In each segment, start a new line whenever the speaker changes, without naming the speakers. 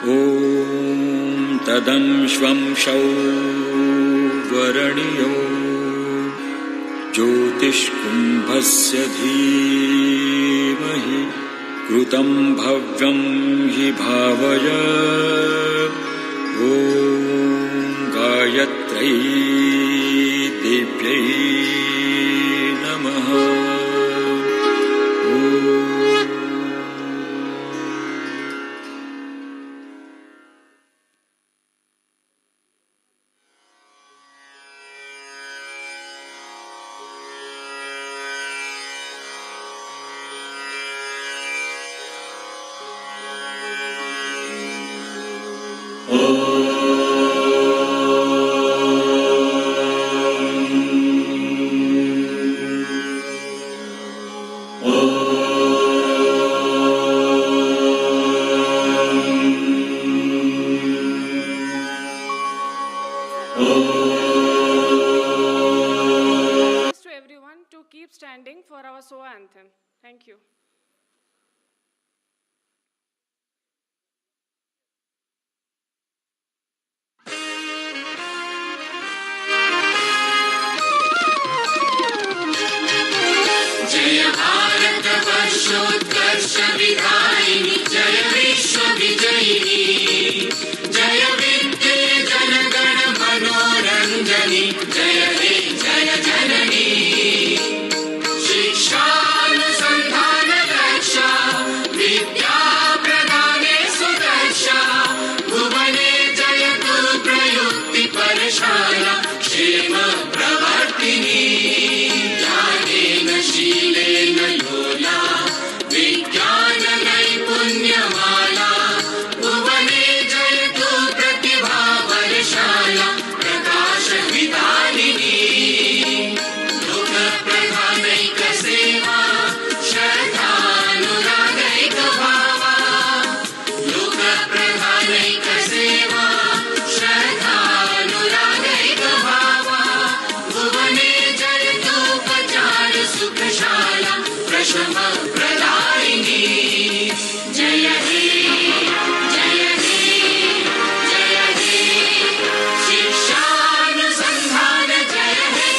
ॐ तदं श्वं शौ वरणियो ज्योतिष्कुम्भस्य धीमहि कृतं भव्यं हि भावय ॐ गायत्र्यै देव्यै नमः।
To everyone to keep standing for our SOA anthem. Thank you.
जय भारत वर्षोत्कर्ष विधायिनी जय विश्व विजयिनी जय विद्ये जनगण मनोरंजनी जय हे जय जननी शिक्षानुसंधान रक्षा विद्या प्रदाने सुदर्शा भुवने जयतु प्रयुक्ति परशाला क्षेम प्रवर्तिनी शीलेन लोला विज्ञान नैपुण्यमाला भुवने जयतु प्रतिभा वर्षाला प्रकाश विदालिनी दुःख प्रधानैक सेवा श्रद्धानुरागैक भावा दुःख प्रधानैक सेवा श्रद्धानुरागैक भावा भुवने जयतु सुखशाला प्रशम प्रदायिनी जय हे जय हे जय हे शिक्षानुसंधान जय हे।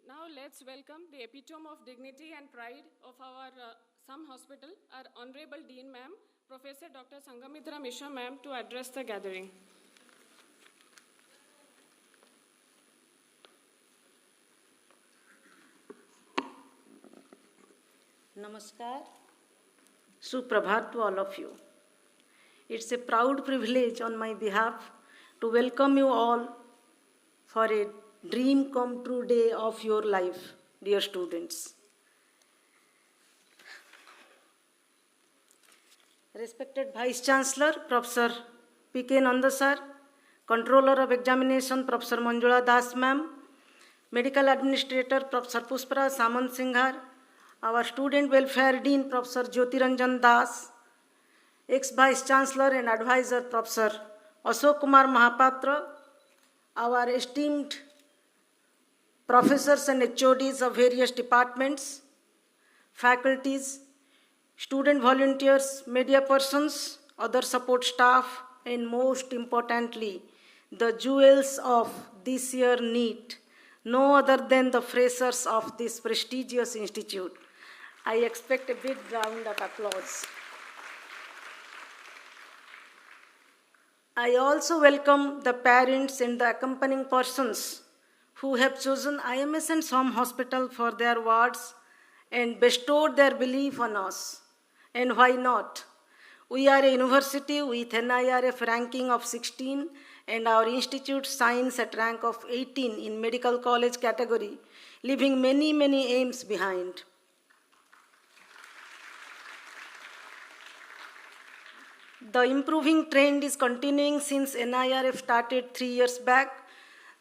Now let's welcome the epitome of dignity and pride of our SUM Hospital, our Honorable Dean Ma'am, Professor Dr. Sangamitra Mishra Ma'am, to address the gathering.
Namaskar, Suprabhat to all of you. It's a proud privilege on my behalf to welcome you all for a dream come true day of your life, dear students. Respected Vice Chancellor, Professor P.K. Nanda Sir, Controller of Examination, Professor Manjula Das Ma'am, Medical Administrator, Professor Puspara Samant Singhar, our Student Welfare Dean, Professor Jyoti Ranjan Das, Ex-Vice Chancellor and Advisor, Professor Ashok Kumar Mahapatra, our esteemed professors and HODs of various departments, faculties, student volunteers, media persons, other support staff, and most importantly, the jewels of this year's NEET, no other than the freshers of this prestigious institute. I expect a big round of applause. I also welcome the parents and the accompanying persons who have chosen IMS and SOM Hospital for their wards and bestowed their belief on us. And why not? We are a university with NIRF ranking of 16 and our institute shines at rank of 18 in medical college category, leaving many, many aims behind. The improving trend is continuing since NIRF started 3 years back.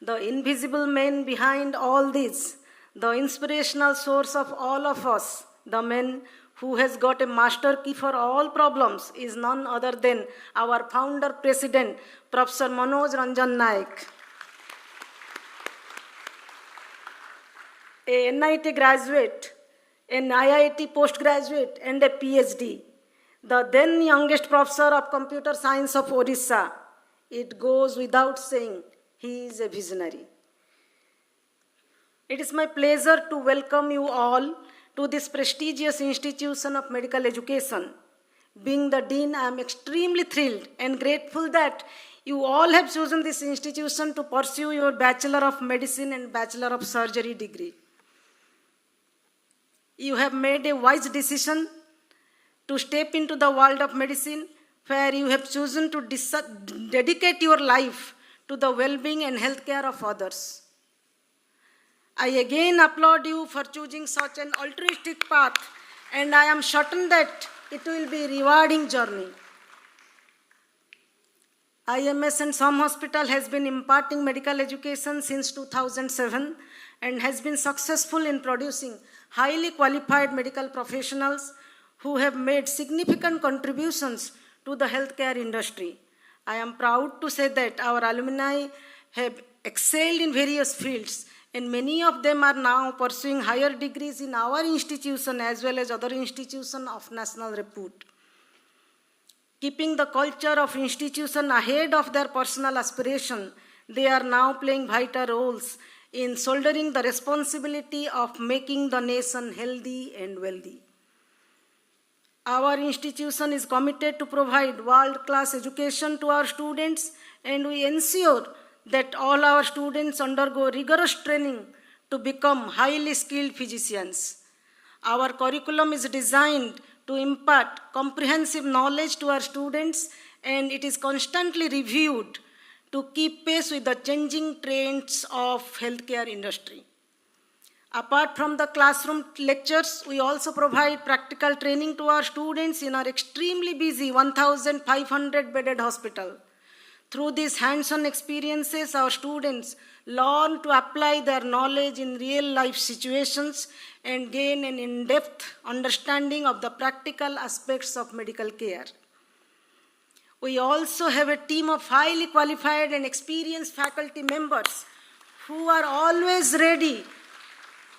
The invisible man behind all this, the inspirational source of all of us, the men who has got a master key for all problems, is none other than our founder president, Professor Manoj Ranjan Naik. A NIT graduate, an IIT postgraduate, and a PhD. The then youngest professor of computer science of Odisha. It goes without saying, he is a visionary. It is my pleasure to welcome you all to this prestigious institution of medical education. Being the dean, I am extremely thrilled and grateful that you all have chosen this institution to pursue your Bachelor of Medicine and Bachelor of Surgery degree. You have made a wise decision to step into the world of medicine, where you have chosen to dedicate your life to the well-being and health care of others. I again applaud you for choosing such an altruistic path, and I am certain that it will be a rewarding journey. IMS and SOM Hospital has been imparting medical education since 2007 and has been successful in producing highly qualified medical professionals who have made significant contributions to the healthcare industry. I am proud to say that our alumni have excelled in various fields, and many of them are now pursuing higher degrees in our institution as well as other institutions of national repute. Keeping the culture of institution ahead of their personal aspiration, they are now playing vital roles in shouldering the responsibility of making the nation healthy and wealthy. Our institution is committed to provide world-class education to our students, and we ensure that all our students undergo rigorous training to become highly skilled physicians. Our curriculum is designed to impart comprehensive knowledge to our students, and it is constantly reviewed to keep pace with the changing trends of healthcare industry. Apart from the classroom lectures, we also provide practical training to our students in our extremely busy 1,500-bedded hospital. Through these hands-on experiences, our students learn to apply their knowledge in real-life situations and gain an in-depth understanding of the practical aspects of medical care. We also have a team of highly qualified and experienced faculty members who are always ready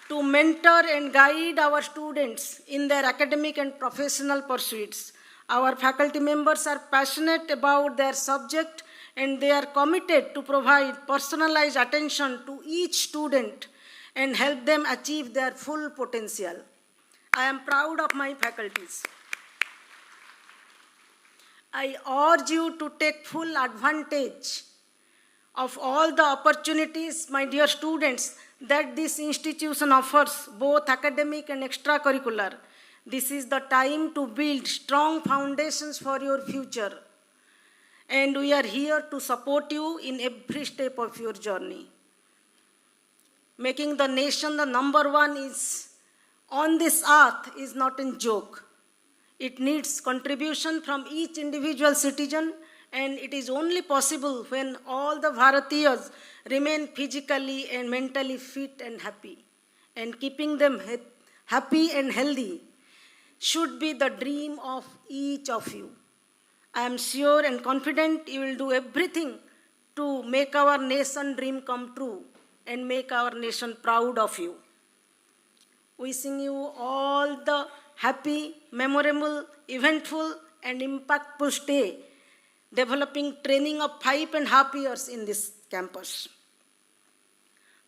to mentor and guide our students in their academic and professional pursuits. Our faculty members are passionate about their subject, and they are committed to provide personalized attention to each student and help them achieve their full potential. I am proud of my faculties. I urge you to take full advantage of all the opportunities, my dear students, that this institution offers, both academic and extracurricular. This is the time to build strong foundations for your future. And we are here to support you in every step of your journey. Making the nation the number one is on this earth is not a joke. It needs contribution from each individual citizen, and it is only possible when all the Bharatiyas remain physically and mentally fit and happy. And keeping them happy and healthy should be the dream of each of you. I am sure and confident you will do everything to make our nation dream come true and make our nation proud of you. Wishing you all the happy, memorable, eventful, and impactful stay, developing training of 5.5 years in this campus.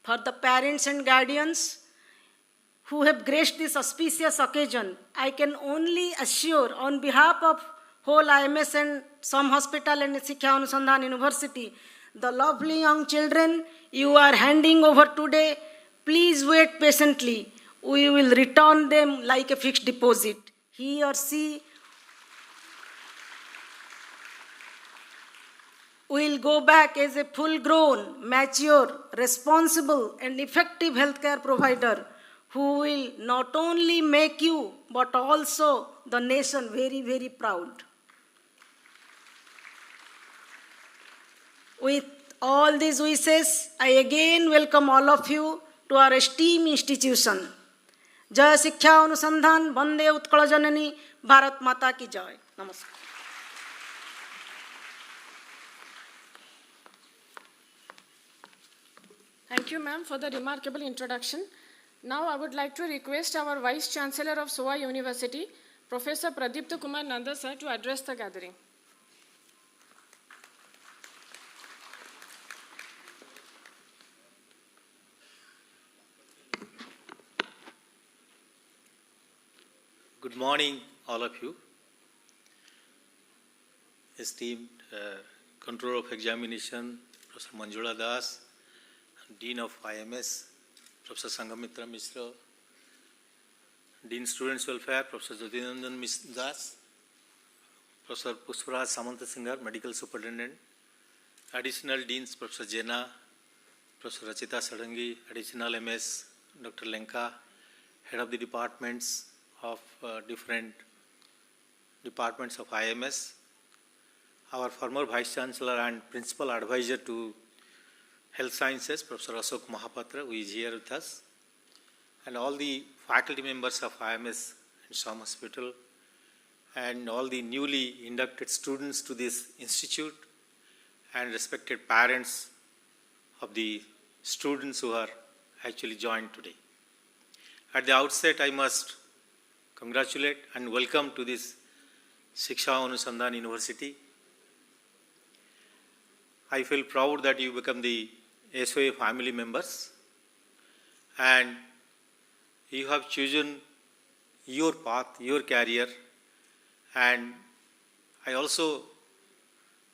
For the parents and guardians who have graced this auspicious occasion, I can only assure on behalf of whole IMS and SOM Hospital and Shiksha Anusandhan University, the lovely young children you are handing over today, please wait patiently. We will return them like a fixed deposit. He or she will go back as a full-grown, mature, responsible, and effective healthcare provider who will not only make you, but also the nation very, very proud. With all these wishes, I again welcome all of you to our esteemed institution. जय शिक्षा अनुसंधान, वंदे उत्कल जननी, भारत माता की जय। नमस्कार।
Thank you, ma'am, for the remarkable introduction. Now I would like to request our Vice Chancellor of SOA University, Professor Pradipta Kumar Nanda sir, to address the gathering.
Good morning, all of you. Esteemed Controller of Examination, Professor Manjula Das, Dean of IMS, Professor Sangamitra Mishra, Dean Students Welfare, Professor Jyotinandan Das, Professor Pushparaj Samantasinghar, Medical Superintendent, Additional Deans, Professor Jena, Professor Rachita Sadangi, Additional MS, Dr. Lenka, Head of the Departments of different departments of IMS, our former Vice Chancellor and Principal Advisor to Health Sciences, Professor Ashok Mahapatra, who is here with us, and all the faculty members of IMS and SOM Hospital, and all the newly inducted students to this institute, and respected parents of the students who are actually joined today. At the outset, I must congratulate and welcome to this Shiksha Anusandhan University. I feel proud that you become the SOA family members and you have chosen your path, your career, and I also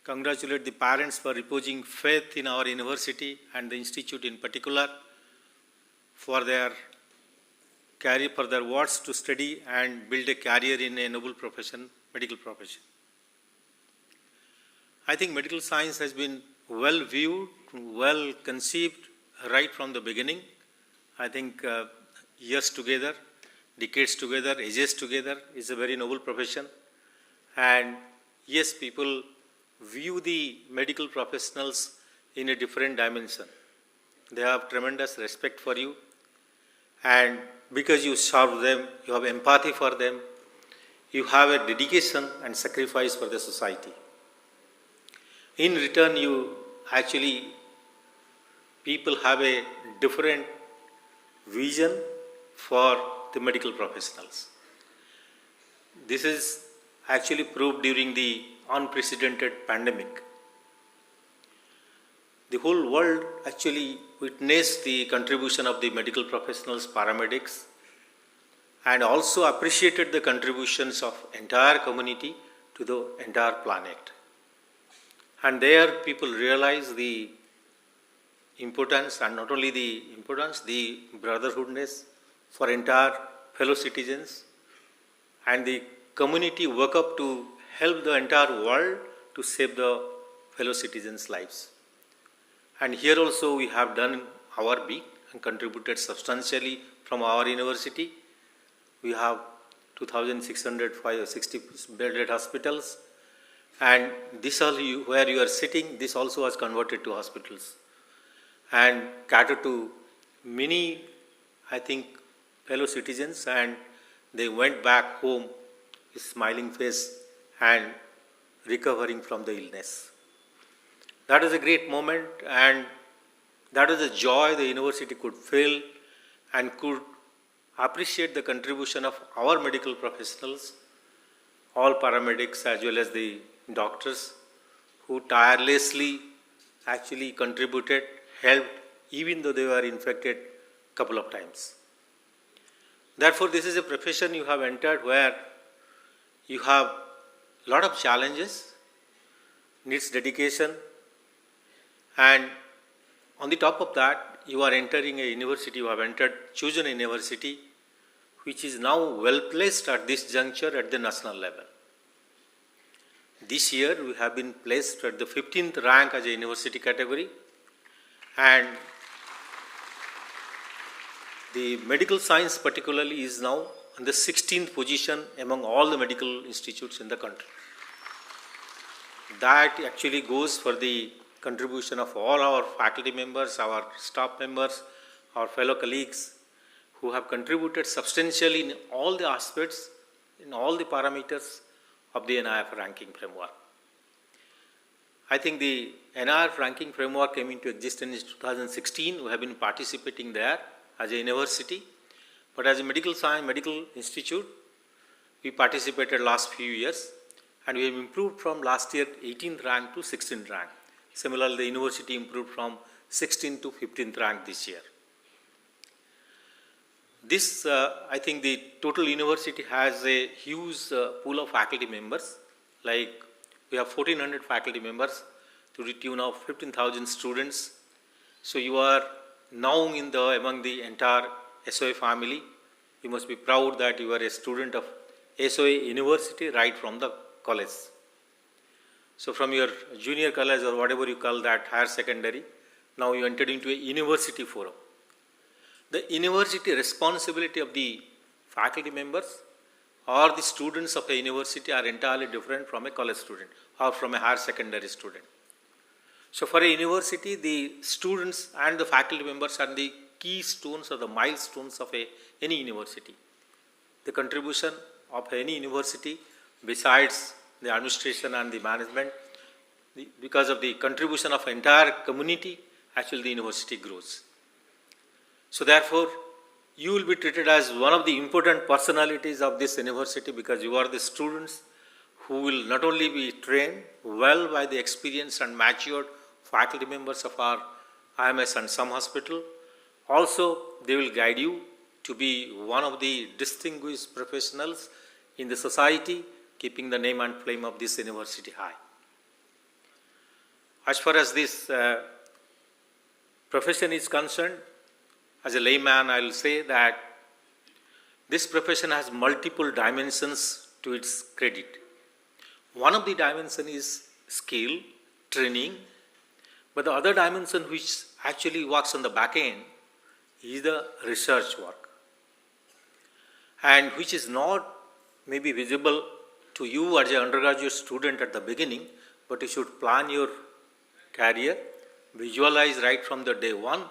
congratulate the parents for reposing faith in our university and the institute in particular for their career, for their wards to study and build a career in a noble profession, medical profession. I think medical science has been well viewed, well conceived right from the beginning. I think years together, decades together, ages together is a very noble profession. And yes, people view the medical professionals in a different dimension. They have tremendous respect for you, and because you serve them, you have empathy for them, you have a dedication and sacrifice for the society. In return, people have a different vision for the medical professionals. This is actually proved during the unprecedented pandemic. The whole world actually witnessed the contribution of the medical professionals, paramedics, and also appreciated the contributions of entire community to the entire planet. And there people realize the importance, and not only the importance, the brotherhoodness for entire fellow citizens, and the community work up to help the entire world to save the fellow citizens' lives. And here also we have done our bit and contributed substantially from our university. We have 2,660 bedded hospitals, and this all where you are sitting, this also was converted to hospitals and catered to many, I think, fellow citizens, and they went back home with smiling face and recovering from the illness. That is a great moment, and that is a joy the university could feel and could appreciate the contribution of our medical professionals, all paramedics as well as the doctors who tirelessly actually contributed, helped, even though they were infected a couple of times. Therefore, this is a profession you have entered where you have a lot of challenges, needs dedication, and on the top of that, you are entering a university, you have chosen a university which is now well placed at this juncture at the national level. This year we have been placed at the 15th rank as a university category, and the medical science particularly is now on the 16th position among all the medical institutes in the country. That actually goes for the contribution of all our faculty members, our staff members, our fellow colleagues who have contributed substantially in all the aspects, in all the parameters of the NIF ranking framework. I think the NIF ranking framework came into existence in 2016. We have been participating there as a university, but as a medical science, medical institute, we participated last few years, and we have improved from last year 18th rank to 16th rank. Similarly, the university improved from 16th to 15th rank this year. This, I think the total university has a huge pool of faculty members. Like we have 1400 faculty members to the tune of 15,000 students. So you are now among the entire SOA family. You must be proud that you are a student of SOA University right from the college. So from your junior college or whatever you call that, higher secondary, now you entered into a university forum. The university responsibility of the faculty members or the students of a university are entirely different from a college student or from a higher secondary student. So for a university, the students and the faculty members are the keystones or the milestones of any university. The contribution of any university, besides the administration and the management, because of the contribution of entire community, actually the university grows. So therefore, you will be treated as one of the important personalities of this university because you are the students who will not only be trained well by the experienced and matured faculty members of our IMS and some hospital, also they will guide you to be one of the distinguished professionals in the society, keeping the name and flame of this university high. As far as this profession is concerned, as a layman, I will say that this profession has multiple dimensions to its credit. One of the dimensions is skill, training, but the other dimension which actually works on the back end is the research work, and which is not maybe visible to you as an undergraduate student at the beginning, but you should plan your career, visualize right from the day one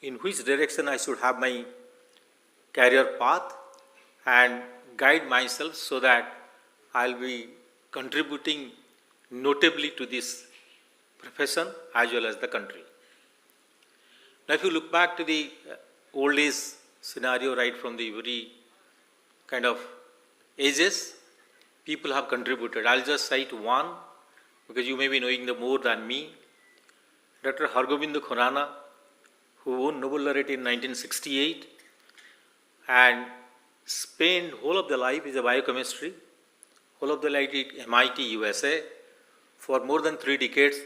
in which direction I should have my career path and guide myself so that I will be contributing notably to this profession as well as the country. Now if you look back to the old days scenario right from the very kind of ages, people have contributed. I'll just cite one because you may be knowing the more than me. Dr. Hargobind Khurana, who won Nobel laureate in 1968 and spent whole of the life is a biochemistry, whole of the life at MIT, USA for more than 3 decades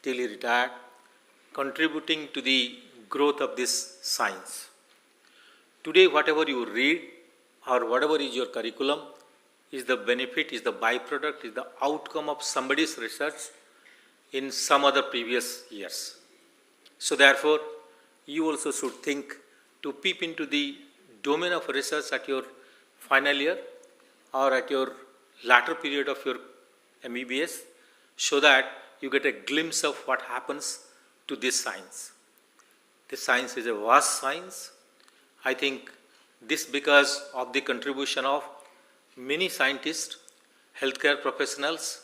till he retired, contributing to the growth of this science. Today, whatever you read or whatever is your curriculum is the benefit, is the byproduct, is the outcome of somebody's research in some other previous years. So therefore, you also should think to peep into the domain of research at your final year or at your latter period of your Mbbs so that you get a glimpse of what happens to this science. This science is a vast science. I think this because of the contribution of many scientists, healthcare professionals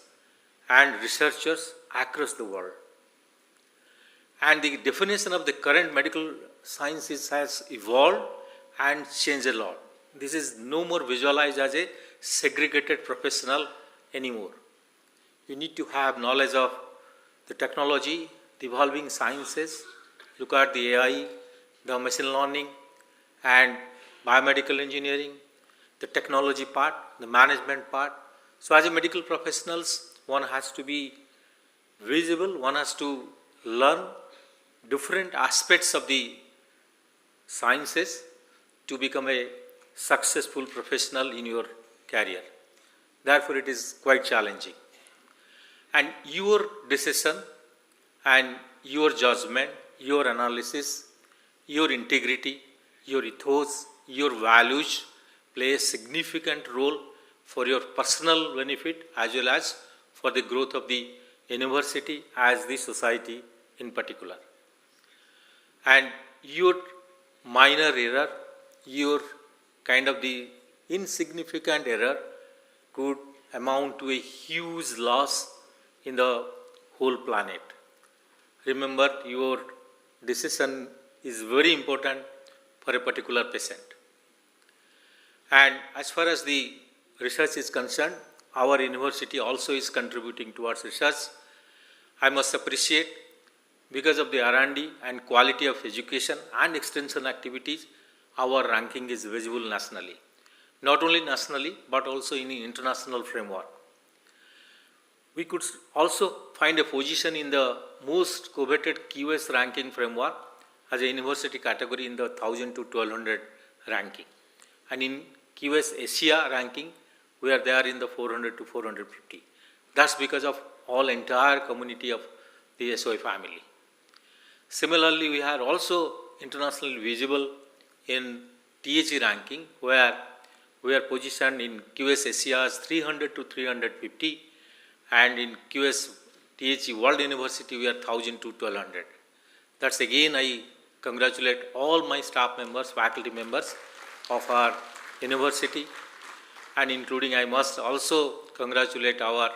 and researchers across the world. And the definition of the current medical sciences has evolved and changed a lot. This is no more visualized as a segregated professional anymore. You need to have knowledge of the technology, the evolving sciences, look at the AI, the machine learning and biomedical engineering, the technology part, the management part. So as a medical professionals, one has to be visible, one has to learn different aspects of the sciences to become a successful professional in your career. Therefore, it is quite challenging. And your decision and your judgment, your analysis, your integrity, your ethos, your values play a significant role for your personal benefit as well as for the growth of the university as the society in particular. And your minor error, your kind of the insignificant error could amount to a huge loss in the whole planet. Remember, your decision is very important for a particular patient. And as far as the research is concerned, our university also is contributing towards research. I must appreciate, because of the R&D and quality of education and extension activities, our ranking is visible nationally. Not only nationally, but also in the international framework. We could also find a position in the most coveted QS ranking framework as a university category in the 1000 to 1200 ranking. And in QS Asia ranking, we are there in the 400 to 450. That's because of all entire community of the SOI family. Similarly, we are also internationally visible in THE ranking, where we are positioned in QS Asia as 300 to 350, and in QS THE World University we are 1000 to 1200. That's again, I congratulate all my staff members, faculty members of our university, and including I must also congratulate our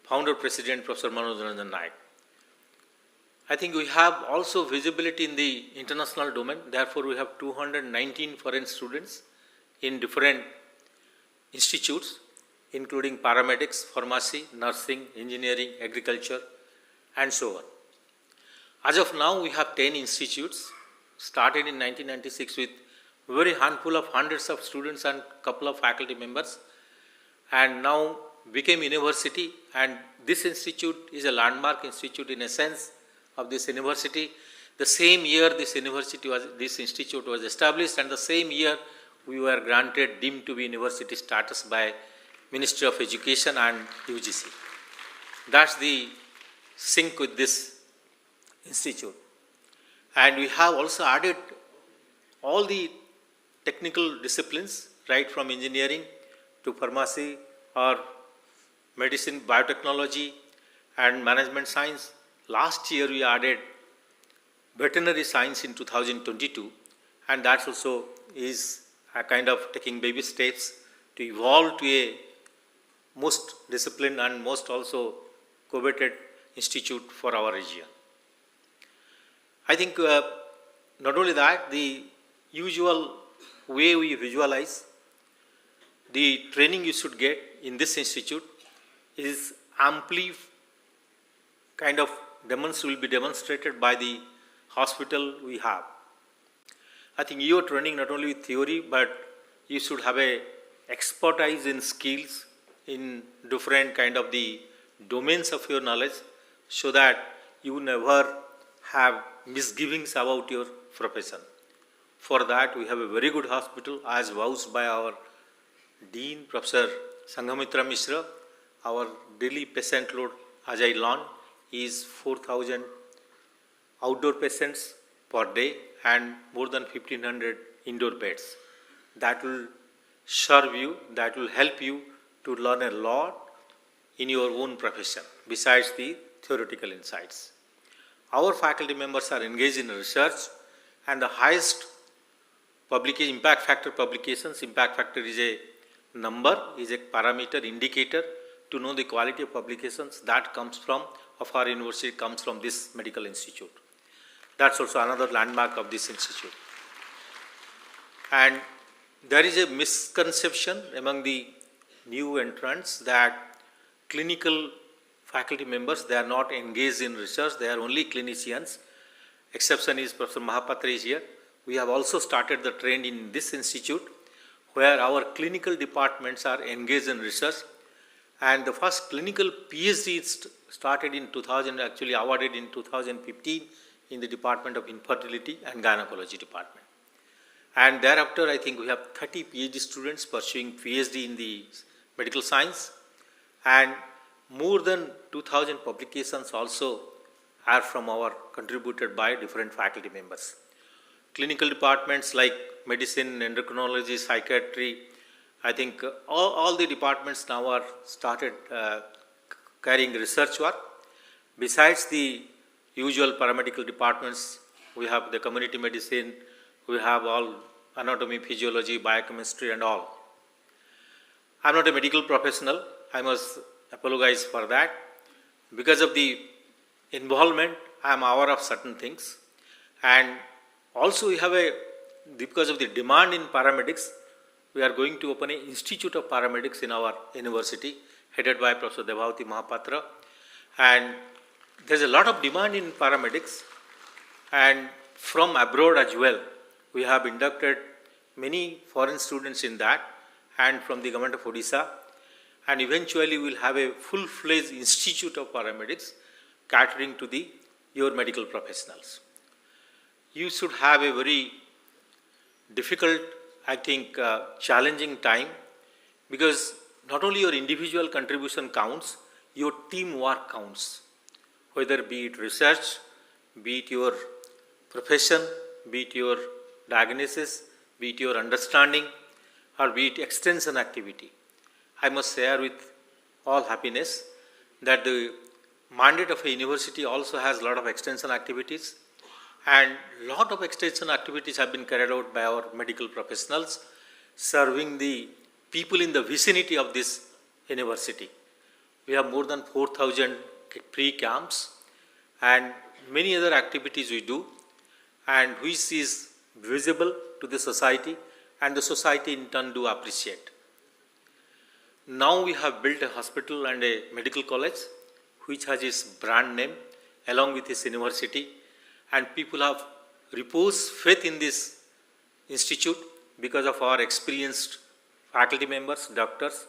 founder president, Professor Manoj Ranjan Naik. I think we have also visibility in the international domain. Therefore, we have 219 foreign students in different institutes, including paramedics, pharmacy, nursing, engineering, agriculture, and so on. As of now, we have 10 institutes, started in 1996 with very handful of hundreds of students and couple of faculty members, and now became university, and this institute is a landmark institute in a sense of this university. The same year this institute was established, and the same year we were granted deemed to be university status by Ministry of Education and UGC. That's the sync with this institute. And we have also added all the technical disciplines, right from engineering to pharmacy or medicine, biotechnology and management science. Last year we added veterinary science in 2022, and that also is a kind of taking baby steps to evolve to a most disciplined and most also coveted institute for our region. I think not only that, the usual way we visualize the training you should get in this institute is amply kind of will be demonstrated by the hospital we have. I think you are training not only with theory, but you should have a expertise in skills in different kind of the domains of your knowledge, so that you never have misgivings about your profession. For that, we have a very good hospital as vouched by our Dean, Professor Sanghamitra Mishra. Our daily patient load, as I learned, is 4,000 outdoor patients per day and more than 1,500 indoor beds. That will serve you, that will help you to learn a lot in your own profession, besides the theoretical insights. Our faculty members are engaged in research, and the highest impact factor publications, impact factor is a number, is a parameter, indicator to know the quality of publications that comes from, of our university, comes from this medical institute. That's also another landmark of this institute. And there is a misconception among the new entrants that clinical faculty members, they are not engaged in research, they are only clinicians. Exception is Professor Mahapatra is here. We have also started the trend in this institute where our clinical departments are engaged in research, and the first clinical PhD started in 2000, actually awarded in 2015 in the Department of Infertility and Gynecology department. And thereafter, I think we have 30 PhD students pursuing PhD in the medical science, and more than 2,000 publications also are from our contributed by different faculty members. Clinical departments like medicine, endocrinology, psychiatry, I think all the departments now are started carrying research work. Besides the usual paramedical departments, we have the community medicine, We have all anatomy, physiology, biochemistry and all. I am not a medical professional. I must apologize for that. Because of the involvement, I am aware of certain things. And also we have because of the demand in paramedics, we are going to open an Institute of Paramedics in our university, headed by Professor Devavati Mahapatra. And there is a lot of demand in paramedics, and from abroad as well. We have inducted many foreign students in that, and from the government of Odisha. And eventually we will have a full-fledged Institute of Paramedics catering to your medical professionals. You should have a very difficult, I think, challenging time, because not only your individual contribution counts, your teamwork counts. Whether be it research, be it your profession, be it your diagnosis, be it your understanding, or be it extension activity. I must share with all happiness that the mandate of a university also has a lot of extension activities, and lot of extension activities have been carried out by our medical professionals serving the people in the vicinity of this university. We have more than 4,000 pre-camps and many other activities we do, and which is visible to the society, and the society in turn do appreciate. Now we have built a hospital and a medical college which has its brand name along with its university, and people have reposed faith in this institute because of our experienced faculty members, doctors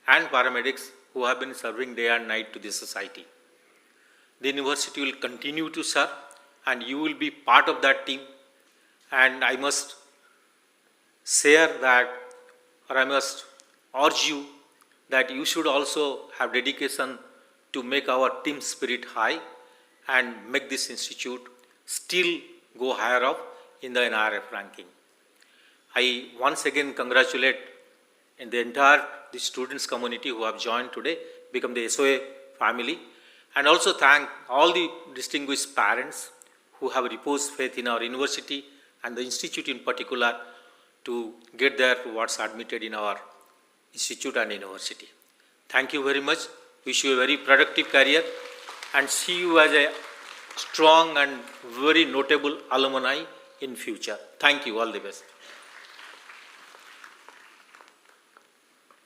and paramedics who have been serving day and night to the society. The university will continue to serve, and you will be part of that team. And I must share that, or I must urge you that you should also have dedication to make our team spirit high and make this institute still go higher up in the NRF ranking. I once again congratulate the entire students community who have joined today, become the SOA family, and also thank all the distinguished parents who have reposed faith in our university and the institute in particular to get their wards admitted in our institute and university. Thank you very much. Wish you a very productive career and see you as a strong and very notable alumni in future. Thank you. All the best.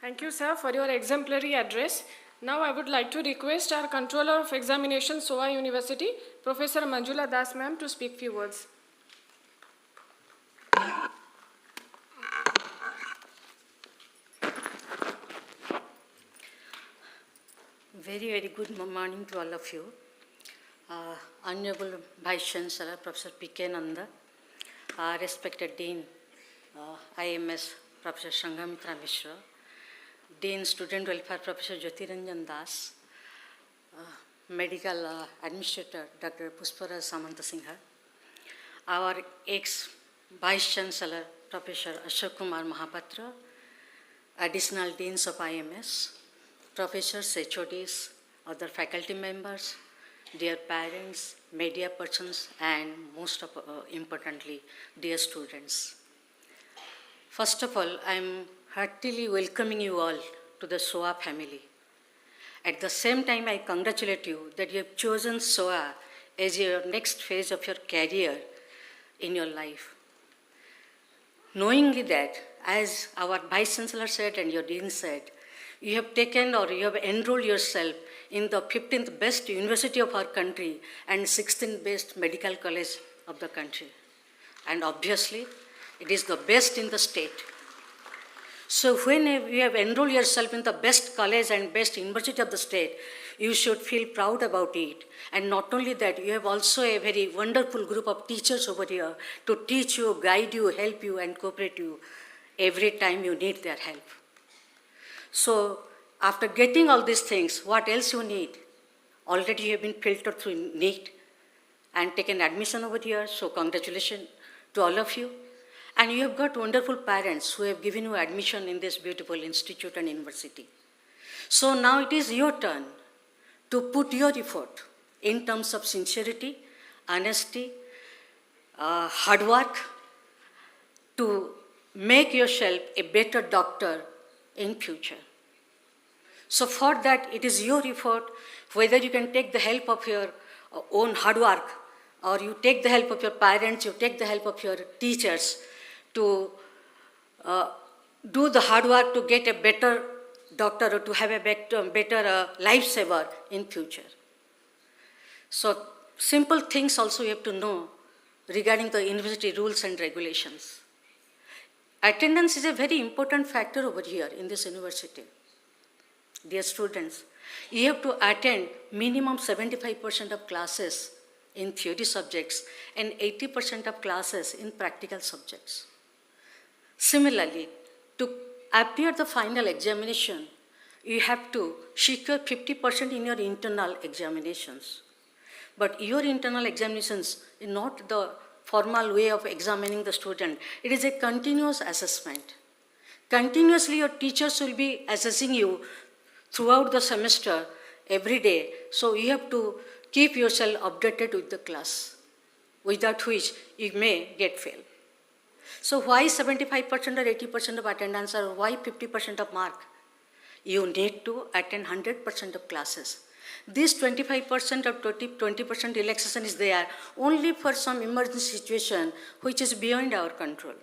Thank you, sir, for your exemplary address. Now I would like to request our Controller of Examination, SOA University, Professor Manjula Das ma'am, to speak few words.
Very, very good morning to all of you. Honorable Vice Chancellor, Professor P.K. Nanda, respected Dean, IMS, Professor Sanghamitra Mishra, Dean Student Welfare, Professor Jyotiranjan Das, Medical Administrator, Dr. Pushparaj Samanta-Singha, our ex-Vice Chancellor, Professor Ashok Kumar Mahapatra, Additional Deans of IMS, Professors, HODs, other faculty members, dear parents, media persons, and most importantly, dear students. First of all, I am heartily welcoming you all to the SOA family. At the same time, I congratulate you that you have chosen SOA as your next phase of your career in your life. Knowingly that, as our Vice Chancellor said and your Dean said, you have taken or you have enrolled yourself in the 15th best university of our country and 16th best medical college of the country. And obviously, it is the best in the state. So when you have enrolled yourself in the best college and best university of the state, you should feel proud about it. And not only that, you have also a very wonderful group of teachers over here to teach you, guide you, help you, and cooperate you every time you need their help. So after getting all these things, what else you need? Already you have been filtered through NEET and taken admission over here, so congratulations to all of you. And you have got wonderful parents who have given you admission in this beautiful institute and university. So now it is your turn to put your effort in terms of sincerity, honesty, hard work, to make yourself a better doctor in future. So for that, it is your effort, whether you can take the help of your own hard work, or you take the help of your parents, you take the help of your teachers to do the hard work to get a better doctor or to have a better lifesaver in future. So simple things also you have to know regarding the university rules and regulations. Attendance is a very important factor over here in this university. Dear students, you have to attend minimum 75% of classes in theory subjects and 80% of classes in practical subjects. Similarly, to appear the final examination, you have to secure 50% in your internal examinations. But your internal examinations is not the formal way of examining the student. It is a continuous assessment. Continuously, your teachers will be assessing you throughout the semester, every day. So you have to keep yourself updated with the class, without which you may get failed. So why 75% or 80% of attendance, or why 50% of mark? You need to attend 100% of classes. This 25% or 20% relaxation is there only for some emergency situation which is beyond our control.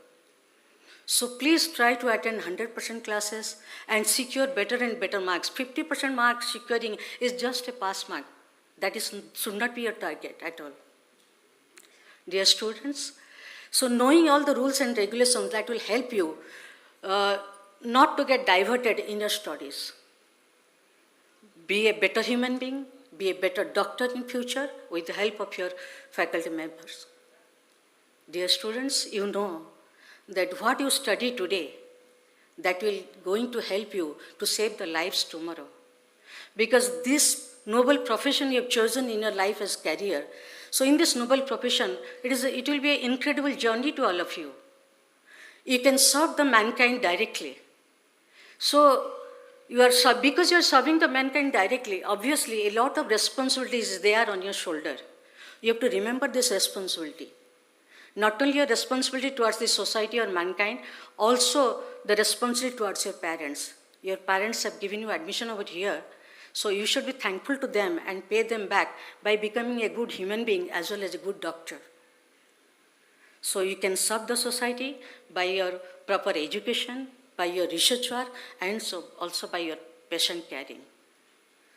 So please try to attend 100% classes and secure better and better marks. 50% mark securing is just a pass mark. That should not be your target at all. Dear students, so knowing all the rules and regulations, that will help you not to get diverted in your studies. Be a better human being, be a better doctor in future with the help of your faculty members. Dear students, you know that what you study today, that will going to help you to save the lives tomorrow. Because this noble profession you have chosen in your life as career, so in this noble profession, it will be an incredible journey to all of you. You can serve the mankind directly. So because you are serving the mankind directly, obviously a lot of responsibilities is there on your shoulder. You have to remember this responsibility. Not only your responsibility towards the society or mankind, also the responsibility towards your parents. Your parents have given you admission over here, so you should be thankful to them and pay them back by becoming a good human being as well as a good doctor. So you can serve the society by your proper education, by your research work, and so also by your patient caring.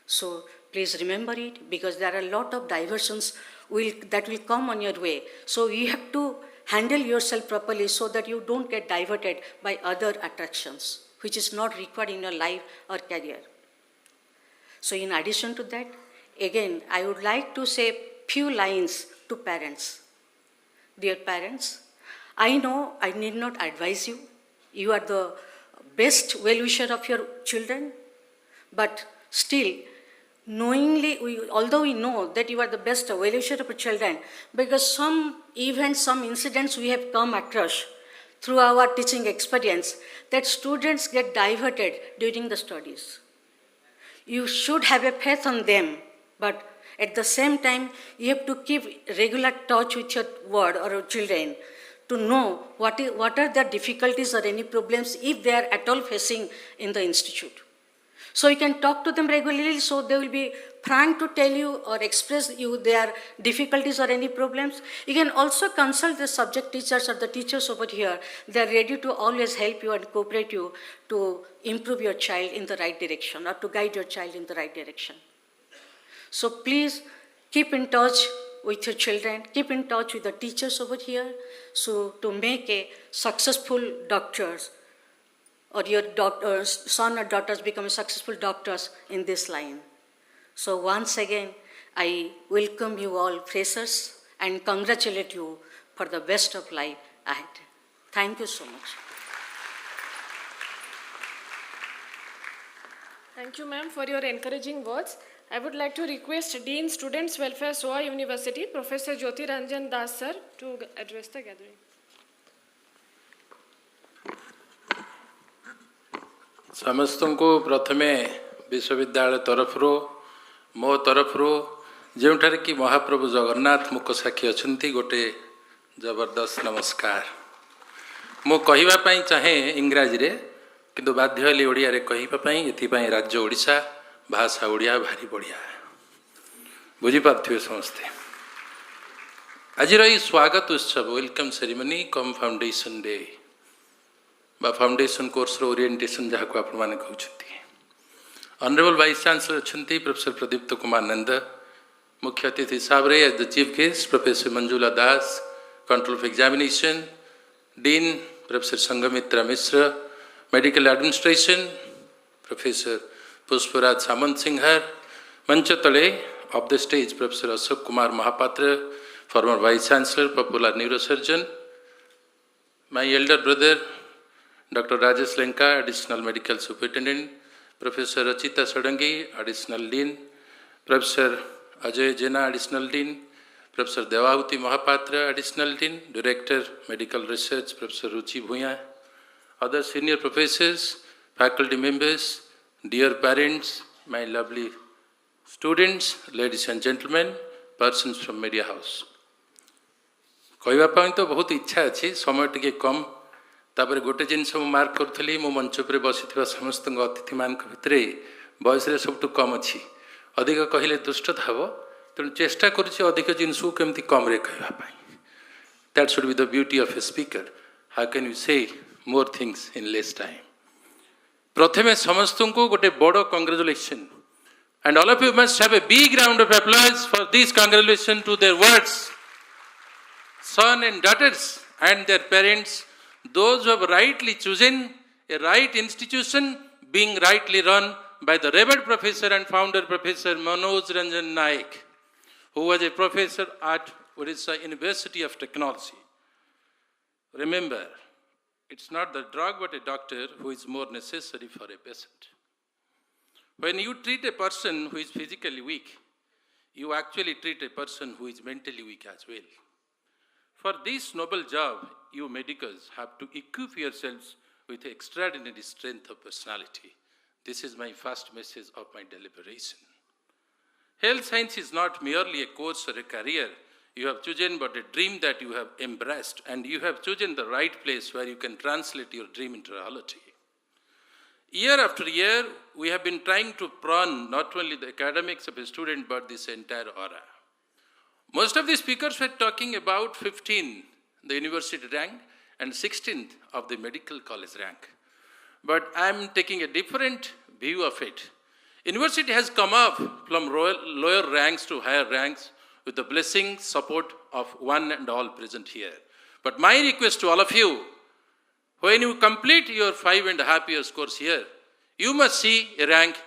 So please remember it, because there are a lot of diversions that will come on your way. So you have to handle yourself properly so that you don't get diverted by other attractions, which is not required in your life or career. So in addition to that, again, I would like to say few lines to parents. Dear parents, I know I need not advise you. You are the best well-wisher of your children, but still, although we know that you are the best well-wisher of your children, because some events, some incidents we have come across through our teaching experience, that students get diverted during the studies. You should have a faith on them, but at the same time, you have to keep regular touch with your ward or your children to know what are their difficulties or any problems if they are at all facing in the institute. So you can talk to them regularly, so they will be frank to tell you or express you their difficulties or any problems. You can also consult the subject teachers or the teachers over here. They are ready to always help you and cooperate you to improve your child in the right direction or to guide your child in the right direction. So please keep in touch with your children, keep in touch with the teachers over here, so to make a successful doctors, or your son or daughters become successful doctors in this line. So once again, I welcome you all freshers and congratulate you for the best of life ahead. Thank you so much.
Thank you, ma'am, for your encouraging words. I would like to request Dean Students Welfare, SOA University, Professor Jyoti Ranjan Das sir, to address the gathering.
समस्तଙ୍କୁ प्रथमे विश्वविद्यालय तरफରୁ ମୋ तरफରୁ ଯେଉଁଠାରେ କି ମହାପ୍ରଭୁ ଜଗନ୍ନାଥ ମୁକ ସାକ୍ଷୀ ଅଛନ୍ତି, ଗୋटे जबरदस्त नमस्कार। मु कहवाई चाहे इंग्राजी रे किंतु बाध्य हेली ओडिया रे कहवाई एथिपाई राज्य ओडिशा भाषा ओडिया भारी बढ़िया बुझीपारे समस्ते। आज ये स्वागत उत्सव welcome ceremony come foundation day बा फाउंडेशन कोर्स ओरिएंटेशन जहाँ को आपण माने कहउछथि। ऑनरेबल वाइस चांसलर अच्छी प्रोफेसर प्रदीप्त कुमार नंद, मुख्य अतिथि हिसाब रे as the chief guest professor Manjula Das, control of examination dean professor Sanghamitra Mishra, medical administration professor Pushparaj Samanta Singhar, मंच तले of the stage professor Ashok Kumar Mahapatra, former vice chancellor, popular neurosurgeon, my elder brother Dr. Rajesh Lenka, additional medical superintendent, Professor Rachita Sadangi, additional dean, Professor Ajay Jena, additional dean, Professor Devahuti Mahapatra, additional dean, Director Medical Research, Professor Ruchi Bhuya, other senior professors, faculty members, dear parents, my lovely students, ladies and gentlemen, persons from media house. कहवाई तो बहुत इच्छा अच्छी समय T कम तापर गोटे जिनस mark करी मो मंच पर बसी समस्त अतिथि मान भितर बयस सब कम अच्छी अधिक कहले दुष्टता हम तेणु चेष्टा करिक जिनस को केमती कम रे कहवाई that should be the beauty of a speaker how can you say more things in less time. प्रथमे समस्त को गोटे बड़ congratulation and all of you must have a big round of applause for this congratulation to their words son and daughters and their parents, those who have rightly chosen a right institution being rightly run by the revered professor and founder Professor Manoj Ranjan Naik, who was a professor at Odisha University of Technology. Remember, it's not the drug but a doctor who is more necessary for a patient. When you treat a person who is physically weak, you actually treat a person who is mentally weak as well. For this noble job, you medicals have to equip yourselves with extraordinary strength of personality. This is my first message of my deliberation. Health science is not merely a course or a career you have chosen, but a dream that you have embraced, and you have chosen the right place where you can translate your dream into reality. Year after year, we have been trying to prune not only the academics of a student, but this entire aura. Most of the speakers were talking about 15, the university rank, and 16th of the medical college rank. But I am taking a different view of it. University has come up from lower ranks to higher ranks with the blessing, support of one and all present here. But my request to all of you, when you complete your 5.5 years course here, you must see a rank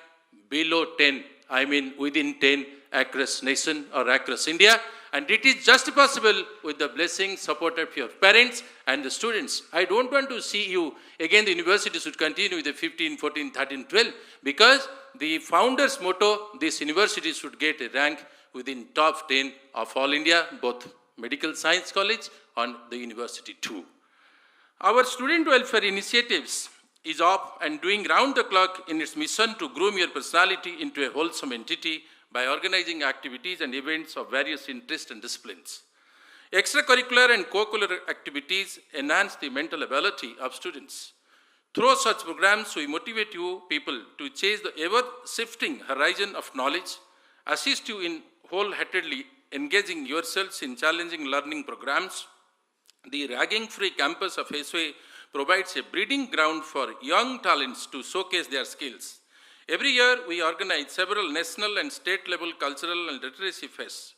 below 10, I mean within 10 across nation or across India. And it is just possible with the blessing, support of your parents and the students. I don't want to see you, again the university should continue with the 15, 14, 13, 12, because the founder's motto, this university should get a rank within top 10 of all India, both medical science college and the university too. Our student welfare initiatives is up and doing round the clock in its mission to groom your personality into a wholesome entity by organizing activities and events of various interests and disciplines. Extracurricular and co-curricular activities enhance the mental ability of students. Through such programs, we motivate you people to chase the ever-shifting horizon of knowledge, assist you in wholeheartedly engaging yourselves in challenging learning programs. The ragging-free campus of SOA provides a breeding ground for young talents to showcase their skills. Every year, we organize several national and state-level cultural and literacy fests.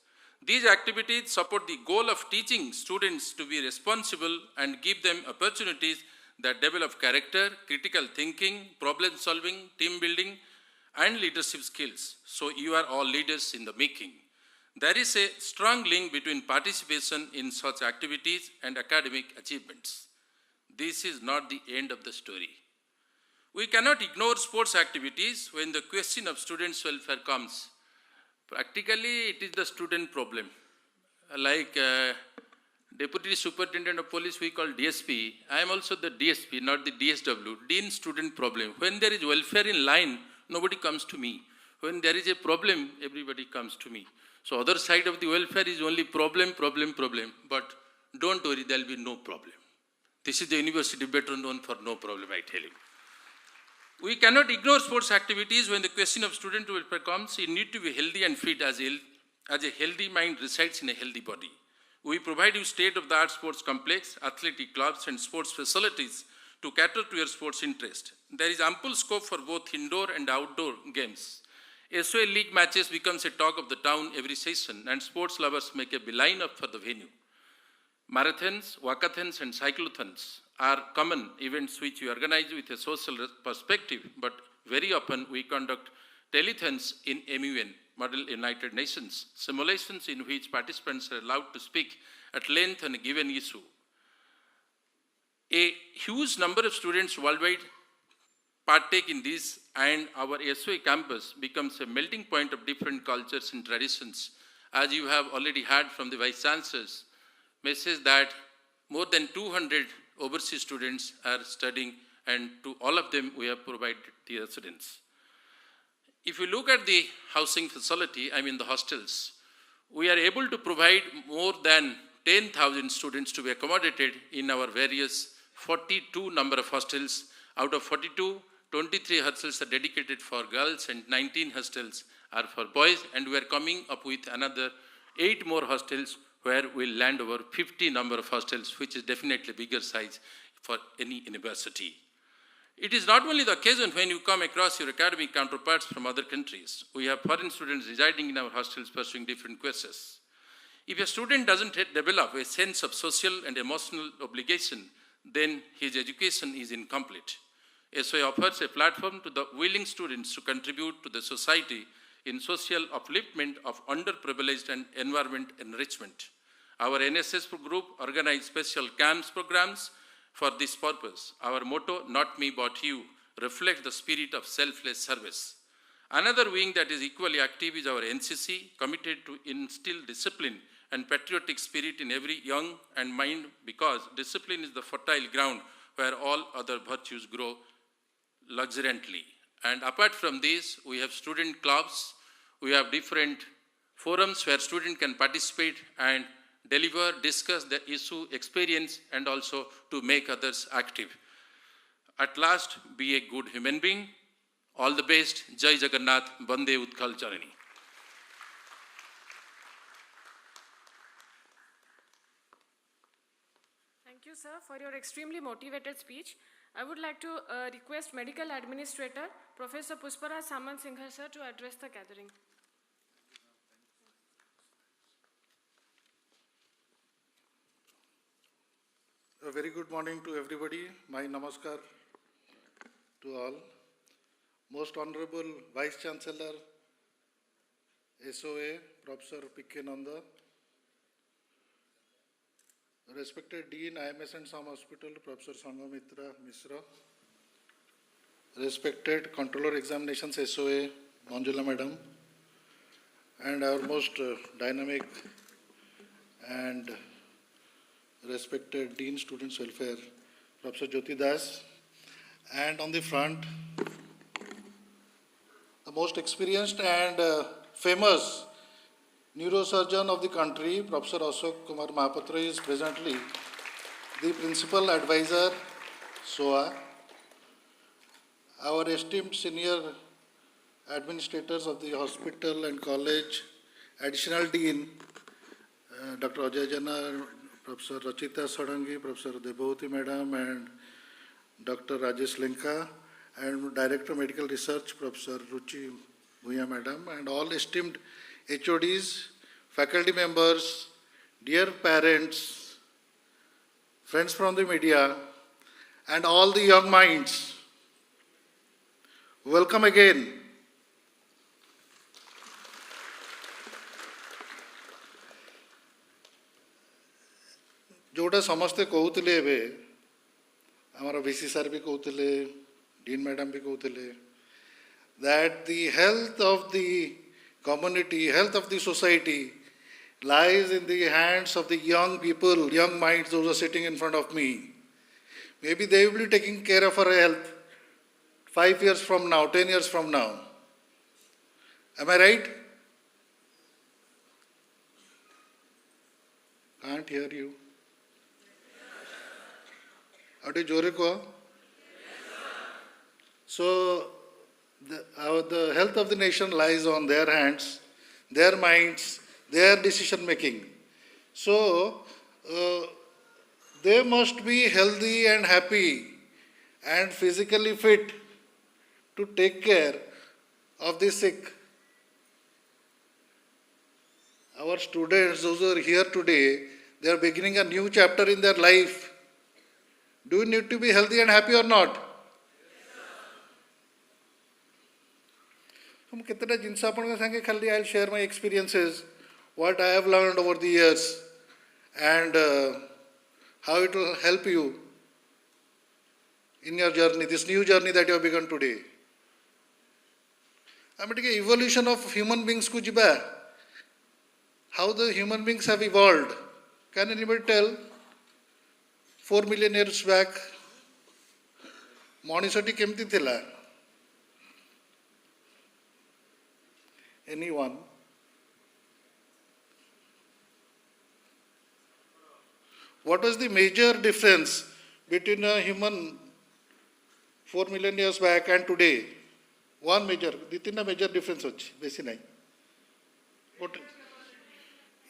These activities support the goal of teaching students to be responsible and give them opportunities that develop character, critical thinking, problem-solving, team-building, and leadership skills. So you are all leaders in the making. There is a strong link between participation in such activities and academic achievements. This is not the end of the story. We cannot ignore sports activities when the question of students' welfare comes. Practically, it is the student problem. Like Deputy Superintendent of Police, we call DSP. I am also the DSP, not the DSW, Dean Student Problem. When there is welfare in line, nobody comes to me. When there is a problem, everybody comes to me. So other side of the welfare is only problem, problem, problem. But don't worry, there will be no problem. This is the university better known for no problem, I tell you. We cannot ignore sports activities when the question of student welfare comes. You need to be healthy and fit as a healthy mind resides in a healthy body. We provide you state-of-the-art sports complex, athletic clubs and sports facilities to cater to your sports interest. There is ample scope for both indoor and outdoor games. SOA league matches becomes a talk of the town every session and sports lovers make a beeline up for the venue. Marathons, walkathons and cyclothons are common events which we organize with a social perspective, but very often we conduct telethons in MUN, Model United Nations, simulations in which participants are allowed to speak at length on a given issue. A huge number of students worldwide partake in this, and our SOA campus becomes a melting point of different cultures and traditions. As you have already heard from the Vice Chancellor's message that more than 200 overseas students are studying, and to all of them we have provided the residence. If you look at the housing facility, I mean the hostels, we are able to provide more than 10,000 students to be accommodated in our various 42 number of hostels. Out of 42, 23 hostels are dedicated for girls and 19 hostels are for boys, and we are coming up with another 8 more hostels where we'll land over 50 number of hostels, which is definitely bigger size for any university. It is not only the occasion when you come across your academic counterparts from other countries. We have foreign students residing in our hostels pursuing different courses. If a student doesn't develop a sense of social and emotional obligation, then his education is incomplete. SOA offers a platform to the willing students to contribute to the society in social upliftment of underprivileged and environment enrichment. Our NSS group organized special camps programs for this purpose. Our motto, "Not me but you," reflects the spirit of selfless service. Another wing that is equally active is our NCC, committed to instill discipline and patriotic spirit in every young and mind, because discipline is the fertile ground where all other virtues grow luxuriantly. And apart from this, we have student clubs, we have different forums where students can participate and deliver, discuss the issue, experience, and also to make others active. At last, be a good human being. All the best. Jai Jagannath, Bande Utkal Charani.
Thank you, sir, for your extremely motivated speech. I would like to request Medical Administrator, Professor Puspara Samant Singha, sir, to address the gathering.
A very good morning to everybody. My namaskar to all. Most Honorable Vice Chancellor, SOA, Professor P.K. Nanda, respected Dean, IMS and SOM Hospital, Professor Sangamitra Misra, respected Controller Examinations, SOA, Manjula Madam, and our most dynamic and respected Dean Students Welfare, Professor Jyoti Das, and on the front, the most experienced and famous neurosurgeon of the country, Professor Ashok Kumar Mahapatra, is presently the Principal Advisor, SOA. Our esteemed senior administrators of the hospital and college, Additional Dean, Dr. Ajay Jana, Professor Rachita Sadangi, Professor Debhavati Madam, and Dr. Rajesh Lenka, and Director of Medical Research, Professor Ruchi Bhuya Madam, and all esteemed HODs, faculty members, dear parents, friends from the media, and all the young minds. Welcome again. जोटा समस्ते कहते एवं आमर VC sir भी कहते, Dean Madam भी कहते, that the health of the community, health of the society lies in the hands of the young people, young minds, those are sitting in front of me. Maybe they will be taking care of our health 5 years from now, 10 years from now. Am I right? Can't hear you. आउटे जोरे को so the health of the nation lies on their hands, their minds, their decision making. So they must be healthy and happy and physically fit to take care of the sick. Our students, those who are here today, they are beginning a new chapter in their life. Do you need to be healthy and happy or not? हम कितना जिनस आपन संगे खाली I share my experiences what I have learned over the years and how it will help you in your journey this new journey that you have begun today आम टिके evolution of human beings को जिबा how the human beings have evolved can anybody tell 4 million years back मनुष्यटी केमती थिला Anyone? What was the major difference between a human 4 million years back and today? One major, the major difference hochi, besi nahi. What?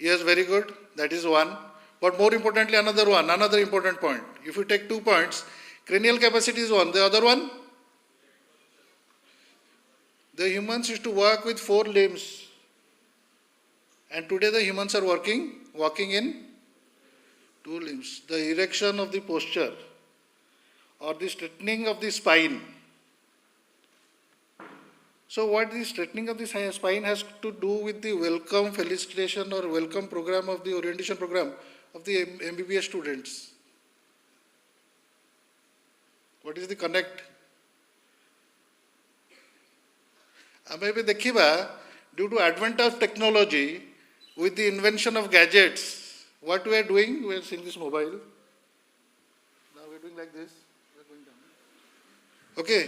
Yes, very good. That is one. But more importantly, another important point. If you take 2 points, cranial capacity is one. The other one? The humans used to walk with 4 limbs, and today the humans are walking in 2 limbs. The erection of the posture or the straightening of the spine. So what the straightening of the spine has to do with the welcome felicitation or welcome program of the orientation program of the MBBS students? What is the connect? आमे भी देखिबा due to advent of technology with the invention of gadgets what we are doing we are seeing this mobile now we are doing like this we are going down okay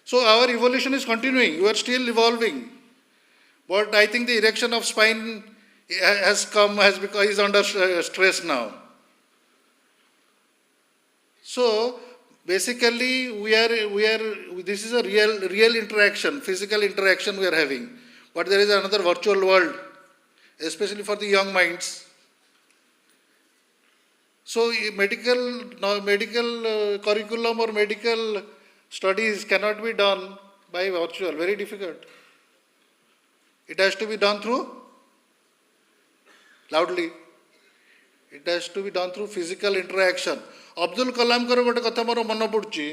so our evolution is continuing we are still evolving but I think the erection of spine has because is under stress now so basically we are this is a real interaction physical interaction we are having but there is another virtual world especially for the young minds so medical curriculum or medical studies cannot be done by virtual very difficult it has to be done through loudly it has to be done through physical interaction Abdul Kalam कर गोटे कथा मोर मन पड़ुची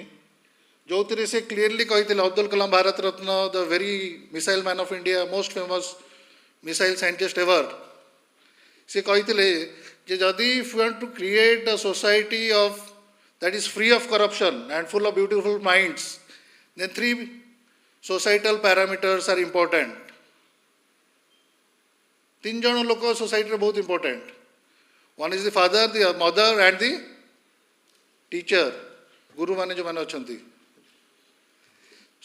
जो से clearly कही Abdul Kalam Bharat Ratna the very missile man of India most famous missile scientist ever से कही जदि if you want to create a society of that is free of corruption and full of beautiful minds then 3 societal parameters are important 3 जन लोक society बहुत important one is the father the mother and the teacher guru माने जो माने अछंती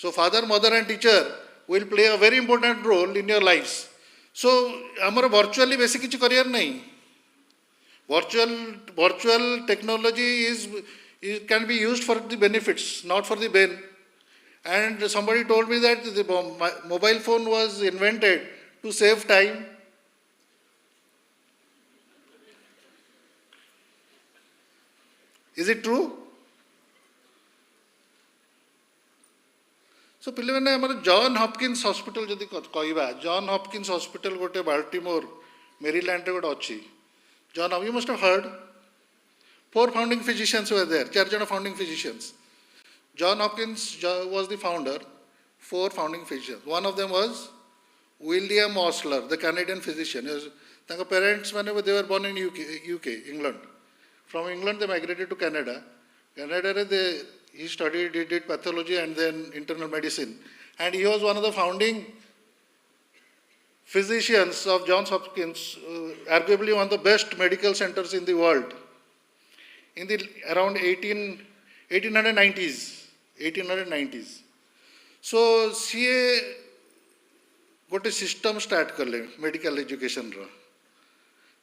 so father mother and teacher will play a very important role in your lives so amar virtually basic kichi career nahi virtual technology is can be used for the benefits not for the bane and somebody told me that the mobile phone was invented to save time is it true so पिले मैंने हमारे John Hopkins hospital जदि कहवा John Hopkins hospital गोटे Baltimore Maryland गोटे अच्छी John you must have heard 4 founding physicians were there 4 जन founding physicians John Hopkins was the founder 4 founding physicians one of them was William Osler the Canadian physician तांका parents माने they were born in UK England from England they migrated to Canada he did pathology and then internal medicine and he was one of the founding physicians of Johns Hopkins arguably one of the best medical centers in the world in the around 1890s so CA गोटे system start कले medical education रो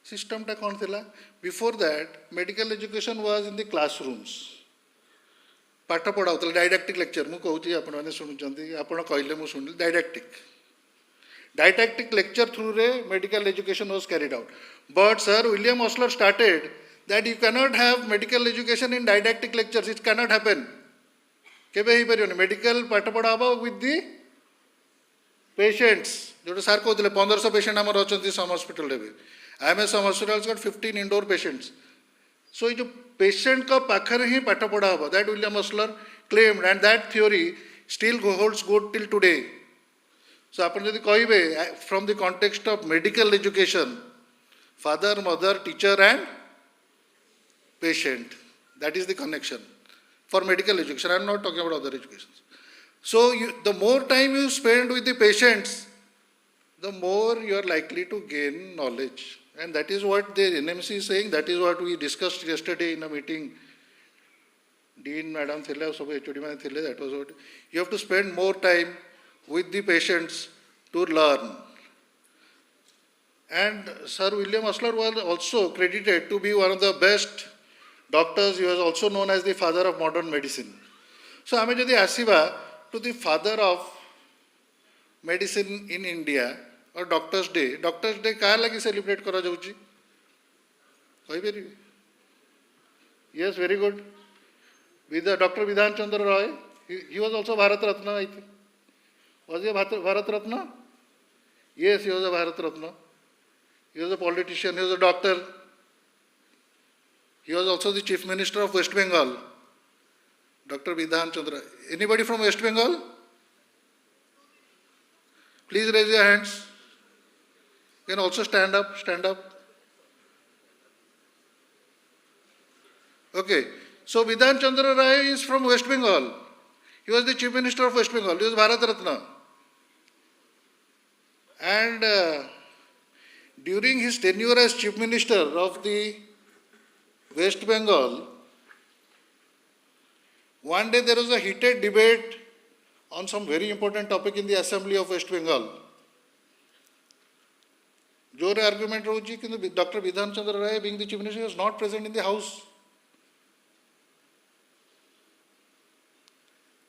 system टा कौन थिला before that medical education was in the classrooms पाठ पढ़ाऊला डायडाक्टिक lecture मु कहूँ आपने शुणुंट आपड़ कहले मुझे शुणिली डायडाक्टिक लेक्चर थ्रू रे medical education was carried out but sir William Osler started that you cannot have medical education in didactic lectures it cannot happen केबे ही परियोनी मेडिकल पाठ पढ़ा विथ दी पेशेंट्स जो सार कहते 1500 पेशेंट आम अच्छा सम हॉस्पिटल रे IMS some hospital got 15 indoor patients so ये जो पेशेंट का पाखरे ही पाठ पढ़ा हम that William Osler claimed and that theory still holds good till today so आप कहे from the context of medical education father mother teacher and patient that is the connection for medical education. I am not talking about other educations. So the more time you spend with the patients, the more you are likely to gain knowledge. And that is what the NMC is saying. That is what we discussed yesterday in a meeting. Dean, Madam Thile, सब HOD man Thile, that was what. You have to spend more time with the patients to learn. And Sir William Osler was also credited to be one of the best doctors. He was also known as the father of modern medicine. So आमे जदि आसीबा to the father of medicine in India or Doctors Day का लगी celebrate करा जाउची कहि berry yes very good with Dr. Vidhan Chandra Roy he was also Bharat Ratna I think was he a Bharat Ratna yes he was a Bharat Ratna he was a politician he was a doctor. He was also the Chief Minister of West Bengal, Dr. Vidhan Chandra. Anybody from West Bengal? Please raise your hands. You can also stand up, stand up. Okay, so Vidhan Chandra Rai is from West Bengal. He was the Chief Minister of West Bengal. He was Bharat Ratna. And during his tenure as Chief Minister of the West Bengal, one day there was a heated debate on some very important topic in the Assembly of West Bengal. Jore argument roji kintu Dr. Vidhan Chandra Rai being the Chief Minister was not present in the house.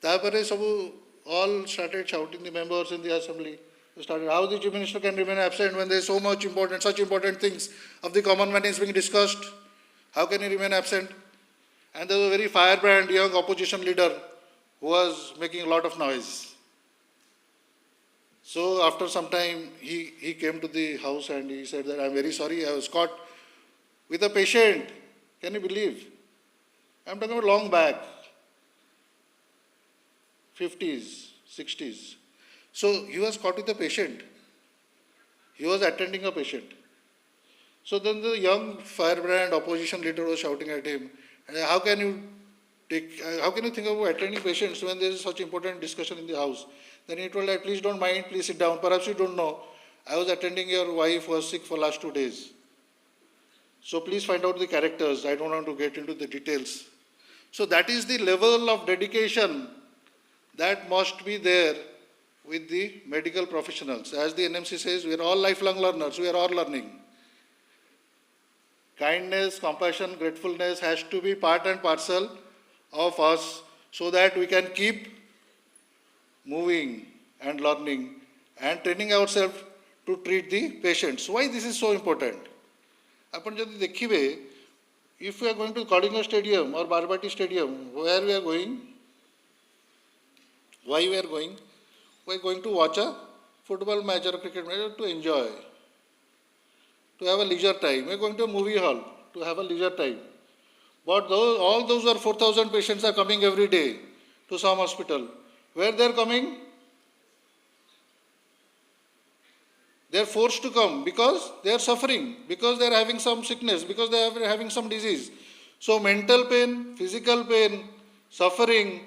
Tapare sabu all started shouting, the members in the Assembly started, how the Chief Minister can remain absent when there is so much important, such important things of the common man is being discussed. How can he remain absent? And there was a very firebrand young opposition leader who was making a lot of noise. So after some time, he came to the house and he said that, I'm very sorry, I was caught with a patient. Can you believe? I'm talking about long back, 50s, 60s. So he was caught with a patient. He was attending a patient. So then the young firebrand opposition leader was shouting at him, how can you think about attending patients when there is such important discussion in the house? Then he told that, please don't mind, please sit down. Perhaps you don't know, I was attending your wife who was sick for last 2 days. So please find out the characters. I don't want to get into the details. So that is the level of dedication that must be there with the medical professionals. As the NMC says, we are all lifelong learners. We are all learning. Kindness, compassion, gratefulness has to be part and parcel of us so that we can keep moving and learning and training ourselves to treat the patients. Why this is so important? Apan jodi dekhibe, if we are going to Kalinga Stadium or Barbati Stadium, where we are going? Why we are going? We are going to watch a football match or a cricket match to enjoy, to have a leisure time. We are going to a movie hall to have a leisure time. But all those are 4,000 patients are coming every day to some hospital. Where they are coming? They are forced to come because they are suffering, because they are having some sickness, because they are having some disease. So mental pain, physical pain, suffering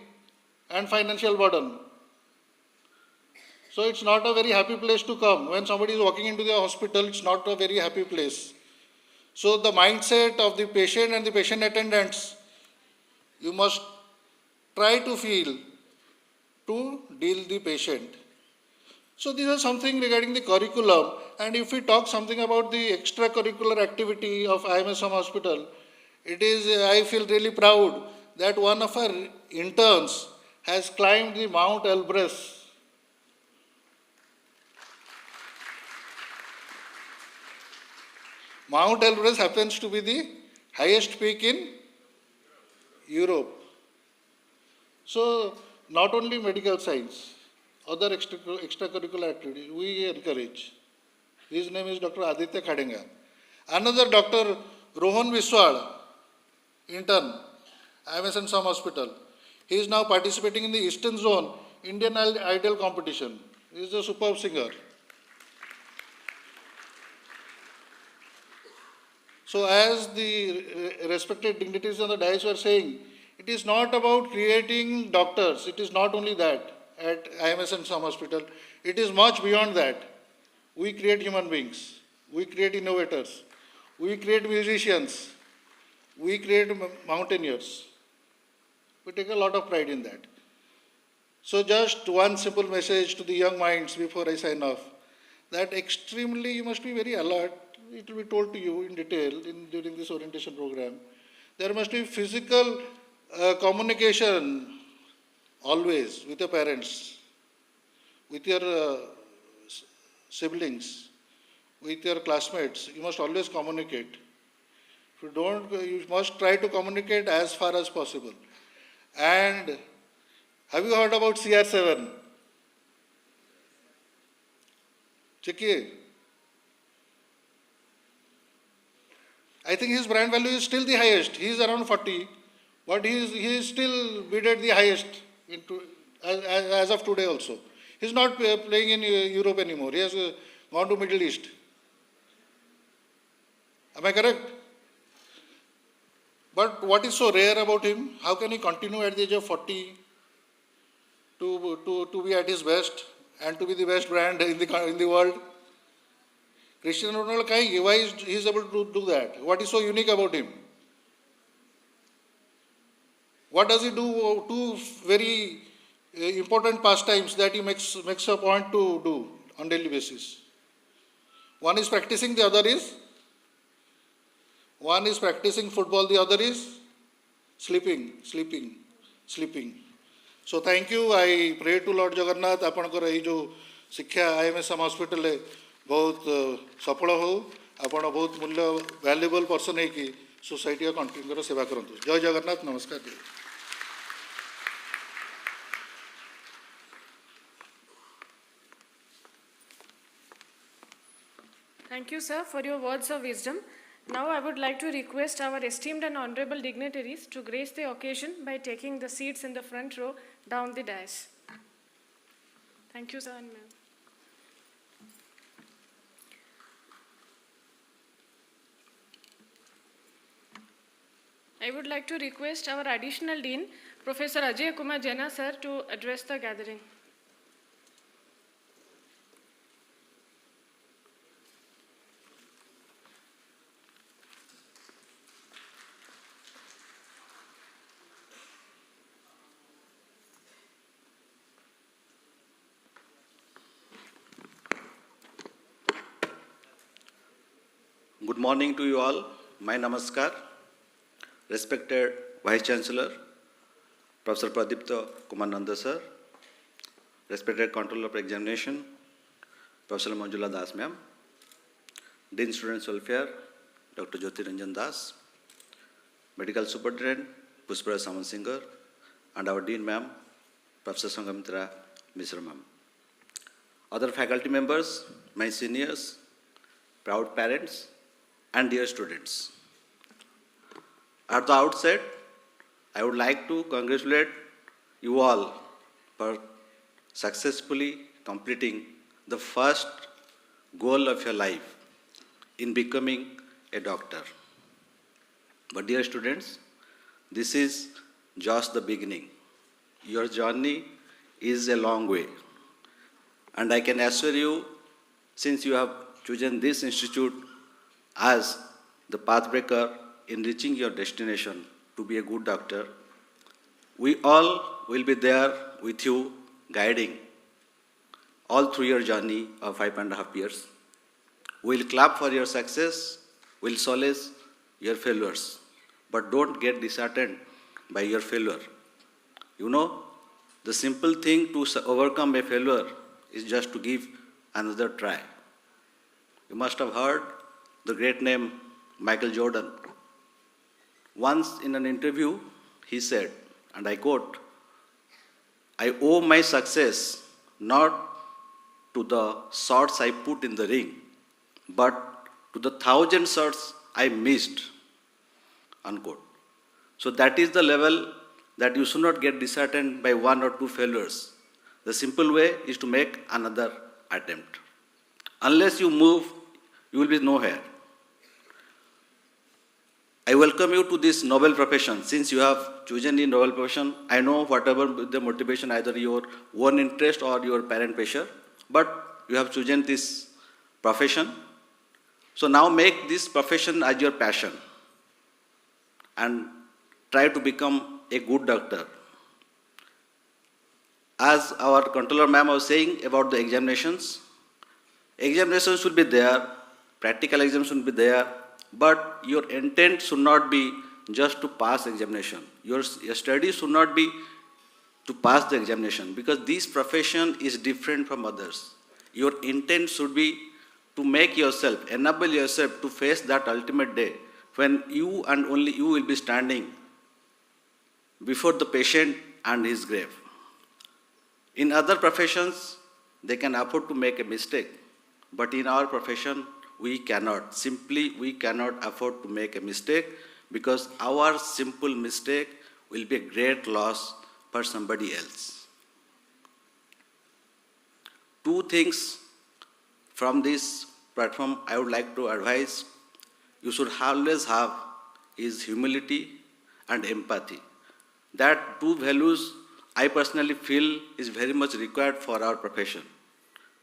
and financial burden. So it's not a very happy place to come. When somebody is walking into the hospital, it's not a very happy place. So the mindset of the patient and the patient attendants, you must try to feel to deal the patient. So this is something regarding the curriculum, and if we talk something about the extracurricular activity of IMSM Hospital, it is, I feel really proud that one of our interns has climbed the Mount Elbrus. Mount Elbrus happens to be the highest peak in Europe. So, not only medical science, other extracurricular activities we encourage. His name is Dr. Aditya Khadenga. Another Dr. Rohan Viswal, intern, IMS and some hospital. He is now participating in the Eastern Zone Indian Idol competition. He is a superb singer. So as the respected dignitaries on the dais were saying, it is not about creating doctors. It is not only that at IMS and some hospital. It is much beyond that. We create human beings. We create innovators. We create musicians. We create mountaineers. We take a lot of pride in that. So just one simple message to the young minds before I sign off, that extremely you must be very alert. It will be told to you in detail during this orientation program. There must be physical communication always with your parents, with your siblings, with your classmates. You must always communicate. If you don't, you must try to communicate as far as possible. And have you heard about CR7? Check. I think his brand value is still the highest. He is around 40, but he is still bidded the highest as of today also. He is not playing in Europe anymore. He has gone to Middle East. Am I correct? But what is so rare about him? How can he continue at the age of 40 to be at his best and to be the best brand in the world? Cristiano Ronaldo, why is he able to do that? What is so unique about him? What does he do? Two very important pastimes that he makes a point to do on daily basis. One is practicing, the other is practicing football, the other is sleeping. So thank you. I pray to Lord Jagannath आपनकर ये जो शिक्षा IMS hospital बहुत सफल हो, आपण बहुत मूल्य वैल्यूएबल पर्सन है कि सोसाइटी और कंट्री को सेवा करंतु। जय जगन्नाथ, नमस्कार।
Thank you, sir, for your words of wisdom. Now I would like to request our esteemed and honorable dignitaries to grace the occasion by taking the seats in the front row down the dais. Thank you, sir and ma'am. I would like to request our additional dean, Professor Ajay Kumar Jena, sir, to address the gathering.
Good morning to you all. My namaskar. Respected Vice Chancellor, Professor Pradipta Kumar Nanda sir, respected Controller of Examination, Professor Manjula Das ma'am, Dean Students Welfare, Dr. Jyoti Ranjan Das, Medical Superintendent, Puspara Samansinger, and our Dean ma'am, Professor Sangamitra Misra ma'am. Other faculty members, my seniors, proud parents, and dear students. At the outset, I would like to congratulate you all for successfully completing the first goal of your life in becoming a doctor. But dear students, this is just the beginning. Your journey is a long way. And I can assure you, since you have chosen this institute as the pathbreaker in reaching your destination to be a good doctor, we all will be there with you, guiding all through your journey of 5.5 years. We'll clap for your success, we'll solace your failures, but don't get disheartened by your failure. You know, the simple thing to overcome a failure is just to give another try. You must have heard the great name Michael Jordan. Once in an interview, he said, and I quote, "I owe my success not to the shots I put in the ring, but to the 1,000 shots I missed," unquote. So that is the level that you should not get disheartened by one or two failures. The simple way is to make another attempt. Unless you move, you will be nowhere. I welcome you to this noble profession. Since you have chosen the noble profession, I know whatever the motivation, either your own interest or your parent pressure, but you have chosen this profession. So now make this profession as your passion and try to become a good doctor. As our controller ma'am was saying about the examinations should be there, practical exams should be there, but your intent should not be just to pass examination. Your study should not be to pass the examination, because this profession is different from others. Your intent should be to make yourself, enable yourself to face that ultimate day when you and only you will be standing before the patient and his grave. In other professions, they can afford to make a mistake, but in our profession, we cannot. Simply, we cannot afford to make a mistake, because our simple mistake will be a great loss for somebody else. Two things from this platform I would like to advise you should always have is humility and empathy. That two values I personally feel is very much required for our profession.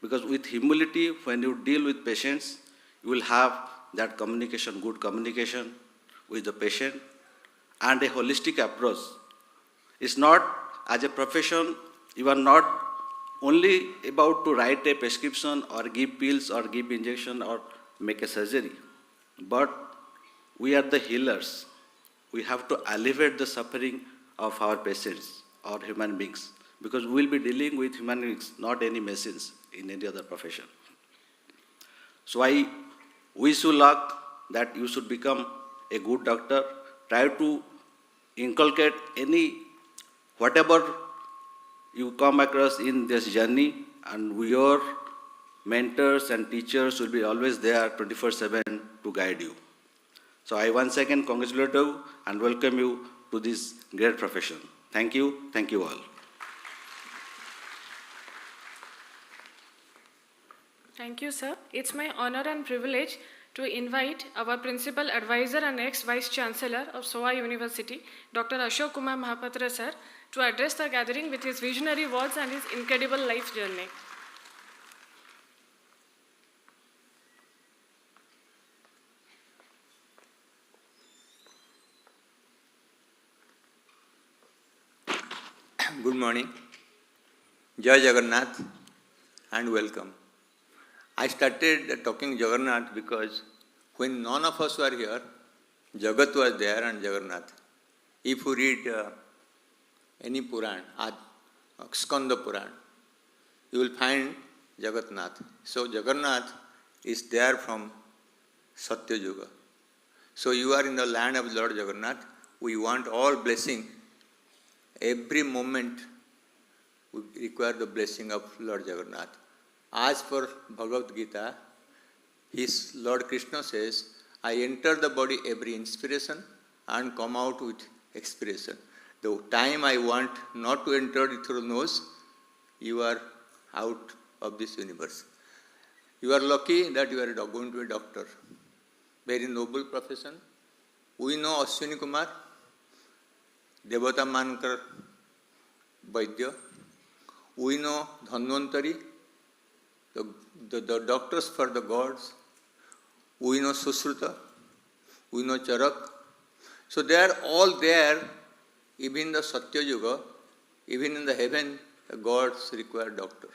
Because with humility, when you deal with patients, you will have that communication, good communication with the patient, and a holistic approach. It's not, as a profession, you are not only about to write a prescription or give pills or give injection or make a surgery, but we are the healers. We have to alleviate the suffering of our patients or human beings, because we will be dealing with human beings, not any machines in any other profession. So I wish you luck that you should become a good doctor. Try to inculcate whatever you come across in this journey, and your mentors and teachers will be always there 24/7 to guide you. So I once again congratulate you and welcome you to this great profession. Thank you all.
Thank you, sir. It's my honor and privilege to invite our Principal Advisor and ex-Vice Chancellor of SOA University, Dr. Ashok Kumar Mahapatra, sir, to address the gathering with his visionary words and his incredible life journey.
Good morning. Jai Jagannath and welcome. I started talking Jagannath because when none of us were here, Jagat was there and Jagannath. If you read any Puran, Skanda Puran, you will find Jagannath. So Jagannath is there from Satya Yuga. So you are in the land of Lord Jagannath. We want all blessing. Every moment we require the blessing of Lord Jagannath. As for Bhagavad Gita, his Lord Krishna says, I enter the body every inspiration and come out with expiration. The time I want not to enter it through nose, you are out of this universe. You are lucky that you are going to be a doctor. Very noble profession. We know Ashwini Kumar, Devata Mankar Vaidya. We know Dhanvantari, the doctors for the gods. We know Susruta. We know Charak. So they are all there, even in the Satya Yuga, even in the heaven, the gods require doctor.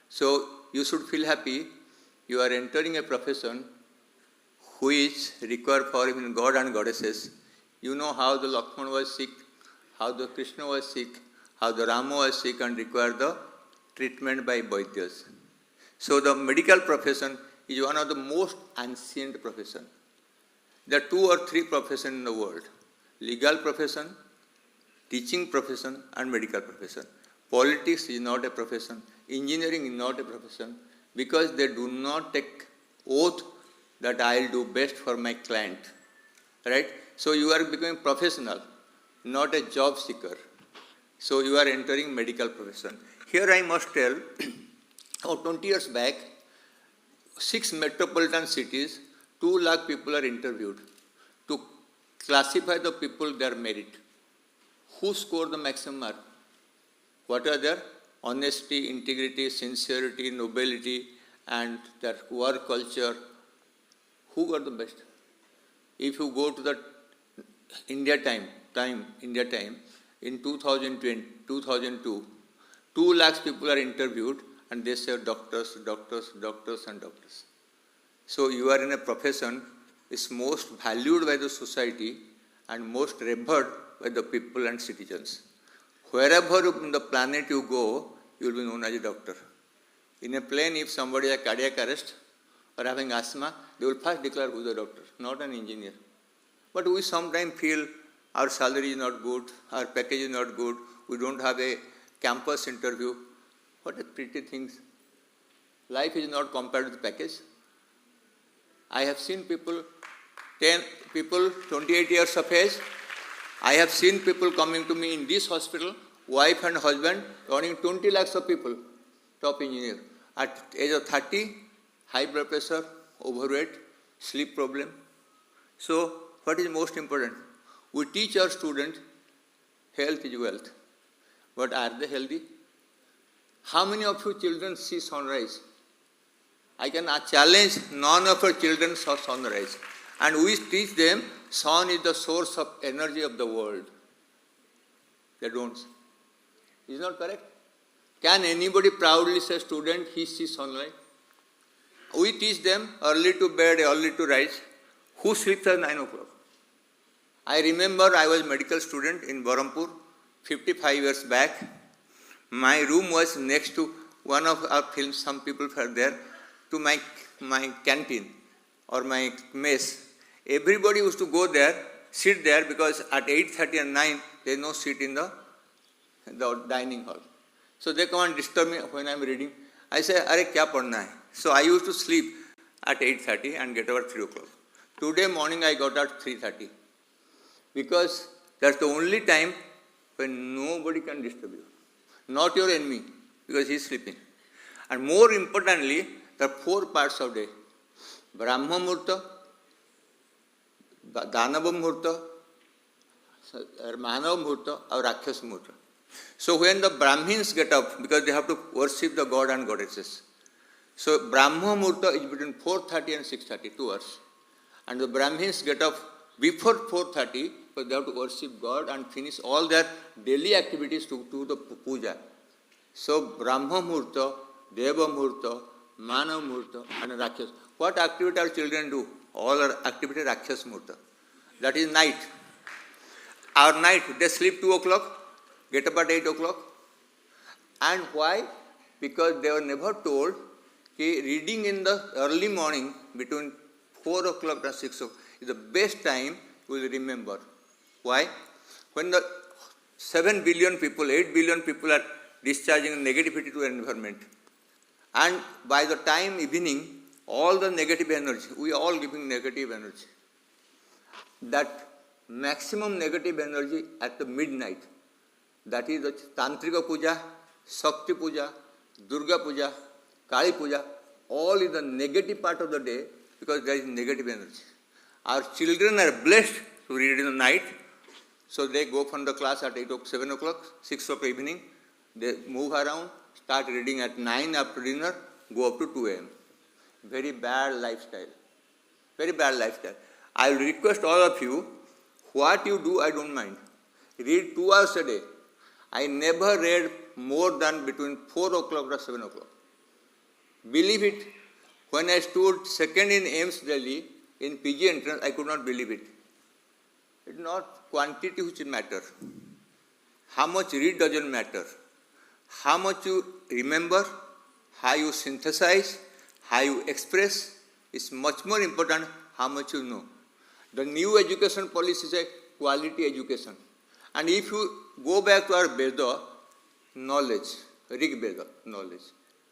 So you should feel happy. You are entering a profession which require for even God and goddesses. You know how the Lakshman was sick how the Krishna was sick, how the Rama was sick and required the treatment by Vaidyas. So the medical profession is one of the most ancient professions. There are 2 or 3 professions in the world: legal profession, teaching profession, and medical profession. Politics is not a profession. Engineering is not a profession, because they do not take oath that I will do best for my client. Right? So you are becoming professional, not a job seeker. So you are entering medical profession. Here I must tell, 20 years back, 6 metropolitan cities, 2 lakh people are interviewed to classify the people their merit. Who scored the maximum mark? What are their honesty, integrity, sincerity, nobility, and their work culture? Who got the best? If you go to the India time, in 2002, 2 lakhs people are interviewed and they say doctors, doctors, doctors and doctors. So you are in a profession is most valued by the society and most revered by the people and citizens. Wherever in the planet you go, you will be known as a doctor. In a plane, if somebody has cardiac arrest or having asthma, they will first declare who is the doctor, not an engineer. But we sometimes feel our salary is not good, our package is not good, we don't have a campus interview. What a pretty things. Life is not compared with package. I have seen people, 28 years of age. I have seen people coming to me in this hospital, wife and husband, earning 20 lakhs of people, top engineer. At age of 30, high blood pressure, overweight, sleep problem. So, what is most important? We teach our students, health is wealth. But are they healthy? How many of you children see sunrise? I can challenge none of our children saw sunrise. And we teach them sun is the source of energy of the world. They don't. Is not correct? Can anybody proudly say, student, he sees sunlight? We teach them early to bed, early to rise. Who sleeps at 9 o'clock? I remember I was a medical student in Berhampur 55 years back. My room was next to one of our films, some people were there, to my canteen or my mess. Everybody used to go there, sit there, because at 8:30 and 9, there is no seat in the dining hall. So they come and disturb me when I am reading. I say, "Arey, kya padhna hai?" So I used to sleep at 8:30 and get up at 3 o'clock. Today morning I got out 3:30. Because that's the only time when nobody can disturb you. Not your enemy, because he is sleeping. And more importantly, there are 4 parts of day. Brahma Murta, Danava Murta, Manava Murta, or Rakshasa Murta. So when the Brahmins get up, because they have to worship the god and goddesses. So Brahma Murta is between 4:30 and 6:30, 2 hours. And the Brahmins get up before 4:30, because they have to worship God and finish all their daily activities to do the puja. So Brahma Murta, Deva Murta, Manav Murta, and Rakshas. What activity our children do? All are activity Rakshas Murta. That is night. Our night, they sleep 2 o'clock, get up at 8 o'clock. And why? Because they were never told that reading in the early morning between 4 o'clock and 6 o'clock is the best time you will remember. Why? When the 7 billion people, 8 billion people are discharging negativity to the environment. And by the time evening, all the negative energy, we are all giving negative energy. That maximum negative energy at the midnight, that is the Tantrika Puja, Shakti Puja, Durga Puja, Kali Puja, all is the negative part of the day, because there is negative energy. Our children are blessed to read in the night, so they go from the class at 7 o'clock, 6 o'clock evening, they move around, start reading at 9 after dinner, go up to 2 a.m. Very bad lifestyle. Very bad lifestyle. I will request all of you, what you do, I don't mind. Read 2 hours a day. I never read more than between 4 o'clock or 7 o'clock. Believe it, when I stood second in Ames Delhi, in PG entrance, I could not believe it. It's not quantity which matters. How much read doesn't matter. How much you remember, how you synthesize, how you express is much more important how much you know. The new education policy is a quality education. And if you go back to our Veda, knowledge, Rig Veda, knowledge.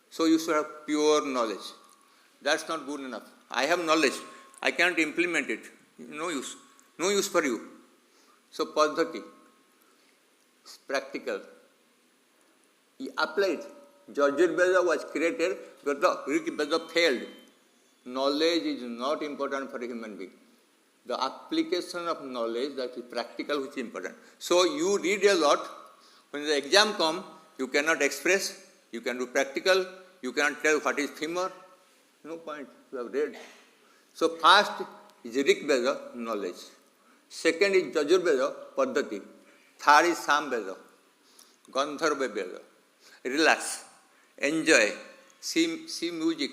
So you should have pure knowledge. That's not good enough. I have knowledge. I can't implement it. No use. No use for you. So Paddhati, practical. He applied. Yajurveda was created because the Rig Veda failed. Knowledge is not important for a human being. The application of knowledge, that is practical, which is important. So you read a lot. When the exam comes, you cannot express, you can do practical, you cannot tell what is femur. No point, you have read. So first is Rig Veda, knowledge. Second is Yajurveda, Paddhati. Third is Sam Veda, Gandharva Veda. Relax, enjoy, see music,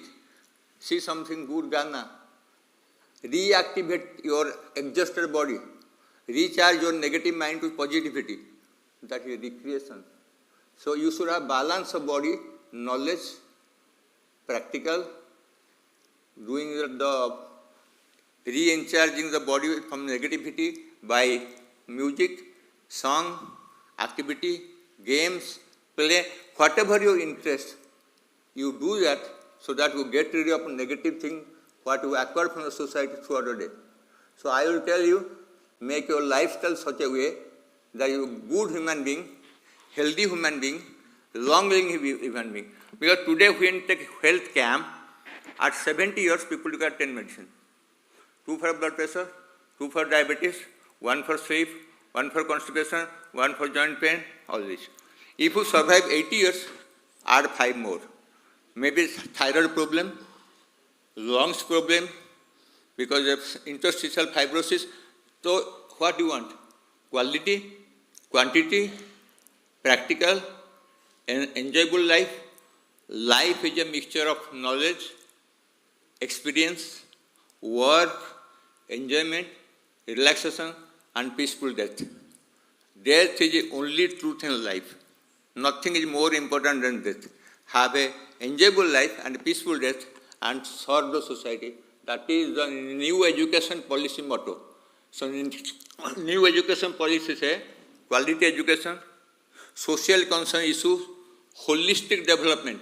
see something good Gana. Reactivate your exhausted body. Recharge your negative mind with positivity. That is recreation. So you should have balance of body, knowledge, practical, doing the re-encharging the body from negativity by music, song, activity, games, play, whatever your interest, you do that so that you get rid of negative thing, what you acquire from the society throughout the day. So I will tell you, make your lifestyle such a way that you are a good human being, healthy human being, long-living human being. Because today when you take health camp, at 70 years people require 10 medicine. 2 for blood pressure, 2 for diabetes, 1 for sleep, 1 for constipation, 1 for joint pain, all this. If you survive 80 years, add 5 more. Maybe thyroid problem, lungs problem, because of interstitial fibrosis. So what do you want? Quality, quantity, practical, and enjoyable life. Life is a mixture of knowledge, experience, work, enjoyment, relaxation, and peaceful death. Death is the only truth in life. Nothing is more important than death. Have an enjoyable life and peaceful death and serve the society. That is the new education policy motto. So new education policy say quality education, social concern issues, holistic development.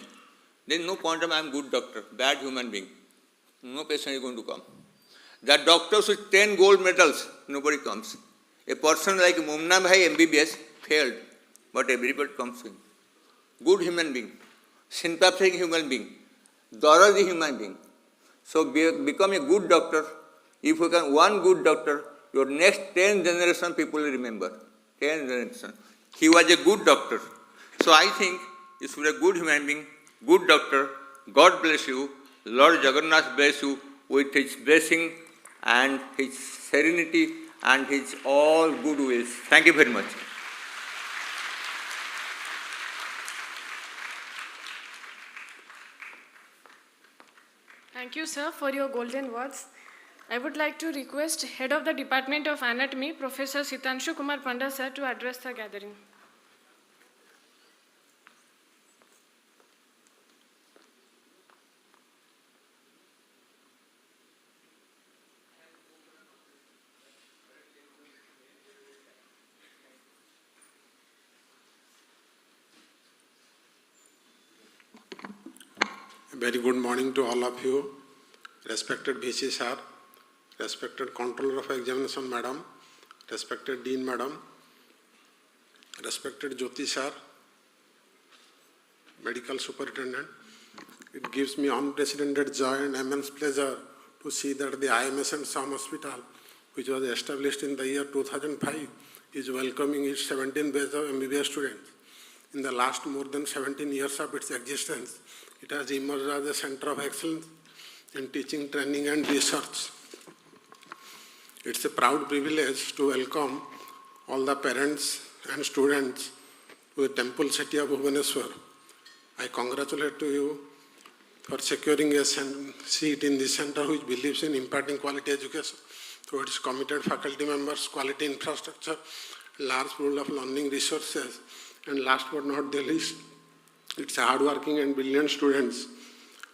There is no point of I am good doctor, bad human being. No patient is going to come. That doctors with 10 gold medals, nobody comes. A person like Mumna Bhai Mbbs failed, but everybody comes in. Good human being, sympathetic human being, thoroughly human being. So become a good doctor. If you can one good doctor, your next 10 generation people will remember. 10 generation. He was a good doctor. So I think you should be a good human being, good doctor. God bless you. Lord Jagannath bless you with his blessing and his serenity and his all good wills. Thank you very much.
Thank you, sir, for your golden words. I would like to request Head of the Department of Anatomy, Professor Sitanshu Kumar Panda, sir, to address the gathering.
Very good morning to all of you, respected VC sir, respected Controller of Examination madam, respected Dean madam, respected Jyoti sir, Medical Superintendent. It gives me unprecedented joy and immense pleasure to see that the IMS and SAM Hospital, which was established in the year 2005, is welcoming its 17th batch of MBBS students. In the last more than 17 years of its existence, it has emerged as a center of excellence in teaching, training and research. It's a proud privilege to welcome all the parents and students to the temple city of Bhubaneswar. I congratulate to you for securing a seat in this center which believes in imparting quality education through its committed faculty members, quality infrastructure large pool of learning resources. And last but not the least, it's hardworking and brilliant students.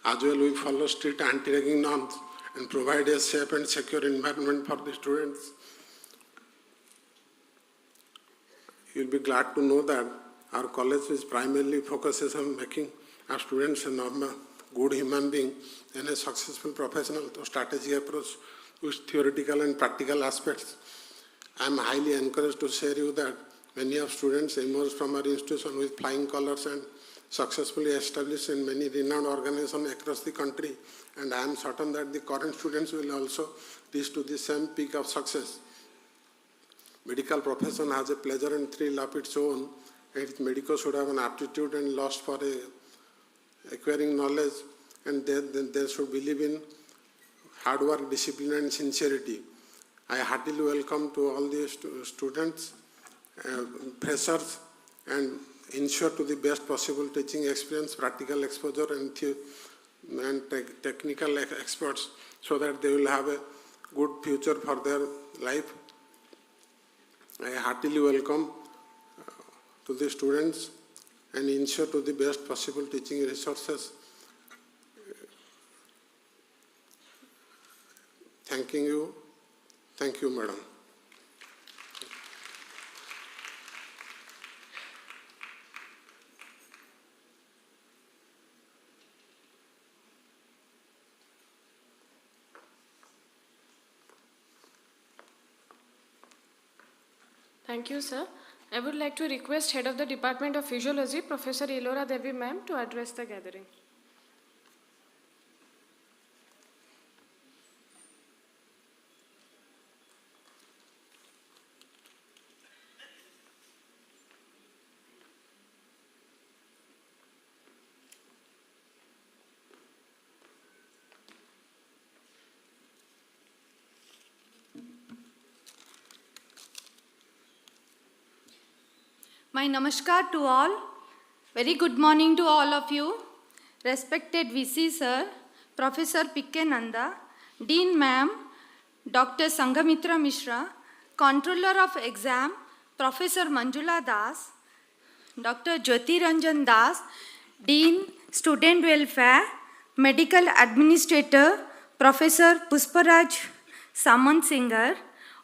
As well, we follow strict anti-ragging norms and provide a safe and secure environment for the students. You'll be glad to know that our college is primarily focuses on making our students a normal, good human being and a successful professional to strategic approach with theoretical and practical aspects. I am highly encouraged to share you that many of students emerge from our institution with flying colors and successfully established in many renowned organizations across the country, and I am certain that the current students will also reach to the same peak of success. Medical profession has a pleasure and thrill of its own, and medical should have an aptitude and lust for acquiring knowledge, and they should believe in hard work, discipline and sincerity. I heartily welcome to all the students, freshers, and ensure to the best possible teaching experience, practical exposure and technical experts so that they will have a good future for their life. I heartily welcome to the students and ensure to the best possible teaching resources. Thanking you. Thank you, madam.
Thank you, sir. I would like to request Head of the Department of Physiology, Professor Elora Devi ma'am, to address the gathering.
My namaskar to all. Very good morning to all of you. Respected VC sir, Professor P.K. Nanda, Dean ma'am, Dr. Sanghamitra Mishra, Controller of Exam, Professor Manjula Das, Dr. Jyoti Ranjan Das, Dean, Student Welfare, Medical Administrator, Professor Pusparaj Samant Singh,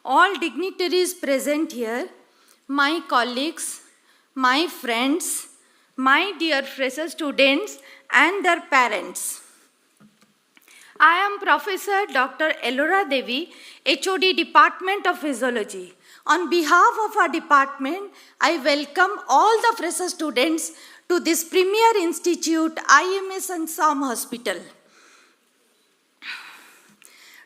all dignitaries present here, my colleagues, my friends, my dear fresher students and their parents. I am Professor Dr. Elora Devi, HOD Department of Physiology. On behalf of our department, I welcome all the fresher students to this premier institute, IMS and SOM Hospital.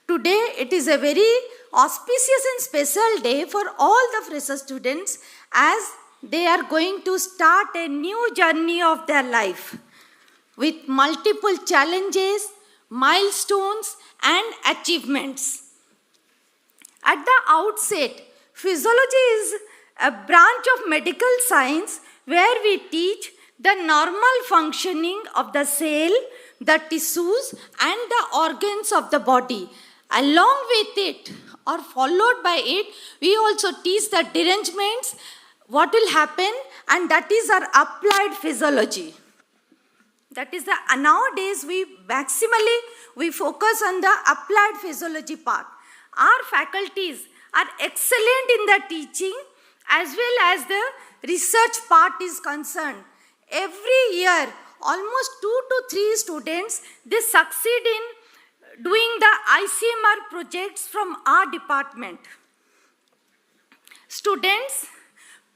Today, it is a very auspicious and special day for all the fresher students as they are going to start a new journey of their life with multiple challenges, milestones, and achievements. At the outset, physiology is a branch of medical science where we teach the normal functioning of the cell, the tissues, and the organs of the body. Along with it, or followed by it, we also teach the derangements, what will happen, and that is our applied physiology. That is the, nowadays we focus on the applied physiology part. Our faculties are excellent in the teaching as well as the research part is concerned. Every year, almost 2 to 3 students, they succeed in doing the ICMR projects from our department. Students,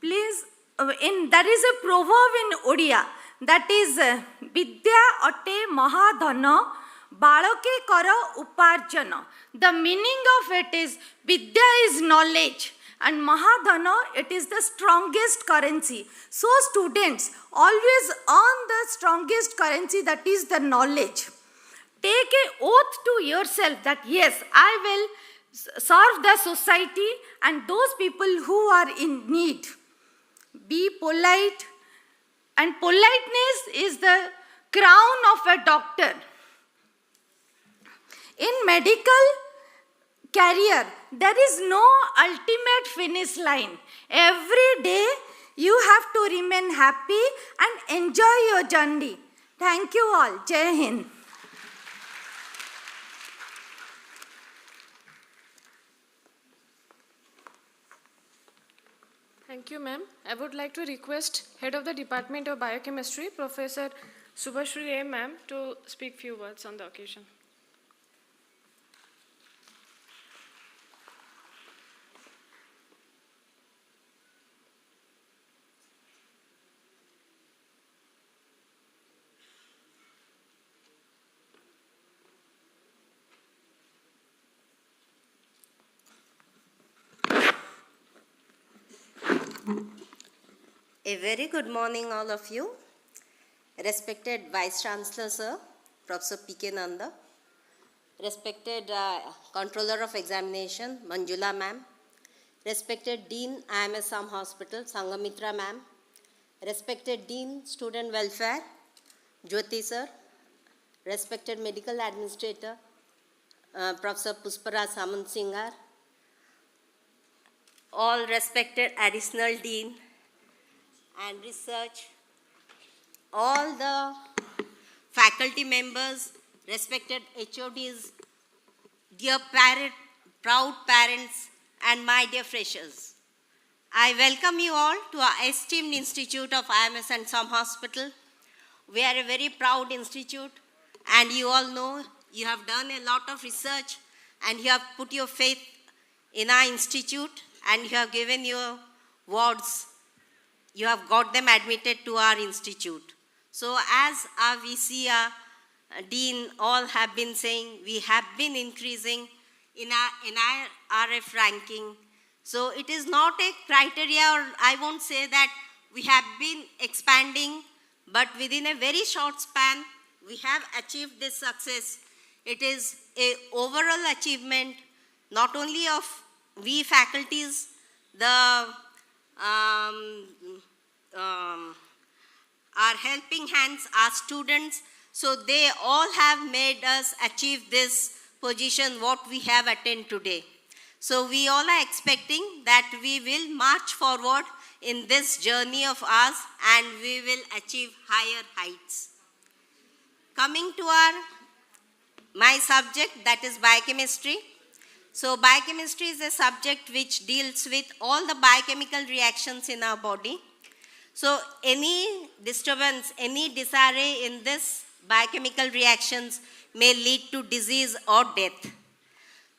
please, there is a proverb in Odia that is Vidya ate mahadhana balake kara uparjana. The meaning of it is Vidya is knowledge and mahadhana, it is the strongest currency. So students, always earn the strongest currency, that is the knowledge. Take an oath to yourself that yes, I will serve the society and those people who are in need. Be polite, and politeness is the crown of a doctor. In medical career, there is no ultimate finish line. Every day you have to remain happy and enjoy your journey. Thank you all. Jai Hind.
Thank you, ma'am. I would like to request Head of the Department of Biochemistry, Professor Subhashri A. ma'am, to speak few words on the occasion.
A very good morning, all of you. Respected Vice Chancellor, Sir, Professor P.K. Nanda, respected Controller of Examination, Manjula Ma'am, respected Dean, IMS Sam Hospital, Sangamitra Ma'am, respected Dean, Student Welfare, Jyoti Sir, respected Medical Administrator, Professor Puspara Samant Singhar, all respected Additional Dean and Research, all the faculty members, respected HODs, dear proud parents, and my dear freshers. I welcome you all to our esteemed Institute of IMS and Sam Hospital. We are a very proud institute, and you all know you have done a lot of research and you have put your faith in our institute and you have given your wards. You have got them admitted to our institute. So as our VC, Dean, all have been saying, we have been increasing in our RF ranking. So it is not a criteria, or I won't say that we have been expanding, but within a very short span, we have achieved this success. It is an overall achievement, not only of we faculties, the our helping hands, our students, so they all have made us achieve this position what we have attained today. So we all are expecting that we will march forward in this journey of ours and we will achieve higher heights. Coming to my subject, that is biochemistry. So biochemistry is a subject which deals with all the biochemical reactions in our body. So any disturbance, any disarray in this biochemical reactions may lead to disease or death.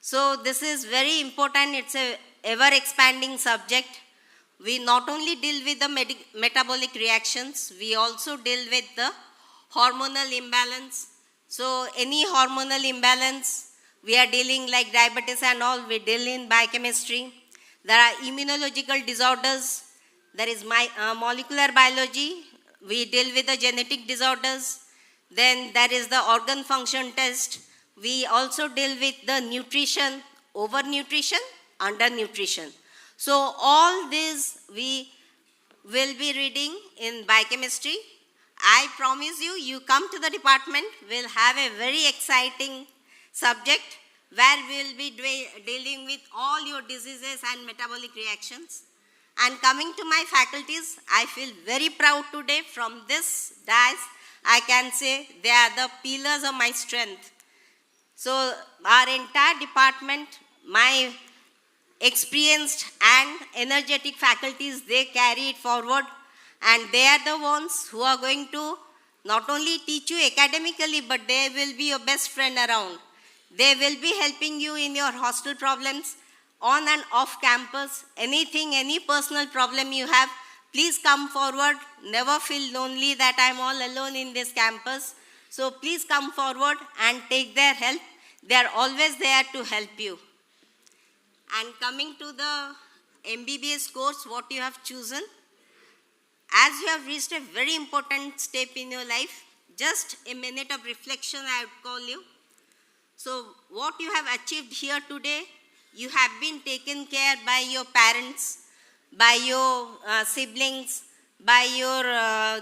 So this is very important. It's a ever expanding subject. We not only deal with the metabolic reactions, we also deal with the hormonal imbalance. So any hormonal imbalance, we are dealing like diabetes and all, we deal in biochemistry. There are immunological disorders. There is molecular biology. We deal with the genetic disorders. Then there is the organ function test. We also deal with the nutrition, overnutrition, undernutrition. So all these we will be reading in biochemistry. I promise you, you come to the department, we'll have a very exciting subject where we'll be dealing with all your diseases and metabolic reactions. And coming to my faculties, I feel very proud today from this dais. I can say they are the pillars of my strength. So our entire department, my experienced and energetic faculties, they carry it forward. And they are the ones who are going to not only teach you academically, but they will be your best friend around. They will be helping you in your hostel problems, on and off campus, anything, any personal problem you have, please come forward. Never feel lonely that I'm all alone in this campus. So please come forward and take their help. They are always there to help you. And coming to the Mbbs course, what you have chosen, as you have reached a very important step in your life, just a minute of reflection I would call you. So what you have achieved here today, you have been taken care by your parents, by your siblings, by your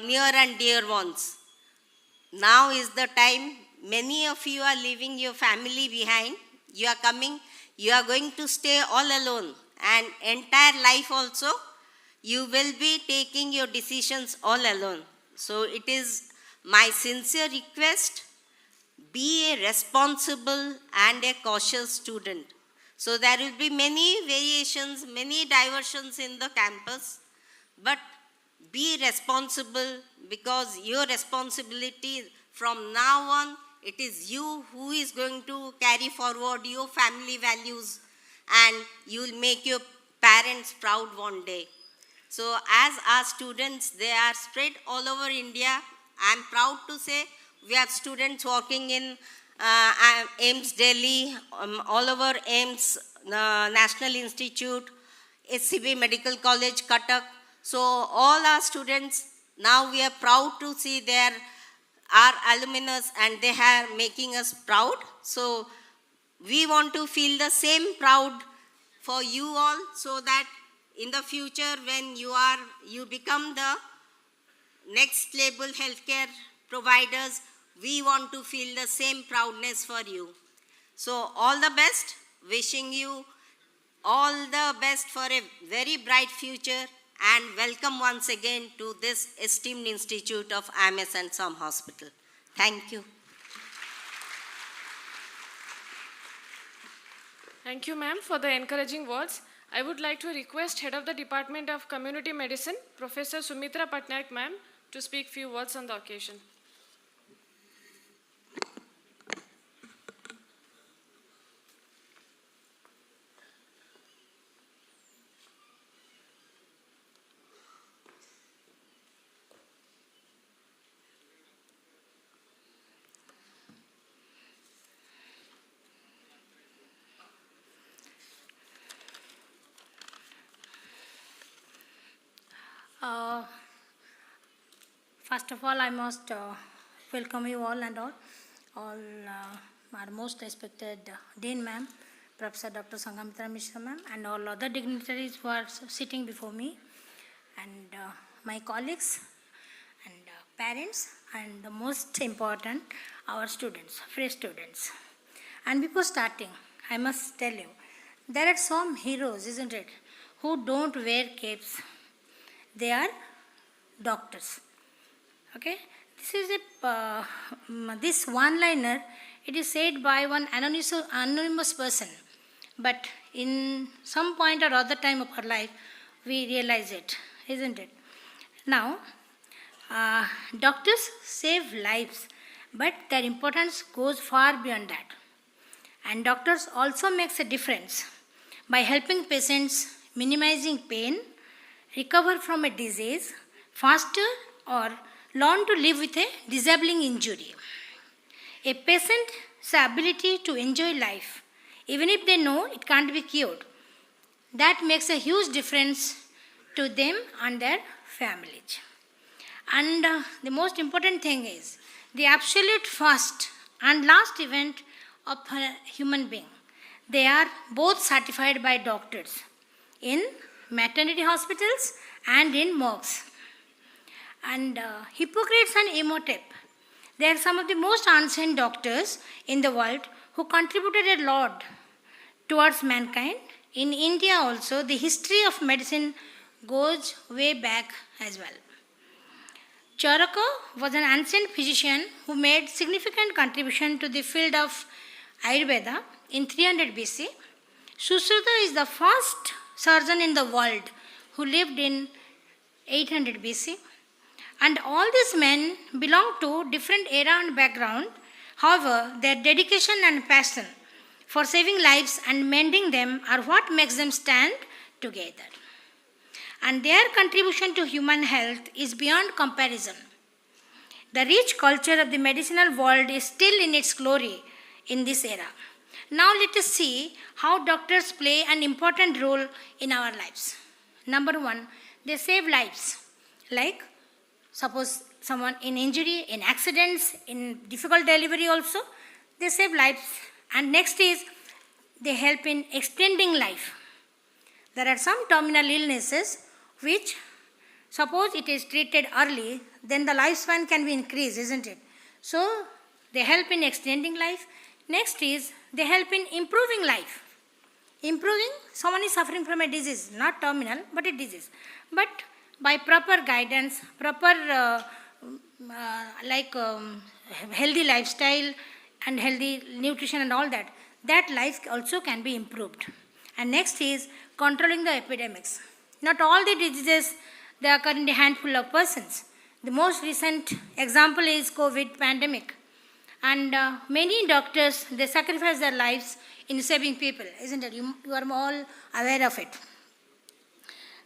near and dear ones. Now is the time. Many of you are leaving your family behind. You are coming. you are going to stay all alone, and entire life also, you will be taking your decisions all alone. So it is my sincere request, be a responsible and a cautious student. So there will be many variations, many diversions in the campus, but be responsible, because your responsibility from now on, it is you who is going to carry forward your family values, and you will make your parents proud one day. So as our students, they are spread all over India. I am proud to say we have students working in Mbbs Delhi, all over Mbbs National Institute, SCB Medical College, Cuttack. So all our students, now we are proud to see their our alumnus, and they are making us proud. So we want to feel the same proud for you all, so that in the future when you become the next level healthcare providers, we want to feel the same proudness for you. So all the best, wishing you all the best for a very bright future, and welcome once again to this esteemed institute of IMS and SOM Hospital. Thank you.
Thank you, ma'am, for the encouraging words. I would like to request Head of the Department of Community Medicine, Professor Sumitra Patnaik, ma'am, to speak few words on the occasion.
First of all, I must welcome you all and all our most respected Dean ma'am, Professor Dr. Sanghamitra Mishra ma'am, and all other dignitaries who are sitting before me, and my colleagues and parents, and the most important, our students, fresh students. And before starting, I must tell you, there are some heroes, isn't it, who don't wear capes. They are doctors. Okay, this is this one-liner. It is said by one anonymous person, but in some point or other time of our life, we realize it, isn't it? Now, doctors save lives, but their importance goes far beyond that. And doctors also makes a difference by helping patients minimizing pain, recover from a disease faster, or learn to live with a disabling injury. A patient's ability to enjoy life, even if they know it can't be cured, that makes a huge difference to them and their families. And the most important thing is the absolute first and last event of a human being. They are both certified by doctors in maternity hospitals and in morgues. And Hippocrates and Imhotep, they are some of the most ancient doctors in the world who contributed a lot towards mankind. In India also, the history of medicine goes way back as well. Charaka was an ancient physician who made significant contribution to the field of Ayurveda in 300 BC. Sushruta is the first surgeon in the world who lived in 800 BC. And all these men belong to different era and background. However, their dedication and passion for saving lives and mending them are what makes them stand together. And their contribution to human health is beyond comparison. The rich culture of the medicinal world is still in its glory in this era. Now let us see how doctors play an important role in our lives. Number one, they save lives. Like, suppose someone in injury, in accidents, in difficult delivery also, they save lives. And next is, they help in extending life. There are some terminal illnesses which, suppose it is treated early, then the lifespan can be increased, isn't it? So, they help in extending life. Next is, they help in improving life. Improving, someone is suffering from a disease, not terminal, but a disease. But by proper guidance, proper healthy lifestyle and healthy nutrition and all that, that life also can be improved. And next is controlling the epidemics. Not all the diseases, they occur in a handful of persons. The most recent example is COVID pandemic. And many doctors, they sacrifice their lives in saving people, isn't it? You are all aware of it.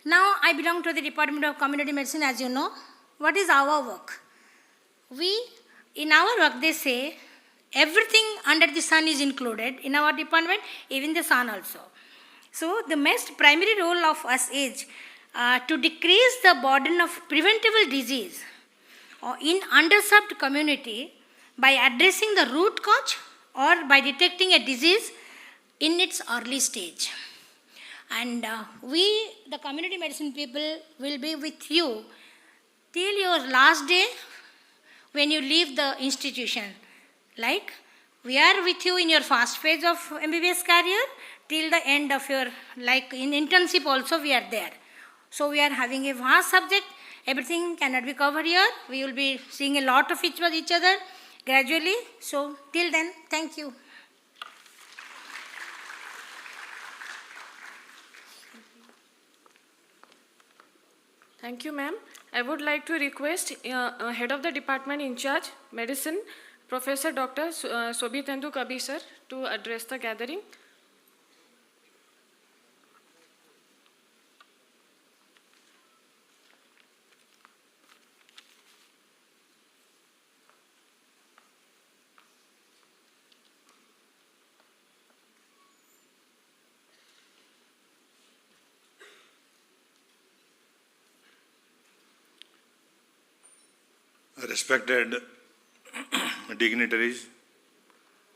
Now, I belong to the Department of Community Medicine, as you know. What is our work? In our work, they say, everything under the sun is included in our department, even the sun also. So, the most primary role of us is to decrease the burden of preventable disease in underserved community by addressing the root cause or by detecting a disease in its early stage. And we, the community medicine people, will be with you till your last day when you leave the institution. Like, we are with you in your first phase of MBBS career till the end of your, like in internship also we are there. So we are having a vast subject. Everything cannot be covered here. We will be seeing a lot of each other gradually. So till then, thank you.
Thank you, ma'am. I would like to request Head of the Department in charge, Medicine, Professor Dr. Sobhitendu Kabir sir, to address the gathering.
Respected dignitaries,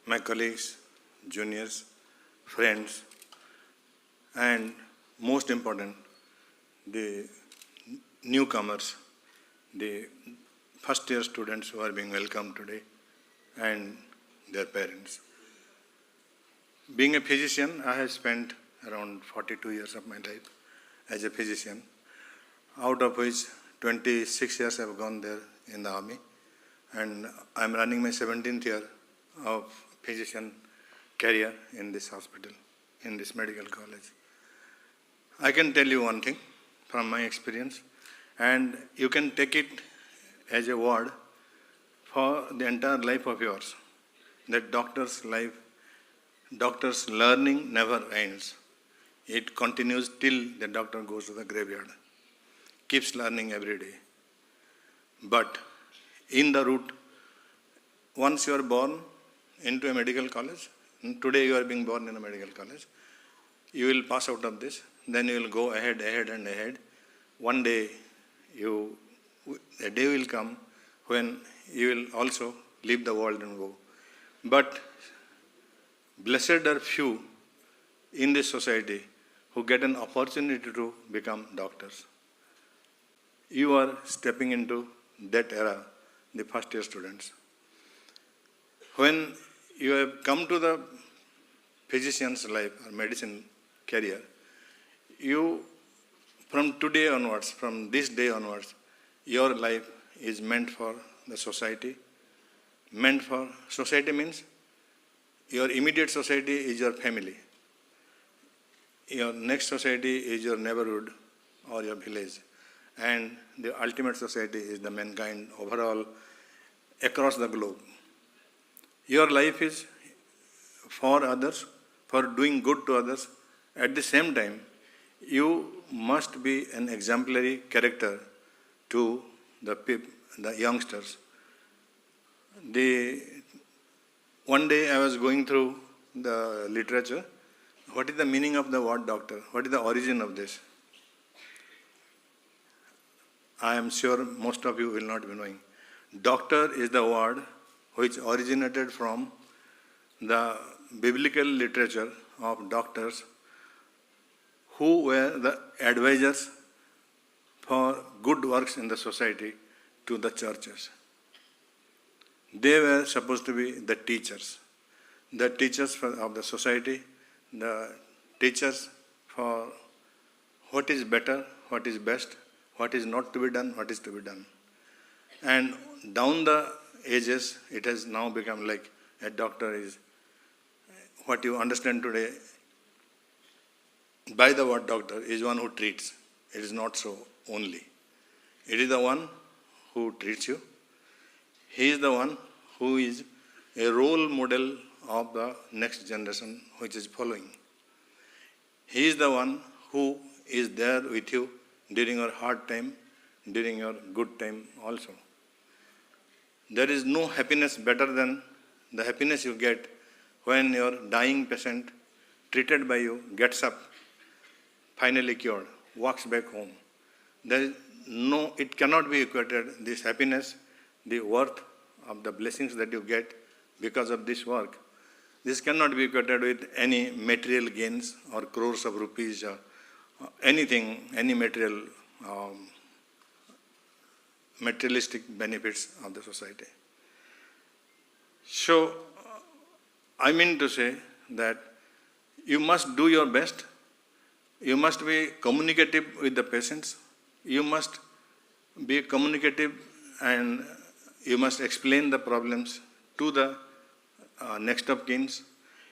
my colleagues, juniors, friends, and most important, the newcomers, the first year students who are being welcomed today, and their parents. Being a physician, I have spent around 42 years of my life as a physician, out of which 26 years have gone there in the army, and I'm running my 17th year of physician career in this hospital, in this medical college. I can tell you one thing from my experience, and you can take it as a word for the entire life of yours, that doctor's learning never ends. It continues till the doctor goes to the graveyard, keeps learning every day. But in the route, once you are born into a medical college, today you are being born in a medical college, you will pass out of this, then you will go ahead and ahead. One day, a day will come when you will also leave the world and go. But blessed are few in this society who get an opportunity to become doctors. You are stepping into that era, the first year students. When you have come to the physician's life or medicine career, you, from today onwards, from this day onwards, your life is meant for the society. Meant for society means your immediate society is your family. Your next society is your neighborhood or your village. And the ultimate society is the mankind overall across the globe. Your life is for others, for doing good to others. At the same time, you must be an exemplary character to the youngsters. One day I was going through the literature. What is the meaning of the word doctor? What is the origin of this? I am sure most of you will not be knowing. Doctor is the word which originated from the biblical literature of doctors who were the advisors for good works in the society to the churches. They were supposed to be the teachers of the society, the teachers for what is better, what is best, what is not to be done, what is to be done. And down the ages, it has now become like a doctor is, what you understand today, by the word doctor is one who treats. It is not so only. It is the one who treats you. He is the one who is a role model of the next generation which is following. He is the one who is there with you during your hard time, during your good time also. There is no happiness better than the happiness you get when your dying patient, treated by you, gets up, finally cured, walks back home. There is no, it cannot be equated, this happiness, the worth of the blessings that you get because of this work. This cannot be equated with any material gains or crores of rupees or anything, any materialistic benefits of the society. So, I mean to say that you must do your best, you must be communicative with the patients, you must be communicative and you must explain the problems to the next of kins.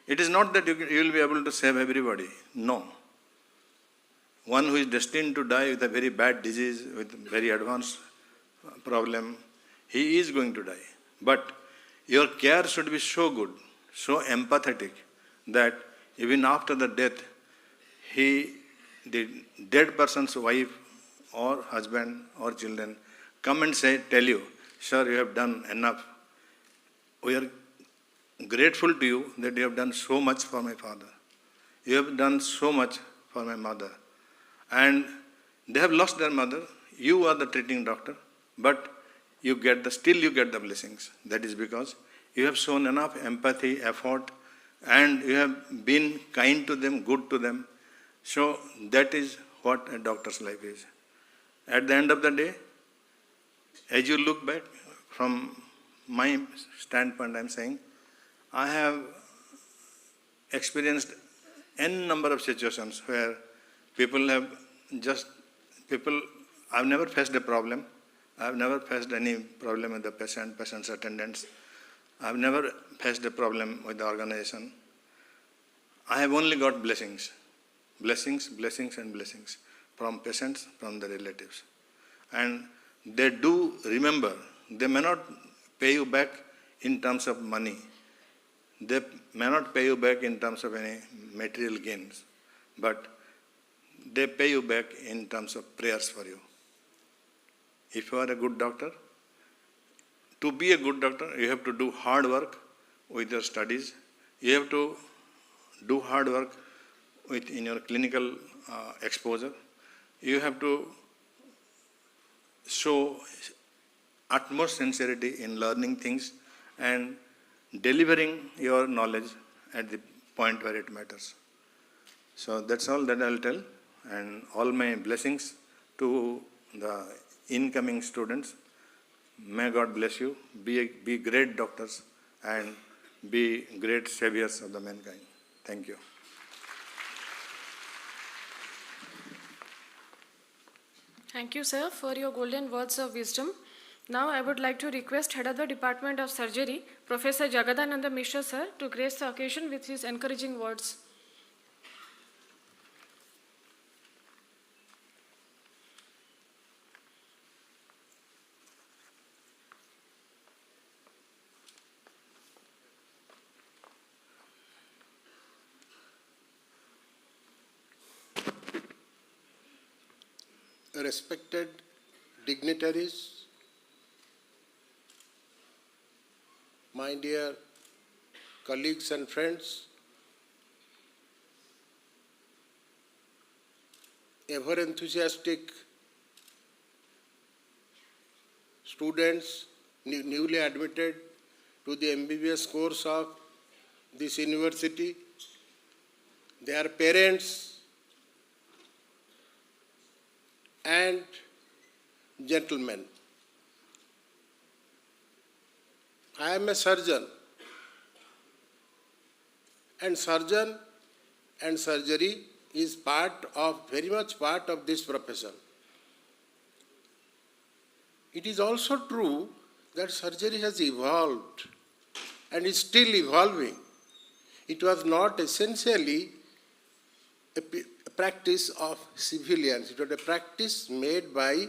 It is not that you will be able to save everybody, no. One who is destined to die with a very bad disease, with very advanced problem, he is going to die. But your care should be so good, so empathetic, that even after the death, the dead person's wife or husband or children come and tell you, sir, you have done enough. We are grateful to you that you have done so much for my father. You have done so much for my mother. And they have lost their mother. You are the treating doctor, but still you get the blessings. That is because you have shown enough empathy, effort, and you have been kind to them, good to them. So that is what a doctor's life is. At the end of the day, as you look back, from my standpoint, I am saying, I have experienced n number of situations where I've never faced a problem. I've never faced any problem with the patient's attendants. I've never faced a problem with the organization. I have only got blessings. Blessings, blessings and blessings from patients, from the relatives. And they do remember, they may not pay you back in terms of money. They may not pay you back in terms of any material gains, but they pay you back in terms of prayers for you. If you are a good doctor, to be a good doctor, you have to do hard work with your studies. You have to do hard work in your clinical exposure. You have to show utmost sincerity in learning things and delivering your knowledge at the point where it matters. So that's all that I'll tell, and all my blessings to the incoming students. May God bless you. Be great doctors and be great saviors of the mankind. Thank you.
Thank you, sir, for your golden words of wisdom. Now I would like to request Head of the Department of Surgery, Professor Jagadananda Mishra, sir, to grace the occasion with his encouraging words.
Respected dignitaries, my dear colleagues and friends, ever enthusiastic students newly admitted to the MBBS course of this university, their parents, and gentlemen. I am a surgeon, and surgeon and surgery is very much part of this profession. It is also true that surgery has evolved and is still evolving. It was not essentially a practice of civilians. It was a practice made by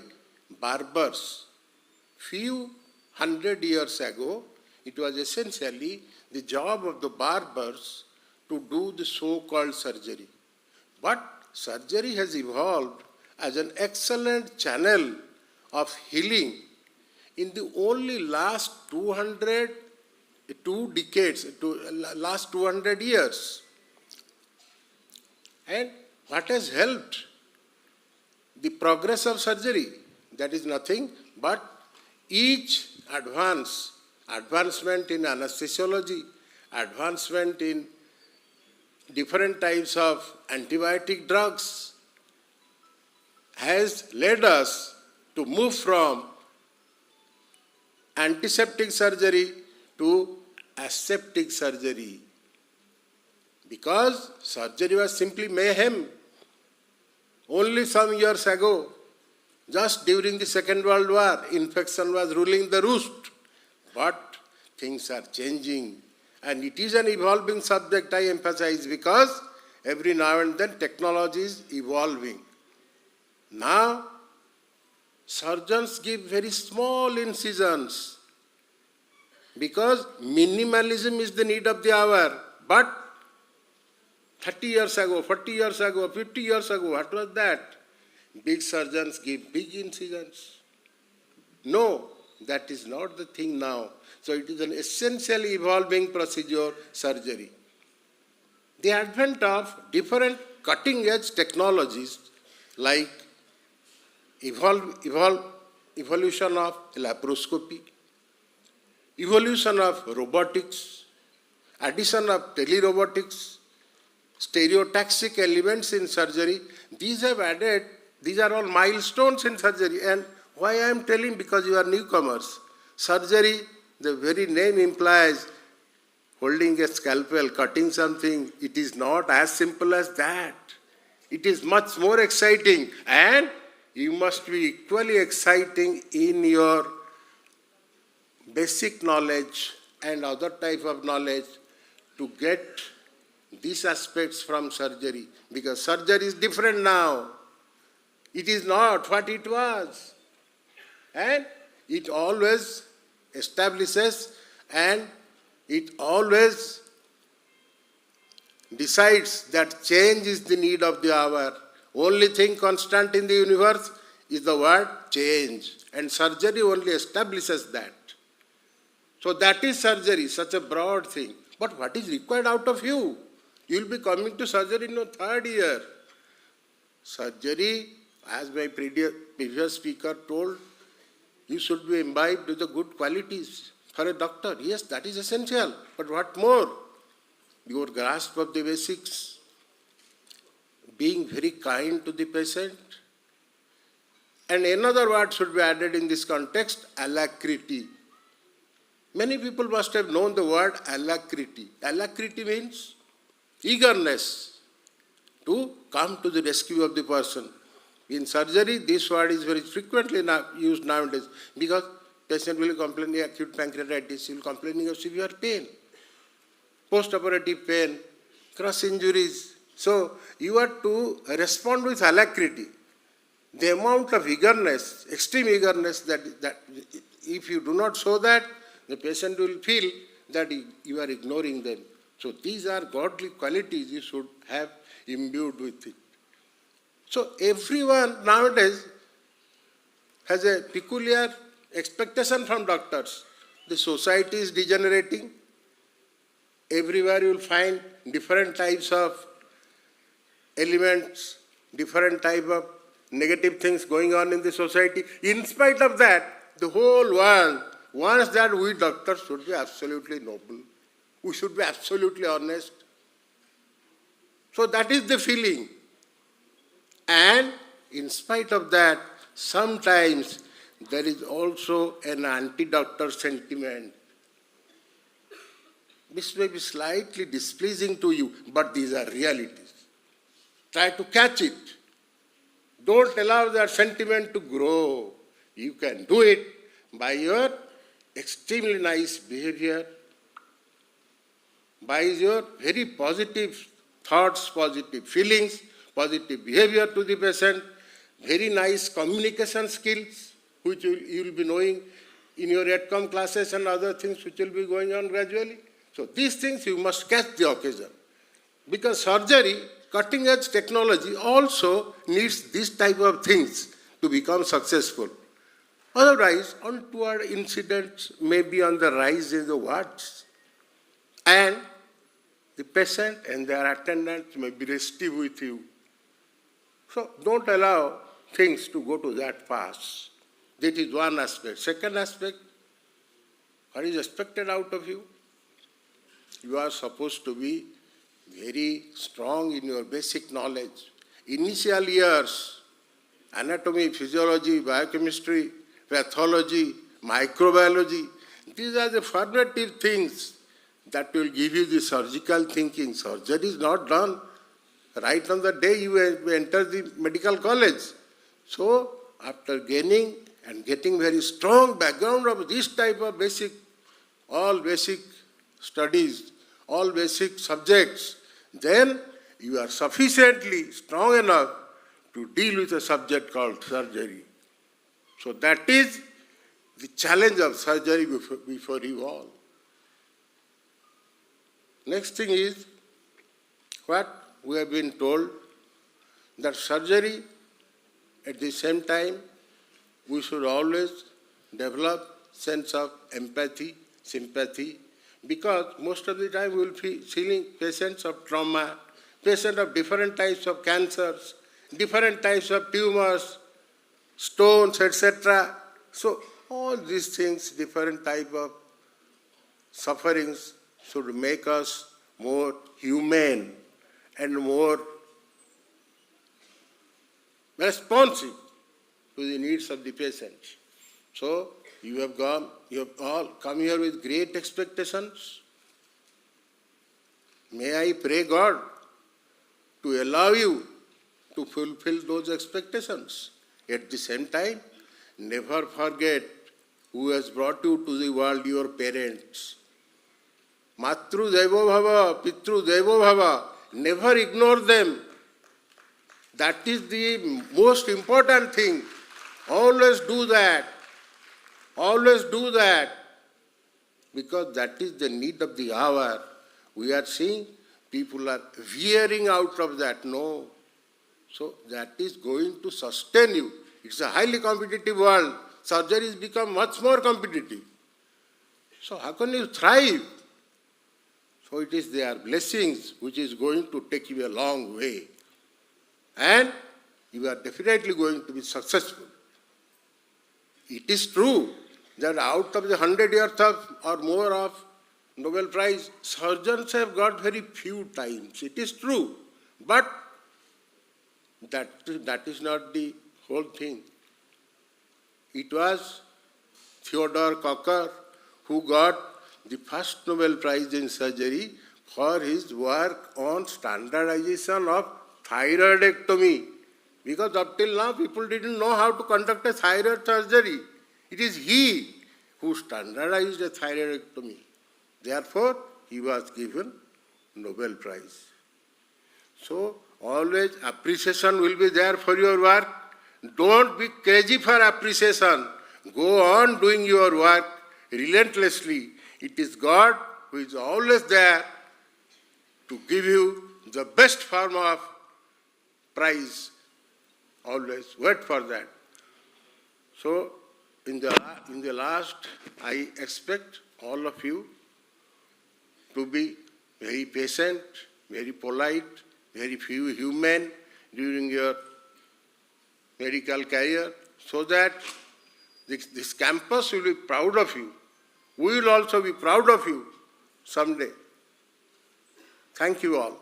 barbers. Few hundred years ago, it was essentially the job of the barbers to do the so-called surgery. But surgery has evolved as an excellent channel of healing in the only last 200 years. And what has helped the progress of surgery? That is nothing but each advancement in anesthesiology, advancement in different types of antibiotic drugs has led us to move from antiseptic surgery to aseptic surgery. Because surgery was simply mayhem. Only some years ago, just during the Second World War, infection was ruling the roost. But things are changing. And it is an evolving subject, I emphasize, because every now and then technology is evolving. Now, surgeons give very small incisions because minimalism is the need of the hour. But 30 years ago, 40 years ago, 50 years ago, what was that? Big surgeons give big incisions. No, that is not the thing now. So it is an essentially evolving procedure, surgery. The advent of different cutting-edge technologies like evolution of laparoscopy, evolution of robotics, addition of telerobotics, stereotaxic elements in surgery, these are all milestones in surgery. And why I am telling? Because you are newcomers. Surgery, the very name implies holding a scalpel, cutting something. It is not as simple as that. It is much more exciting, and you must be equally exciting in your basic knowledge and other type of knowledge to get these aspects from surgery, because surgery is different now. It is not what it was. And it always establishes and it always decides that change is the need of the hour. Only thing constant in the universe is the word change. And surgery only establishes that. So that is surgery, such a broad thing. But what is required out of you? You will be coming to surgery in your third year. Surgery, as my previous speaker told, you should be imbibed with the good qualities for a doctor. Yes, that is essential. But what more? Your grasp of the basics, being very kind to the patient. And another word should be added in this context, alacrity. Many people must have known the word alacrity. Alacrity means eagerness to come to the rescue of the person. In surgery, this word is very frequently used nowadays because patient will complain of acute pancreatitis, he will complain of severe pain, post-operative pain, cross injuries. So you are to respond with alacrity. The amount of eagerness, extreme eagerness that if you do not show that, the patient will feel that you are ignoring them. So these are godly qualities you should have imbued with it. So everyone nowadays has a peculiar expectation from doctors. The society is degenerating. Everywhere you will find different types of elements, different type of negative things going on in the society. In spite of that, the whole world wants that we doctors should be absolutely noble. We should be absolutely honest. So that is the feeling. And in spite of that, sometimes there is also an anti-doctor sentiment. This may be slightly displeasing to you, but these are realities.
try to catch it. Don't allow that sentiment to grow. You can do it by your extremely nice behavior, by your very positive thoughts, positive feelings, positive behavior to the patient, very nice communication skills, which you will be knowing in your EdCom classes and other things which will be going on gradually. So these things you must catch the occasion. Because surgery, cutting edge technology also needs these type of things to become successful. Otherwise, untoward incidents may be on the rise in the wards. And the patient and their attendants may be restive with you. So don't allow things to go to that pass. That is one aspect. Second aspect, what is expected out of you? You are supposed to be very strong in your basic knowledge. Initial years, anatomy, physiology, biochemistry, pathology, microbiology, these are the formative things that will give you the surgical thinking. Surgery is not done right on the day you enter the medical college. So, after gaining and getting very strong background of this type of basic, all basic studies, all basic subjects, then you are sufficiently strong enough to deal with a subject called surgery. So that is the challenge of surgery before you all. Next thing is what we have been told, that surgery, at the same time, we should always develop sense of empathy, sympathy, because most of the time we will be seeing patients of trauma, patients of different types of cancers, different types of tumors, stones, etc. So all these things, different type of sufferings, should make us more humane and more responsive to the needs of the patients. So you have all come here with great expectations. May I pray God to allow you to fulfill those expectations. At the same time, never forget who has brought you to the world, your parents. Matru Devo Bhava, Pitru Devo Bhava. Never ignore them. That is the most important thing. Always do that. Always do that. Because that is the need of the hour. We are seeing people are veering out of that. No. So that is going to sustain you. It's a highly competitive world. Surgery has become much more competitive. So how can you thrive? So it is their blessings which is going to take you a long way. And you are definitely going to be successful. It is true that out of the 100 years of or more of Nobel Prize, surgeons have got very few times. It is true. But that is not the whole thing. It was Theodore Cocker who got the first Nobel Prize in surgery for his work on standardization of thyroidectomy. Because up till now people didn't know how to conduct a thyroid surgery. It is he who standardized a thyroidectomy. Therefore, he was given Nobel Prize. So, always appreciation will be there for your work. Don't be crazy for appreciation. Go on doing your work relentlessly. It is God who is always there to give you the best form of prize. Always wait for that. So, in the last, I expect all of you to be very patient, very polite, very humane during your medical career, so that this campus will be proud of you. We will also be proud of you someday. Thank you all.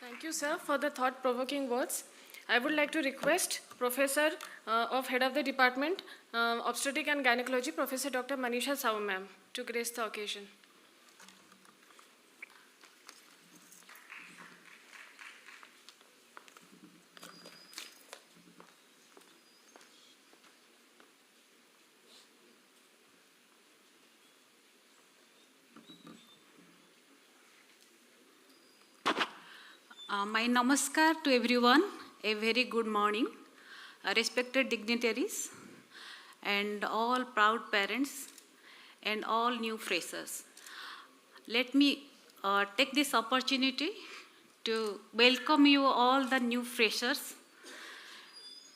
Thank you, sir, for the thought-provoking words. I would like to request Professor of Head of the Department, Obstetric and Gynecology, Professor Dr. Manisha Saum, ma'am, to grace the occasion.
My namaskar to everyone, a very good morning, respected dignitaries and all proud parents and all new freshers. Let me take this opportunity to welcome you all the new freshers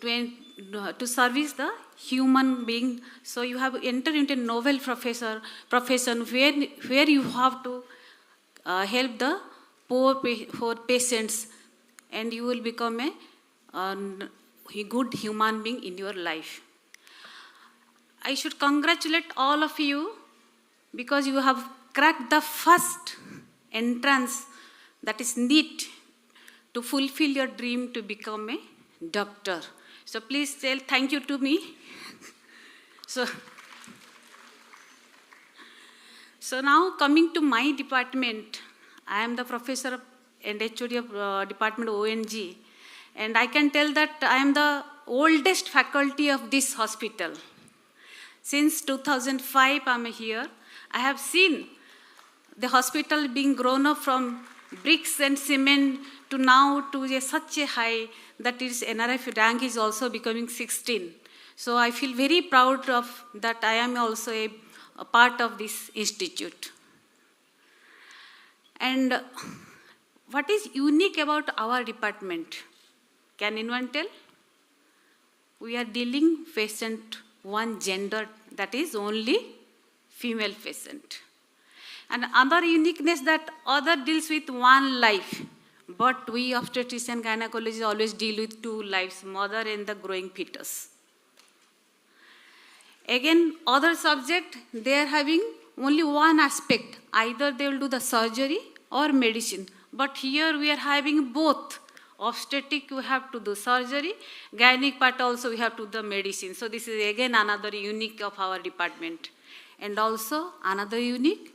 to service the human being. So you have entered into a novel profession where you have to help the poor patients, and you will become a good human being in your life. I should congratulate all of you because you have cracked the first entrance that is neat to fulfill your dream to become a doctor. So please tell thank you to me. So now coming to my department, I am the professor and HOD of Department ONG, and I can tell that I am the oldest faculty of this hospital. Since 2005 I am here. I have seen the hospital being grown up from bricks and cement to now to such a high that its NRF rank is also becoming 16. So I feel very proud of that I am also a part of this institute. And what is unique about our department? Can anyone tell? We are dealing patient one gender, that is only female patient. And other uniqueness that other deals with one life, but we obstetrician gynecologists always deal with two lives, mother and the growing fetus. Again, other subject, they are having only one aspect. Either they will do the surgery or medicine. But here we are having both. Obstetric, we have to do surgery. Gynec part also we have to do the medicine. So this is again another unique of our department. And also another unique,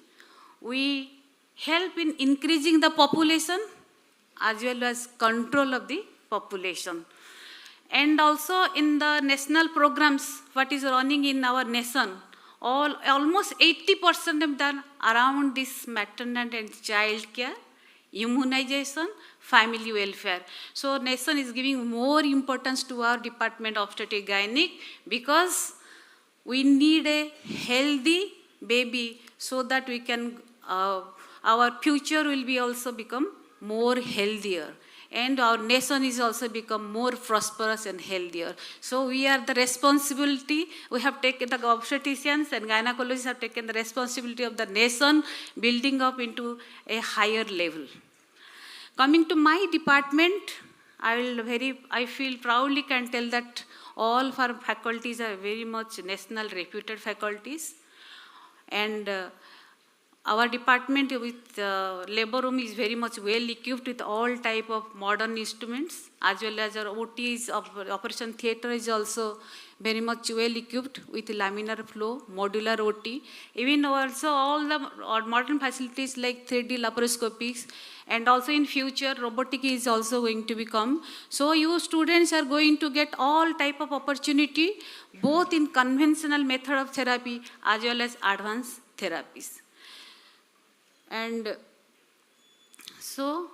we help in increasing the population as well as control of the population. And also in the national programs, what is running in our nation, almost 80% of them around this maternal and child care, immunization, family welfare. So nation is giving more importance to our department of obstetric gynec because we need a healthy baby so that we can, our future will be also become more healthier. And our nation is also become more prosperous and healthier. So we are the responsibility, we have taken, the obstetricians and gynecologists have taken the responsibility of the nation building up into a higher level. Coming to my department, I feel proudly can tell that all of our faculties are very much national reputed faculties. And our department with labor room is very much well equipped with all type of modern instruments, as well as our OTs of operation theatre is also very much well equipped with laminar flow, modular OT, even also all the modern facilities like 3D laparoscopics, and also in future robotic is also going to become. So you students are going to get all type of opportunity both in conventional method of therapy as well as advanced therapies. And so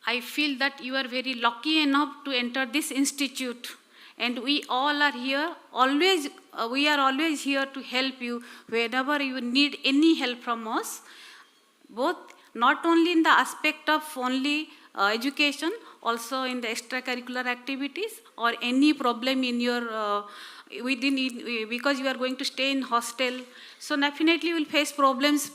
I feel that you are very lucky enough to enter this institute, and we all are here always, we are always here to help you whenever you need any help from us, both not only in the aspect of only education, also in the extracurricular activities or any problem in your because you are going to stay in hostel. So definitely you will face problems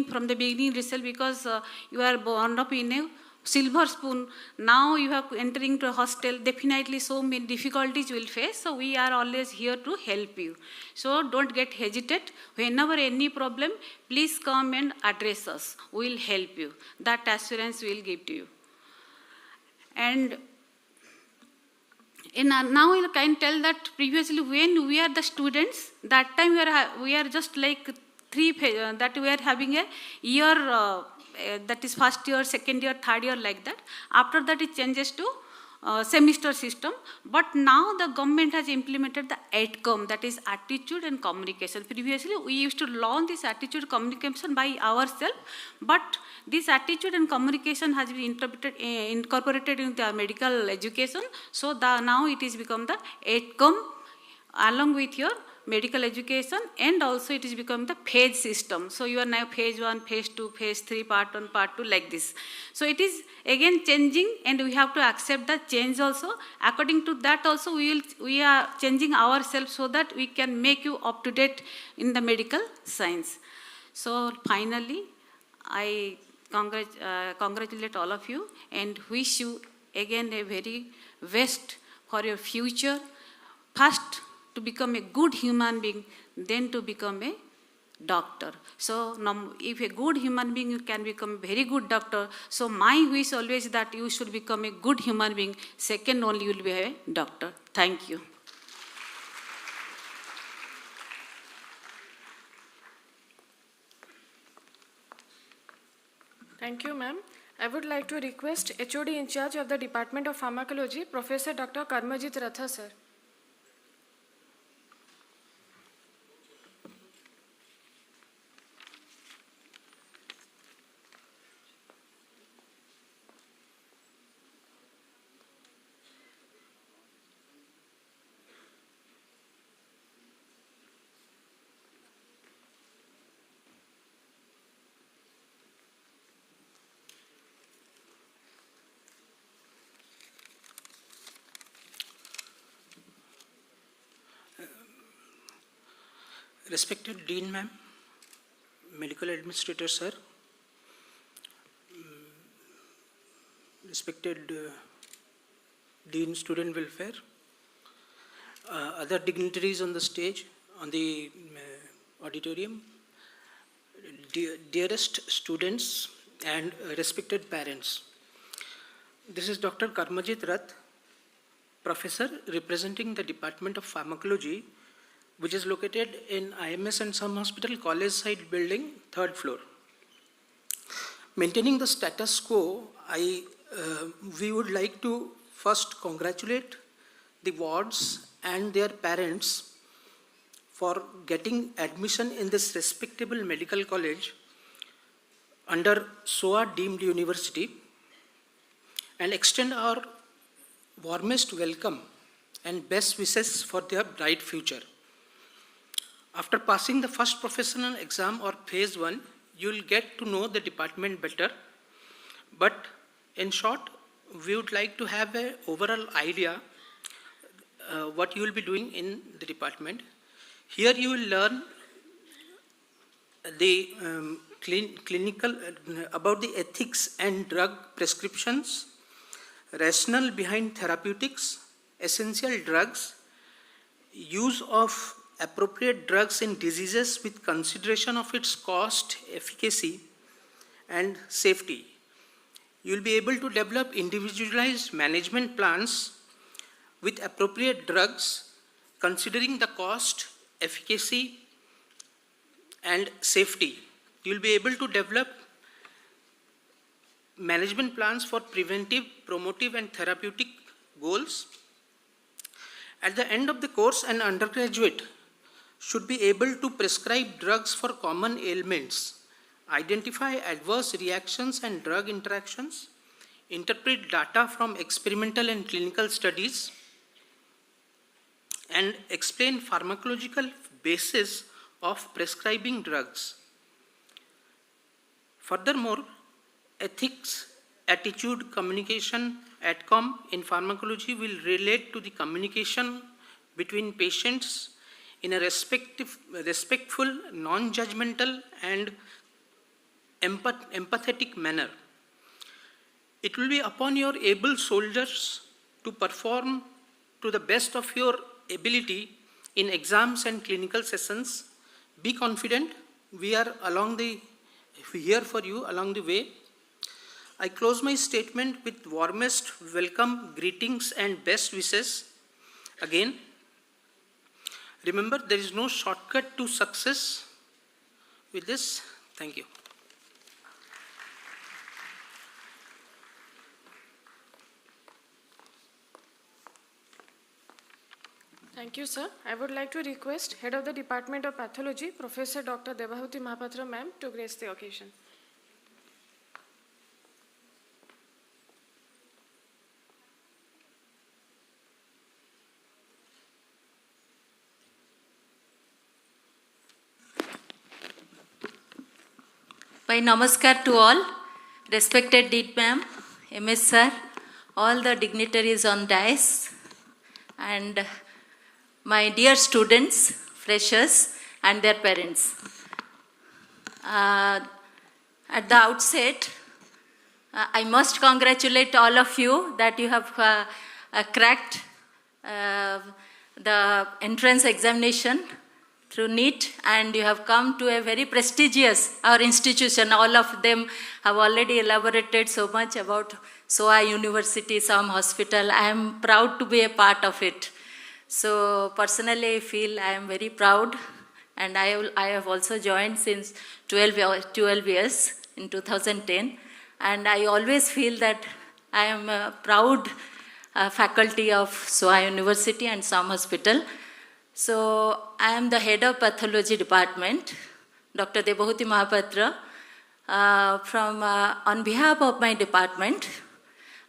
from the beginning itself because you are born up in a silver spoon. Now you are entering to a hostel, definitely so many difficulties you will face. So we are always here to help you. So don't get hesitate. Whenever any problem, please come and address us. We will help you. That assurance we will give to you. And now you can tell that previously when we are the students, that time we are just like that we are having a year that is first year, second year, third year like that. After that it changes to semester system, but now the government has implemented the ATCOM, that is attitude and communication. Previously, we used to learn this attitude communication by ourselves, but this attitude and communication has been incorporated in the medical education. So now it is become the ATCOM along with your medical education, and also it is become the phase system. So you are now phase 1, phase 2, phase 3, part 1, part 2, like this. So it is again changing, and we have to accept the change also. According to that also we are changing ourselves so that we can make you up to date in the medical science. So finally, I congratulate all of you and wish you again a very best for your future. First, to become a good human being, then to become a doctor. So if a good human being can become a very good doctor, so my wish always that you should become a good human being. Second only you will be a doctor. Thank you.
Thank you, ma'am. I would like to request HOD in charge of the Department of Pharmacology, Professor Dr. Karmajit Ratha, sir.
Respected Dean ma'am, Medical Administrator sir, respected Dean Student Welfare, other dignitaries on the stage, on the auditorium, dearest students and respected parents. This is Dr. Karmajit Rath, Professor representing the Department of Pharmacology, which is located in IMS and Some Hospital College Side Building, 3rd floor. Maintaining the status quo, we would like to first congratulate the wards and their parents for getting admission in this respectable medical college under SOA deemed university, and extend our warmest welcome and best wishes for their bright future. After passing the first professional exam or phase 1, you will get to know the department better. But in short, we would like to have an overall idea what you will be doing in the department. Here you will learn the clinical about the ethics and drug prescriptions, rationale behind therapeutics, essential drugs, use of appropriate drugs in diseases with consideration of its cost, efficacy, and safety. You will be able to develop individualized management plans with appropriate drugs, considering the cost, efficacy, and safety. You will be able to develop management plans for preventive, promotive, and therapeutic goals. At the end of the course, an undergraduate should be able to prescribe drugs for common ailments, identify adverse reactions and drug interactions, interpret data from experimental and clinical studies, and explain pharmacological basis of prescribing drugs. Furthermore, ethics, attitude, communication, ATCOM in pharmacology will relate to the communication between patients in a respectful, non-judgmental, and empathetic manner. It will be upon your able soldiers to perform to the best of your ability in exams and clinical sessions. Be confident. We are here for you along the way. I close my statement with warmest welcome, greetings, and best wishes. Again, remember, there is no shortcut to success. With this, thank you.
Thank you, sir. I would like to request Head of the Department of Pathology, Professor Dr. Debahuti Mahapatra ma'am, to grace the occasion.
My namaskar to all, respected Dean ma'am, MS sir, all the dignitaries on dais, and my dear students, freshers, and their parents. At the outset, I must congratulate all of you that you have cracked the entrance examination through NEET, and you have come to a very prestigious, our institution. All of them have already elaborated so much about SOA University, SOM Hospital. I am proud to be a part of it. So personally, I feel I am very proud, and I have also joined since 12 years in 2010, and I always feel that I am a proud faculty of SOA University and SOM Hospital. So I am the head of pathology department, Dr. Debahuti Mahapatra. On behalf of my department,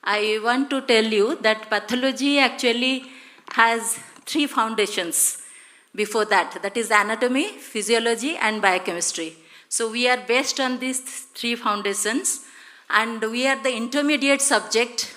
I want to tell you that pathology actually has 3 foundations before that. That is anatomy, physiology, and biochemistry. So we are based on these 3 foundations, and we are the intermediate subject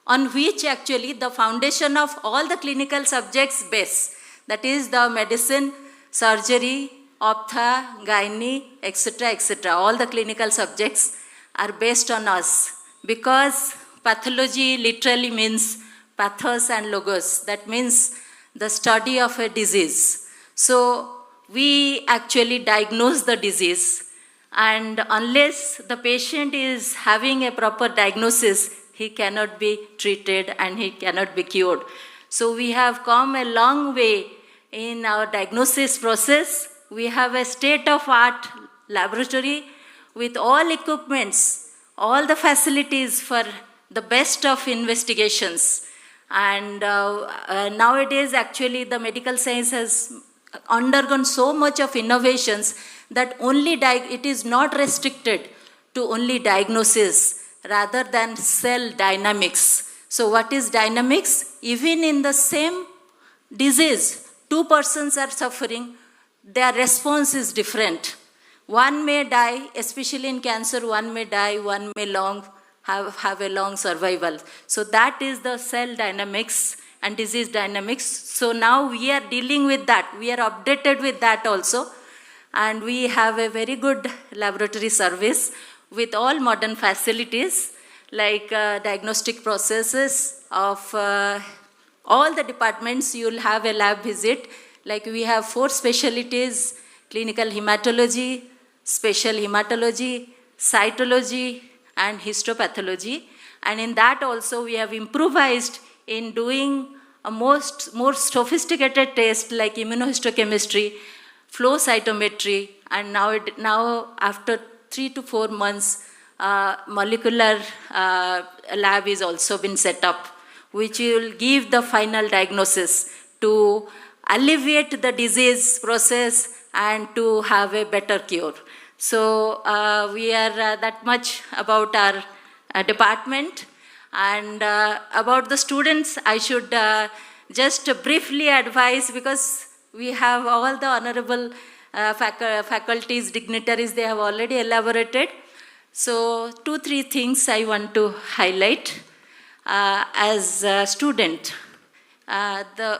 on which actually the foundation of all the clinical subjects base. That is the medicine, surgery, ophtha, gynae, etc., etc. All the clinical subjects are based on us, because pathology literally means pathos and logos. That means the study of a disease. So we actually diagnose the disease, and unless the patient is having a proper diagnosis, he cannot be treated and he cannot be cured. So we have come a long way in our diagnosis process. We have a state-of-art laboratory with all equipments, all the facilities for the best of investigations. And nowadays, actually, the medical science has undergone so much of innovations that it is not restricted to only diagnosis rather than cell dynamics. So what is dynamics? Even in the same disease, 2 persons are suffering, their response is different. One may die, especially in cancer, one may die, one may have a long survival. So that is the cell dynamics and disease dynamics. So now we are dealing with that. We are updated with that also. And we have a very good laboratory service with all modern facilities like diagnostic processes of all the departments. You will have a lab visit. Like we have 4 specialties: clinical hematology, special hematology, cytology, and histopathology. And in that also we have improvised in doing a more sophisticated test like immunohistochemistry, flow cytometry, and now after 3 to 4 months, molecular lab is also been set up, which will give the final diagnosis to alleviate the disease process and to have a better cure. So we are that much about our department. And about the students, I should just briefly advise, because we have all the honorable faculties, dignitaries, they have already elaborated. So 2-3 things I want to highlight. As a student,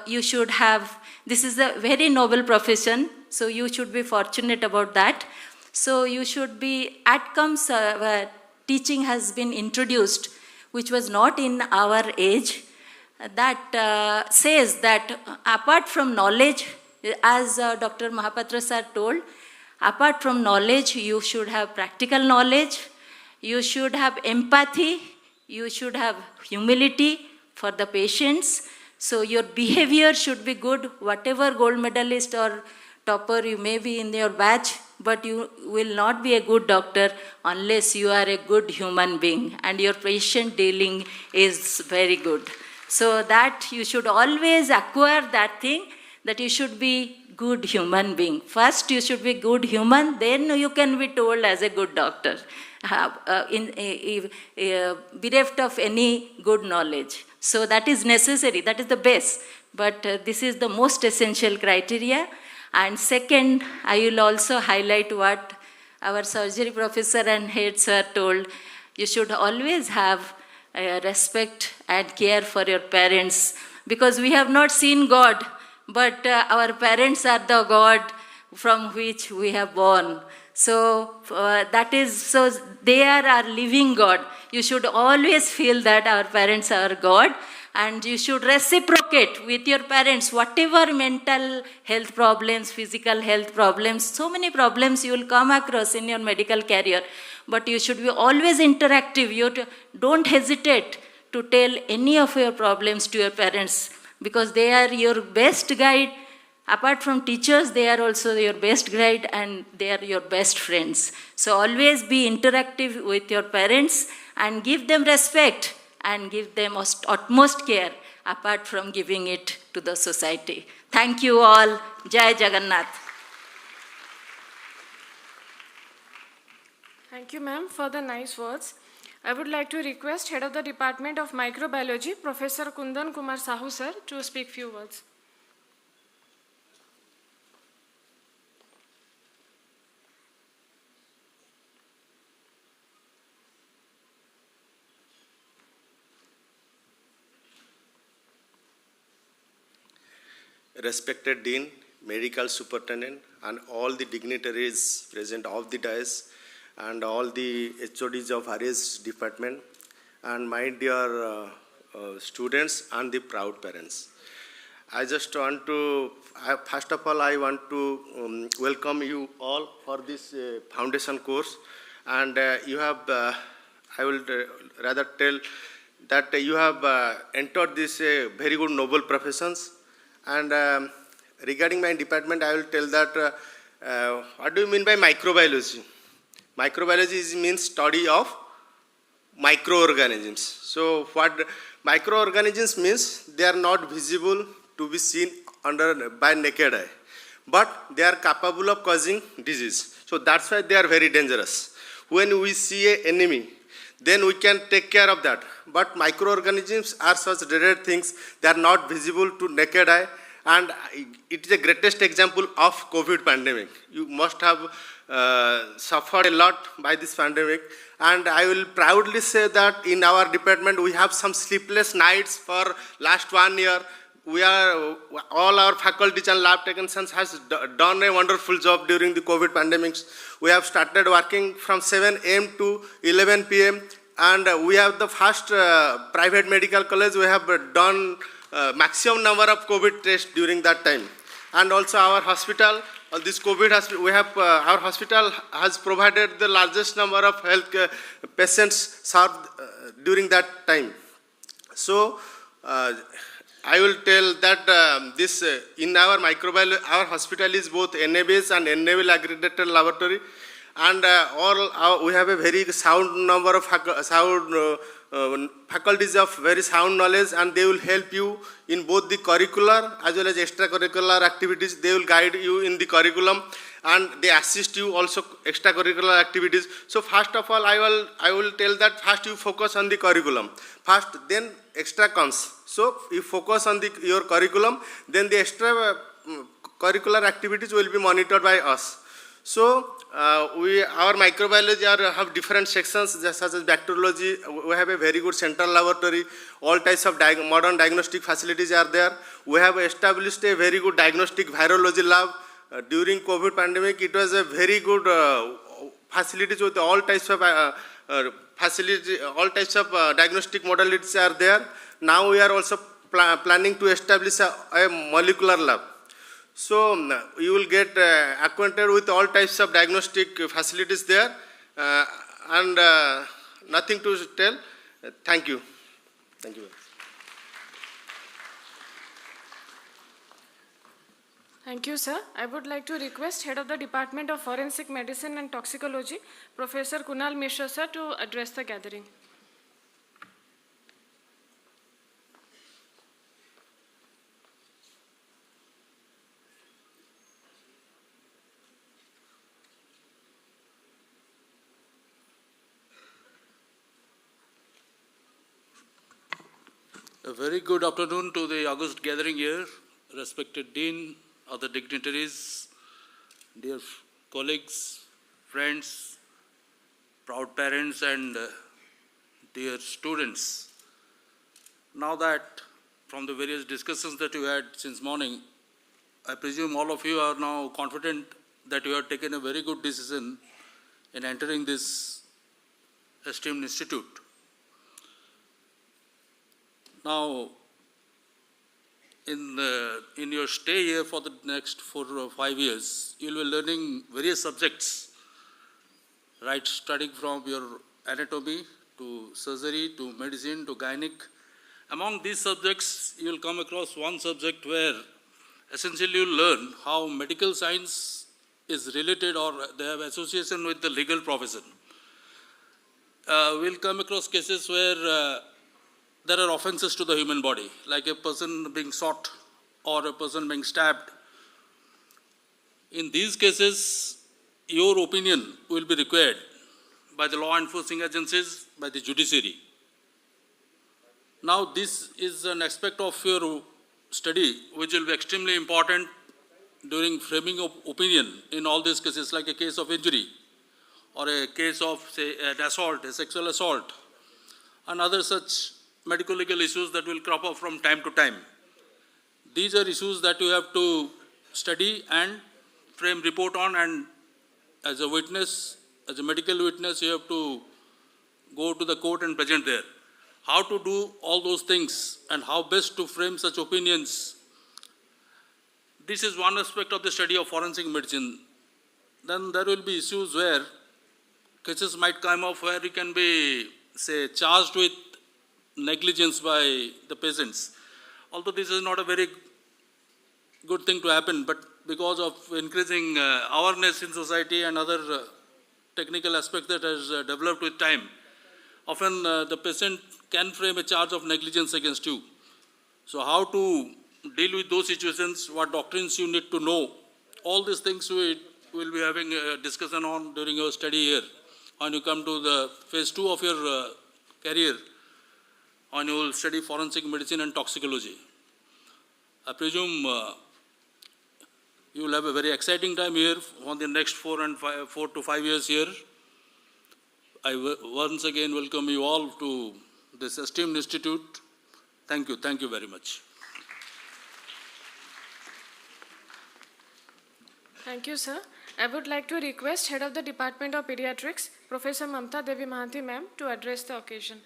you should have, this is a very noble profession, so you should be fortunate about that. So you should be, outcomes teaching has been introduced, which was not in our age, that says that apart from knowledge, as Dr. Mahapatra sir told, apart from knowledge, you should have practical knowledge, you should have empathy, you should have humility for the patients. So your behavior should be good, whatever gold medalist or topper you may be in your batch, but you will not be a good doctor unless you are a good human being and your patient dealing is very good. So that you should always acquire that thing, that you should be good human being. First, you should be good human, then you can be told as a good doctor, bereft of any good knowledge. So that is necessary, that is the base. But this is the most essential criteria. And second, I will also highlight what our surgery professor and head sir told. You should always have respect and care for your parents, because we have not seen God, but our parents are the God from which we have born. So so they are our living God. You should always feel that our parents are God, and you should reciprocate with your parents, whatever mental health problems, physical health problems, so many problems you will come across in your medical career. But you should be always interactive. Don't hesitate to tell any of your problems to your parents, because they are your best guide. Apart from teachers, they are also your best guide and they are your best friends. So always be interactive with your parents and give them respect and give them utmost care, apart from giving it to the society. Thank you all. Jai Jagannath.
Thank you, ma'am, for the nice words. I would like to request Head of the Department of Microbiology, Professor Kundan Kumar Sahu sir, to speak few words.
Respected Dean, Medical Superintendent, and all the dignitaries present of the dais, and all the HODs of RS department, and my dear students and the proud parents. I just want to, first of all, I want to welcome you all for this foundation course. And you have, I will rather tell that you have entered this very good noble professions. And regarding my department, I will tell that what do you mean by microbiology? Microbiology means study of microorganisms. So what microorganisms means, they are not visible to be seen by naked eye, but they are capable of causing disease. So that's why they are very dangerous. When we see an enemy, then we can take care of that. But microorganisms are such rare things, they are not visible to naked eye. And it is the greatest example of COVID pandemic. You must have suffered a lot by this pandemic. And I will proudly say that in our department, we have some sleepless nights for last 1 year. All our faculties and lab technicians has done a wonderful job during the COVID pandemics. We have started working from 7 a.m. to 11 p.m. And we have the first private medical college. We have done maximum number of COVID tests during that time. And also our hospital, this COVID, we have, our hospital has provided the largest number of health patients served during that time. So, I will tell that this in our microbiology, our hospital is both NABS and NABL accredited laboratory, and we have a very sound number of faculties of very sound knowledge, and they will help you in both the curricular as well as extracurricular activities. They will guide you in the curriculum, and they assist you also extracurricular activities. So first of all, I will tell that first you focus on the curriculum. First, then extra comes. So you focus on your curriculum, then the extra curricular activities will be monitored by us. So our microbiology have different sections, such as bacteriology. We have a very good central laboratory. All types of modern diagnostic facilities are there. We have established a very good diagnostic virology lab. During COVID pandemic, it was a very good facilities with all types of diagnostic modalities are there. Now we are also planning to establish a molecular lab. So you will get acquainted with all types of diagnostic facilities there, and nothing to tell. Thank you. Thank you.
Thank you, sir. I would like to request Head of the Department of Forensic Medicine and Toxicology, Professor Kunal Mishra, sir, to address the gathering.
A very good afternoon to the August gathering here, respected Dean, other dignitaries, dear colleagues, friends, proud parents, and dear students. Now that from the various discussions that you had since morning, I presume all of you are now confident that you have taken a very good decision in entering this esteemed institute. Now, in your stay here for the next 4 or 5 years, you will be learning various subjects, right, starting from your anatomy to surgery to medicine to gynec. Among these subjects, you will come across one subject where essentially you learn how medical science is related or they have association with the legal profession. We'll come across cases where there are offenses to the human body, like a person being shot or a person being stabbed. In these cases, your opinion will be required by the law enforcing agencies, by the judiciary. Now, this is an aspect of your study which will be extremely important during framing of opinion in all these cases, like a case of injury or a case of, say, an assault, a sexual assault, and other such medical legal issues that will crop up from time to time. These are issues that you have to study and frame report on, and as a witness, as a medical witness, you have to go to the court and present there. How to do all those things and how best to frame such opinions. This is one aspect of the study of forensic medicine. Then there will be issues where cases might come up where you can be, say, charged with negligence by the patients. Although this is not a very good thing to happen, but because of increasing awareness in society and other technical aspects that has developed with time, often the patient can frame a charge of negligence against you. So how to deal with those situations, what doctrines you need to know, all these things we will be having a discussion on during your study here. When you come to the phase 2 of your career, when you will study forensic medicine and toxicology. I presume you will have a very exciting time here for the next 4 to 5 years here. I once again welcome you all to this esteemed institute. Thank you very much.
Thank you, sir. I would like to request Head of the Department of Pediatrics, Professor Mamta Devi Mahanti ma'am, to address the occasion.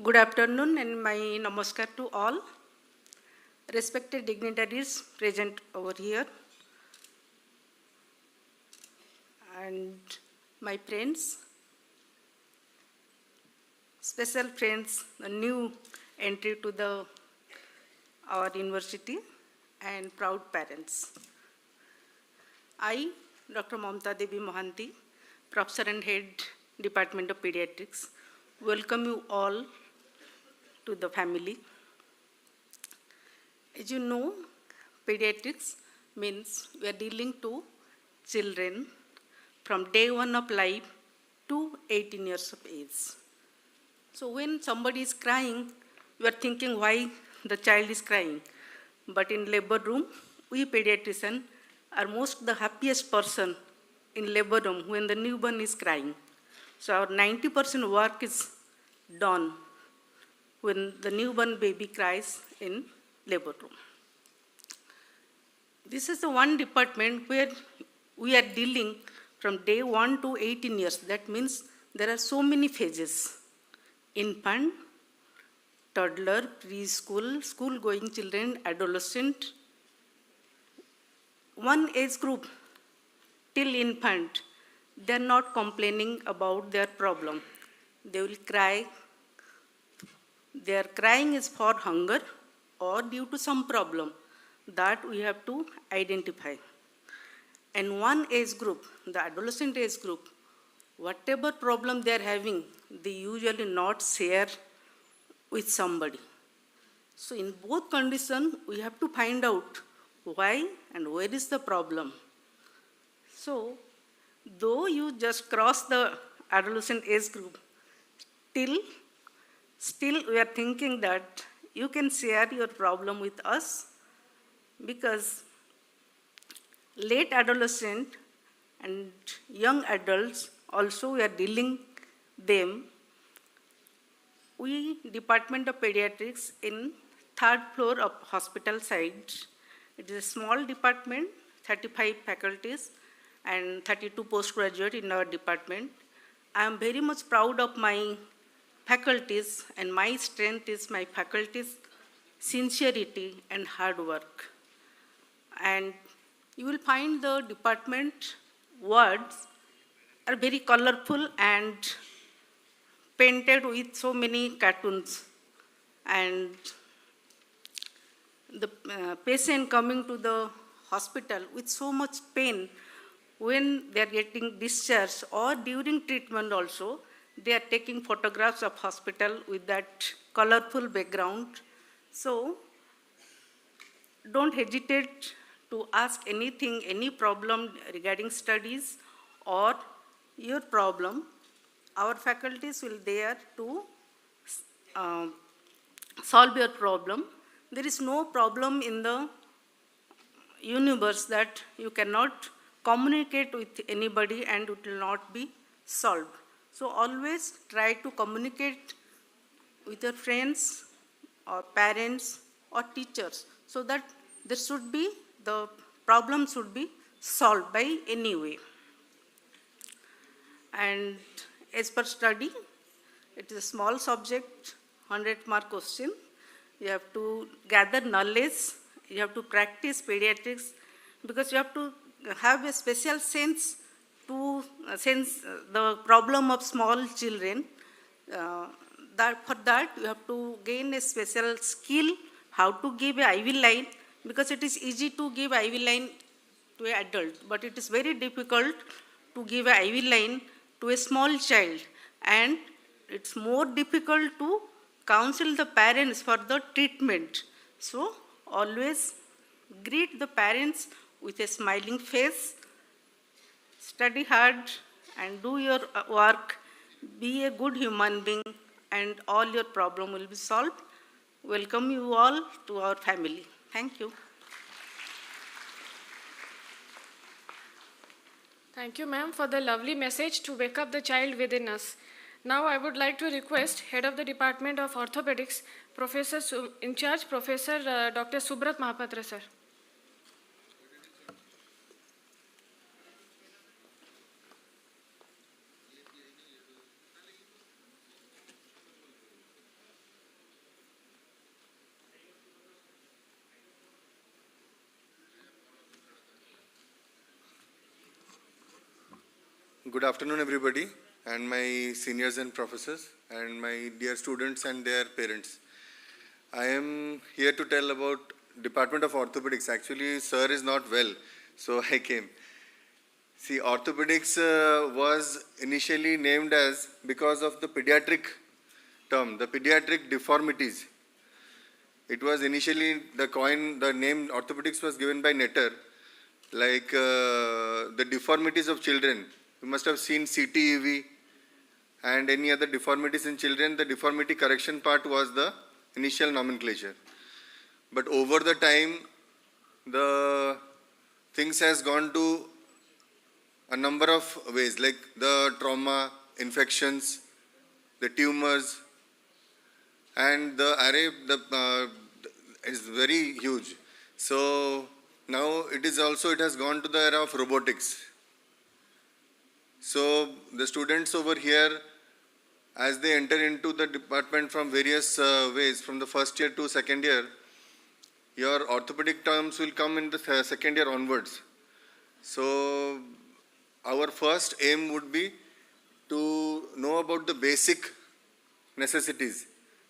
Good afternoon and my namaskar to all respected dignitaries present over here and my friends, special friends, the new entry to our university and proud parents. I, Dr. Mamta Devi Mohanty, Professor and Head Department of Pediatrics, welcome you all to the family. As you know, pediatrics means we are dealing to children from day 1 of life to 18 years of age. So when somebody is crying, you are thinking why the child is crying. But in labor room, we pediatricians are most the happiest person in labor room when the newborn is crying. So our 90% work is done when the newborn baby cries in labor room. This is the one department where we are dealing from day 1 to 18 years. That means there are so many phases. Infant, toddler, preschool, school-going children, adolescent. One age group till infant, they are not complaining about their problem. They will cry. Their crying is for hunger or due to some problem that we have to identify. And one age group, the adolescent age group, whatever problem they are having, they usually not share with somebody. So in both conditions, we have to find out why and where is the problem. So though you just cross the adolescent age group, still we are thinking that you can share your problem with us, because late adolescent and young adults also we are dealing them. We, Department of Pediatrics, in 3rd floor of hospital side. It is a small department, 35 faculties and 32 postgraduate in our department. I am very much proud of my faculties, and my strength is my faculties' sincerity and hard work. And you will find the department wards are very colorful and painted with so many cartoons. And the patient coming to the hospital with so much pain, when they are getting discharged or during treatment also, they are taking photographs of hospital with that colorful background. So don't hesitate to ask anything, any problem regarding studies or your problem. Our faculties will there to solve your problem. There is no problem in the universe that you cannot communicate with anybody and it will not be solved. So always try to communicate with your friends or parents or teachers, so that the problem should be solved by any way. And as per study, it is a small subject, 100-mark question. You have to gather knowledge, you have to practice pediatrics, because you have to have a special sense to sense the problem of small children. For that, you have to gain a special skill, how to give an IV line, because it is easy to give IV line to an adult, but it is very difficult to give an IV line to a small child, and it's more difficult to counsel the parents for the treatment. So always greet the parents with a smiling face, study hard and do your work, be a good human being, and all your problem will be solved. Welcome you all to our family. Thank you.
Thank you, ma'am, for the lovely message to wake up the child within us. Now I would like to request Head of the Department of Orthopedics, in charge, Professor Dr. Subrat Mahapatra, sir.
Good afternoon, everybody, and my seniors and professors, and my dear students and their parents. I am here to tell about Department of Orthopedics. Actually, sir is not well, so I came. See, orthopedics was initially named as because of the pediatric term, the pediatric deformities. It was initially the name orthopedics was given by Netter, like the deformities of children. You must have seen CTEV and any other deformities in children. The deformity correction part was the initial nomenclature. But over the time, the things has gone to a number of ways, like the trauma, infections, the tumors, and the array is very huge. So now it has gone to the era of robotics. So the students over here, as they enter into the department from various ways, from the first year to second year, your orthopedic terms will come in the second year onwards. So our first aim would be to know about the basic necessities.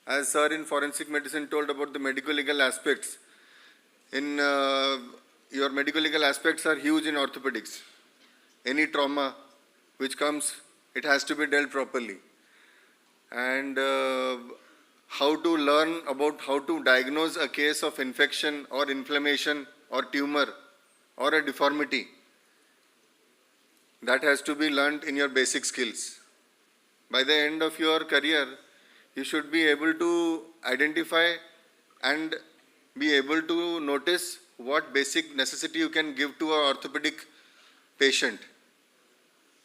As sir in forensic medicine told about the medical legal aspects, your medical legal aspects are huge in orthopedics. Any trauma which comes, it has to be dealt properly. And how to learn about how to diagnose a case of infection or inflammation or tumor or a deformity. That has to be learned in your basic skills. By the end of your career, you should be able to identify and be able to notice what basic necessity you can give to an orthopedic patient,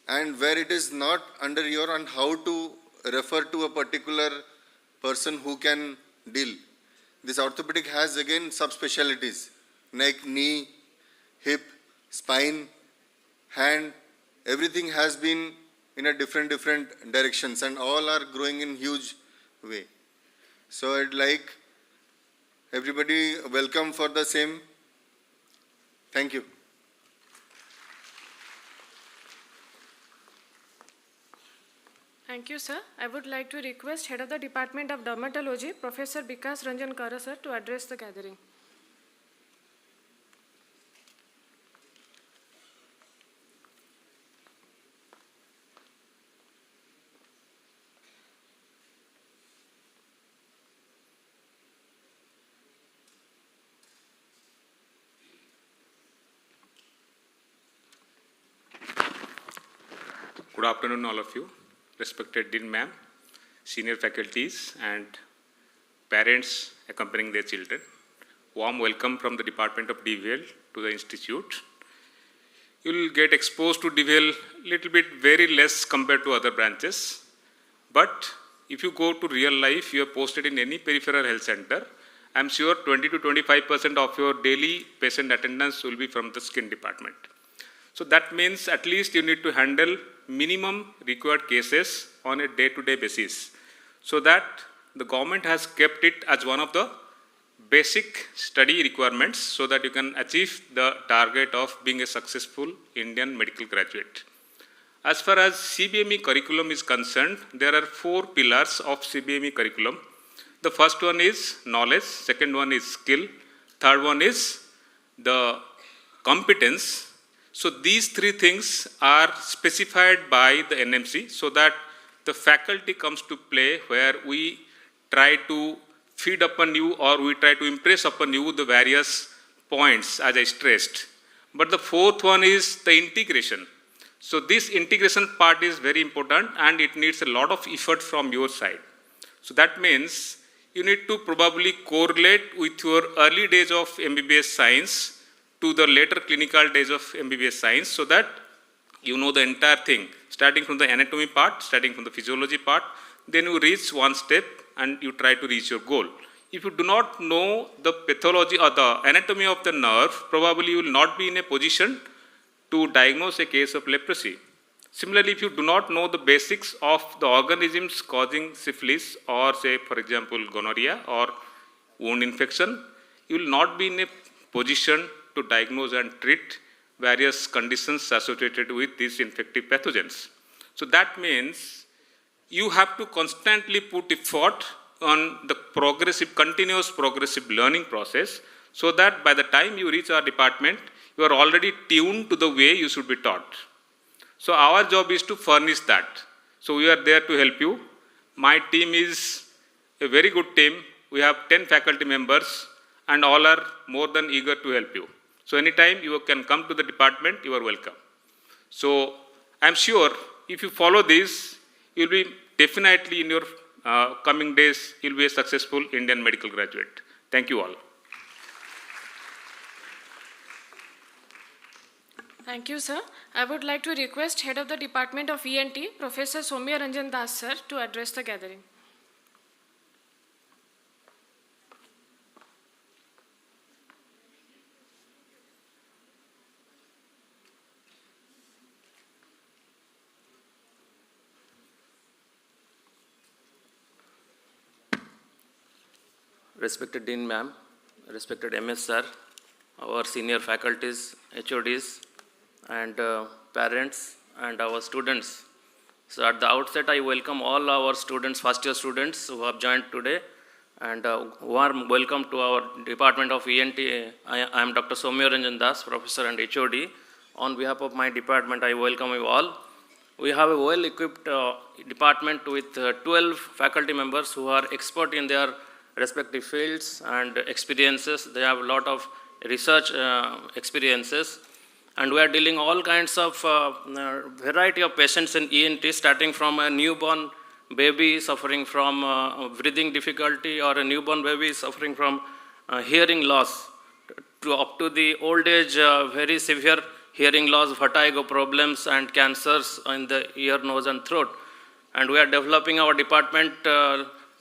and where it is not under your, and how to refer to a particular person who can deal. This orthopedic has again subspecialties: neck, knee, hip, spine, hand. Everything has been in a different directions, and all are growing in huge way. So I'd like everybody welcome for the same. Thank you.
Thank you, sir. I would like to request Head of the Department of Dermatology, Professor Bikas Ranjan Kara, sir, to address the gathering.
Good afternoon, all of you. Respected Dean Ma'am, senior faculties, and parents accompanying their children. Warm welcome from the Department of DVL to the Institute. You will get exposed to DVL little bit, very less compared to other branches. But if you go to real life, you are posted in any peripheral health center, I'm sure 20 to 25% of your daily patient attendance will be from the skin department. So that means at least you need to handle minimum required cases on a day-to-day basis. So that the government has kept it as one of the basic study requirements so that you can achieve the target of being a successful Indian medical graduate. As far as CBME curriculum is concerned, there are 4 pillars of CBME curriculum. The first one is knowledge, second one is skill, third one is the competence. So these 3 things are specified by the NMC so that the faculty comes to play, where we try to feed upon you or we try to impress upon you the various points as I stressed. But the 4th one is the integration. So this integration part is very important and it needs a lot of effort from your side. So that means you need to probably correlate with your early days of MBBS science to the later clinical days of MBBS science so that you know the entire thing, starting from the anatomy part, starting from the physiology part, then you reach one step and you try to reach your goal. If you do not know the pathology or the anatomy of the nerve, probably you will not be in a position to diagnose a case of leprosy. Similarly, if you do not know the basics of the organisms causing syphilis or say for example gonorrhea or wound infection, you will not be in a position to diagnose and treat various conditions associated with these infective pathogens. So that means you have to constantly put effort on the continuous progressive learning process so that by the time you reach our department, you are already tuned to the way you should be taught. So our job is to furnish that. So we are there to help you. My team is a very good team. We have 10 faculty members and all are more than eager to help you. So anytime you can come to the department, you are welcome. So I'm sure if you follow this, you'll be definitely in your coming days, you'll be a successful Indian medical graduate. Thank you all.
Thank you, sir. I would like to request Head of the Department of ENT, Professor Soumya Ranjan Das, sir, to address the gathering.
Respected Dean Ma'am, respected MS Sir, our senior faculties, HODs, and parents, and our students. So at the outset, I welcome all our students, first year students who have joined today, and warm welcome to our Department of ENT. I am Dr. Soumya Ranjan Das, Professor and HOD. On behalf of my department, I welcome you all. We have a well-equipped department with 12 faculty members who are expert in their respective fields and experiences. They have a lot of research experiences. And we are dealing all kinds of variety of patients in ENT, starting from a newborn baby suffering from breathing difficulty, or a newborn baby suffering from hearing loss, to up to the old age, very severe hearing loss, vertigo problems, and cancers in the ear, nose, and throat. And we are developing our department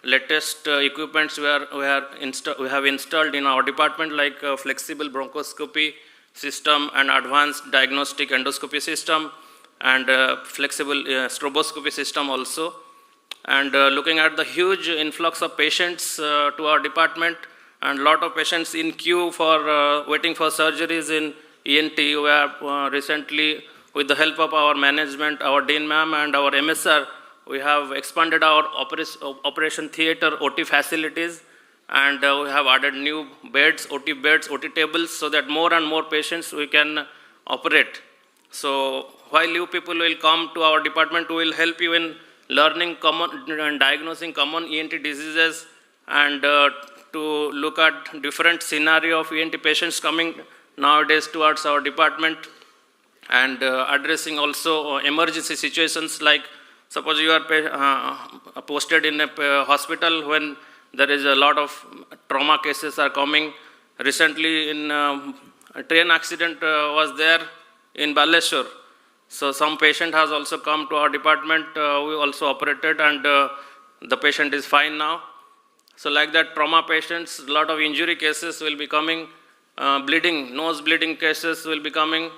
latest equipments we have installed in our department, like flexible bronchoscopy system and advanced diagnostic endoscopy system, and flexible stroboscopy system also. And looking at the huge influx of patients to our department, and a lot of patients in queue for waiting for surgeries in ENT, we have recently, with the help of our management, our Dean Ma'am and our MSR, we have expanded our operation theater, OT facilities, and we have added new beds, OT tables, so that more and more patients we can operate. So while you people will come to our department, we will help you in learning common and diagnosing common ENT diseases, and to look at different scenario of ENT patients coming nowadays towards our department, and addressing also emergency situations, like suppose you are posted in a hospital when there is a lot of trauma cases are coming. Recently in a train accident was there in Baleshwar. So some patient has also come to our department. We also operated, and the patient is fine now. So like that, trauma patients, a lot of injury cases will be coming, bleeding, nose bleeding cases will be coming.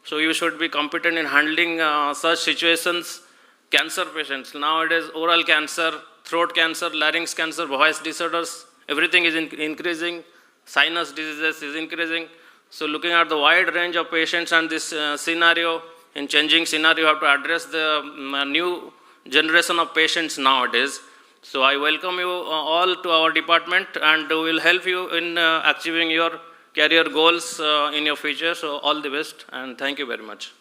So you should be competent in handling such situations. Cancer patients, nowadays oral cancer, throat cancer, larynx cancer, voice disorders, everything is increasing, sinus diseases is increasing. So looking at the wide range of patients and this scenario, in changing scenario, you have to address the new generation of patients nowadays. So I welcome you all to our department, and we will help you in achieving your career goals in your future. So all the best, and thank you very much.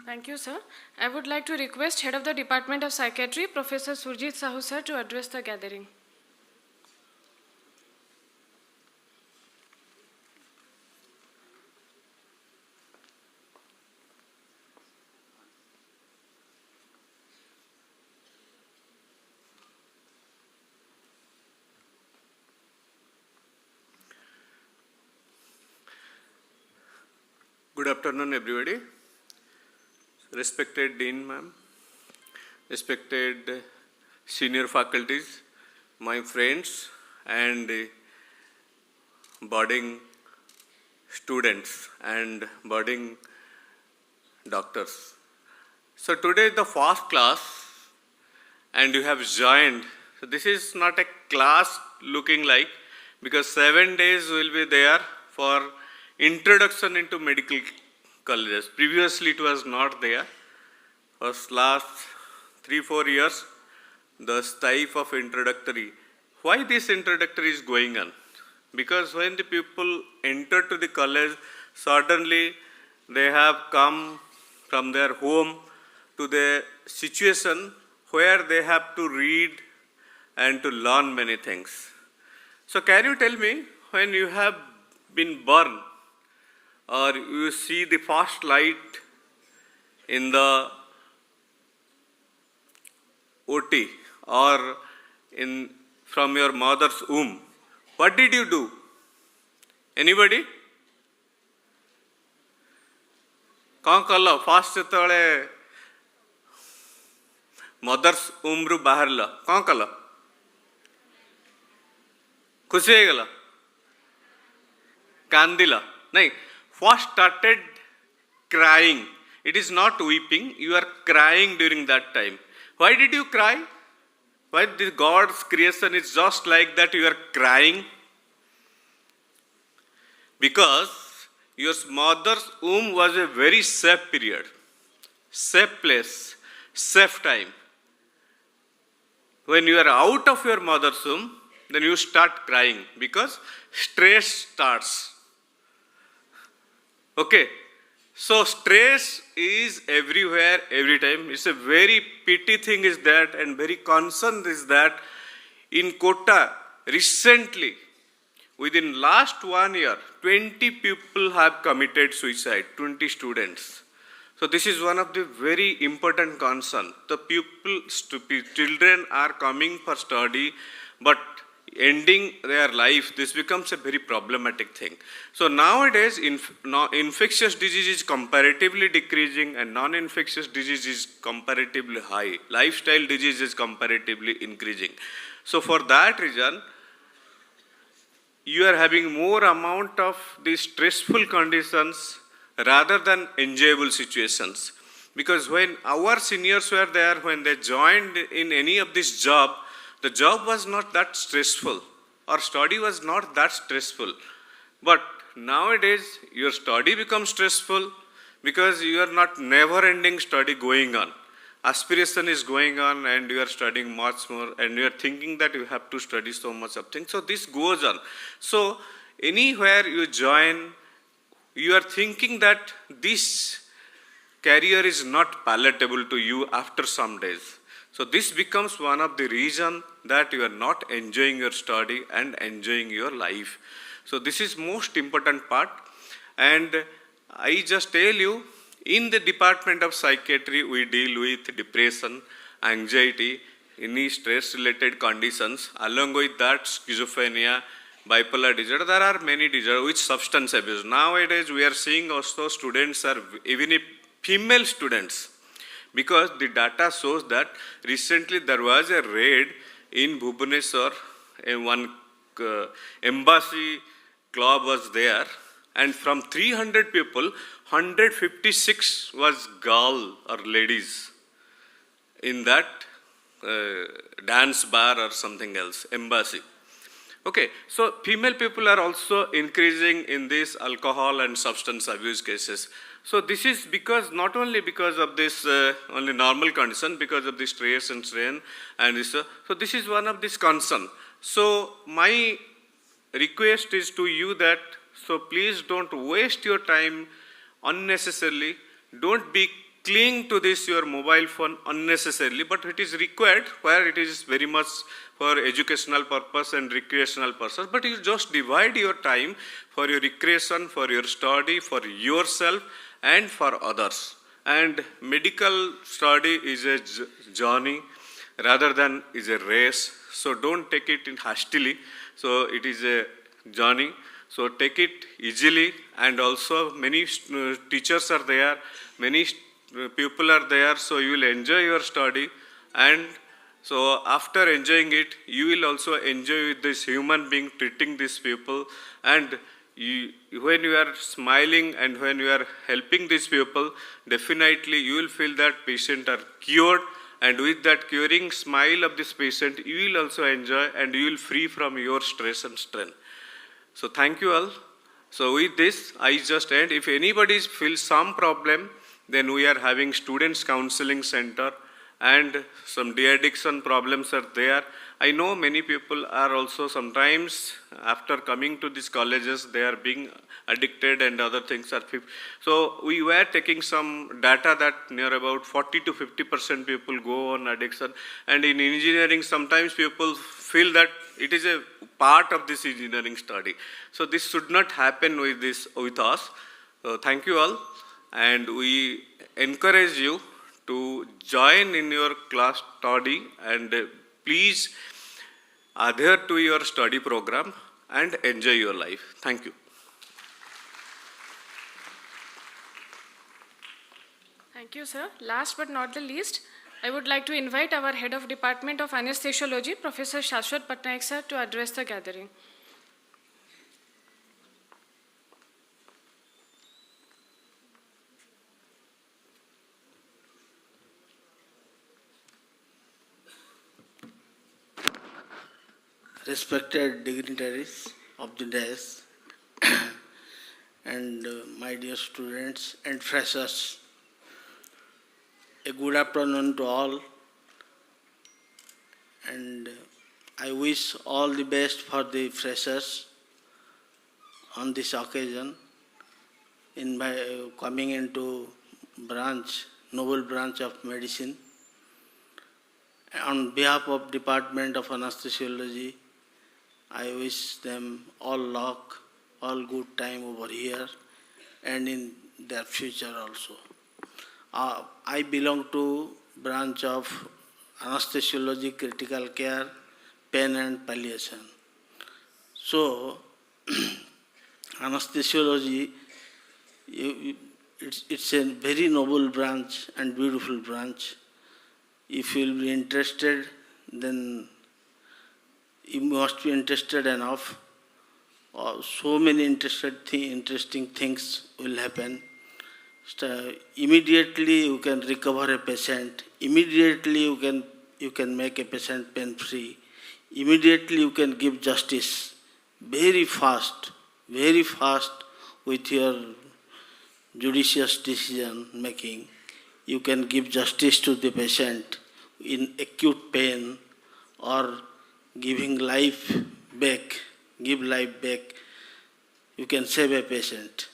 Thank you, sir. I would like to request Head of the Department of Psychiatry, Professor Surjit Sahu, sir, to address the gathering.
Good afternoon, everybody. Respected Dean Ma'am, respected senior faculties, my friends, and budding students and budding doctors. So today is the first class, and you have joined. So this is not a class looking like, because 7 days will be there for introduction into medical colleges. Previously it was not there. For last 3-4 years, this type of introductory. Why this introductory is going on? Because when the people enter to the college, suddenly they have come from their home to the situation where they have to read and to learn many things. So can you tell me, when you have been born, or you see the first light in the OT or from your mother's womb, what did you do? Anybody? कौन कल fast जो mother's womb रू बाहर कौन कल? खुशी हो गला? कांदिला? नहीं. First started crying. It is not weeping. You are crying during that time. Why did you cry? Why this God's creation is just like that? You are crying because your mother's womb was a very safe period, safe place, safe time. When you are out of your mother's womb, then you start crying because stress starts. Okay, so stress is everywhere, every time. It's a very pity thing is that, and very concern is that in Kota, recently, within last 1 year, 20 people have committed suicide, 20 students. So this is one of the very important concern. The children are coming for study, but ending their life, this becomes a very problematic thing. So nowadays, infectious disease is comparatively decreasing and non-infectious disease is comparatively high. Lifestyle disease is comparatively increasing. So for that reason, you are having more amount of these stressful conditions rather than enjoyable situations. Because when our seniors were there, when they joined in any of this job, the job was not that stressful or study was not that stressful. But nowadays, your study becomes stressful because you are not never-ending study going on. Aspiration is going on and you are studying much more and you are thinking that you have to study so much of things. So this goes on. So anywhere you join, you are thinking that this career is not palatable to you after some days. So this becomes one of the reasons that you are not enjoying your study and enjoying your life. So this is most important part. And I just tell you, in the Department of Psychiatry, we deal with depression, anxiety, any stress-related conditions. Along with that, schizophrenia, bipolar disorder, there are many disorders with substance abuse. Nowadays, we are seeing also students are, even if female students, because the data shows that recently there was a raid in Bhubaneswar, one embassy club was there, and from 300 people, 156 was girl or ladies in that dance bar or something else, embassy. Okay, so female people are also increasing in this alcohol and substance abuse cases. So this is because, not only because of this only normal condition, because of the stress and strain and this. So this is one of this concern. So my request is to you that, so please don't waste your time unnecessarily. Don't be cling to this your mobile phone unnecessarily, but it is required where it is very much for educational purpose and recreational purpose. But you just divide your time for your recreation, for your study, for yourself and for others. And medical study is a journey rather than is a race. So don't take it in hastily. So it is a journey. So take it easily, and also many teachers are there, many people are there, so you will enjoy your study, and so after enjoying it, you will also enjoy this human being treating these people, and when you are smiling and when you are helping these people, definitely you will feel that patient are cured, and with that curing smile of this patient, you will also enjoy and you will free from your stress and strain. So thank you all. So with this, I just end. If anybody feels some problem, then we are having students counseling center and some de-addiction problems are there. I know many people are also sometimes after coming to these colleges, they are being addicted and other things are. So we were taking some data that near about 40 to 50% people go on addiction. And in engineering, sometimes people feel that it is a part of this engineering study. So this should not happen with us. So thank you all. And we encourage you to join in your class study and please adhere to your study program and enjoy your life. Thank you.
Thank you, sir. Last but not the least, I would like to invite our Head of Department of Anesthesiology, Professor Shashwat Patnaik sir, to address the gathering.
Respected dignitaries of the dais and my dear students and freshers, a good afternoon to all, and I wish all the best for the freshers on this occasion. in my coming into branch, noble branch of medicine. On behalf of Department of Anesthesiology, I wish them all luck, all good time over here and in their future also. I belong to branch of anesthesiology, critical care, pain and palliation. So, anesthesiology, it's a very noble branch and beautiful branch. If you will be interested, then you must be interested enough. So many interesting things will happen. Immediately you can recover a patient. Immediately you can make a patient pain-free. Immediately you can give justice. Very fast with your judicious decision making. You can give justice to the patient in acute pain or giving life back, give life back. You can save a patient.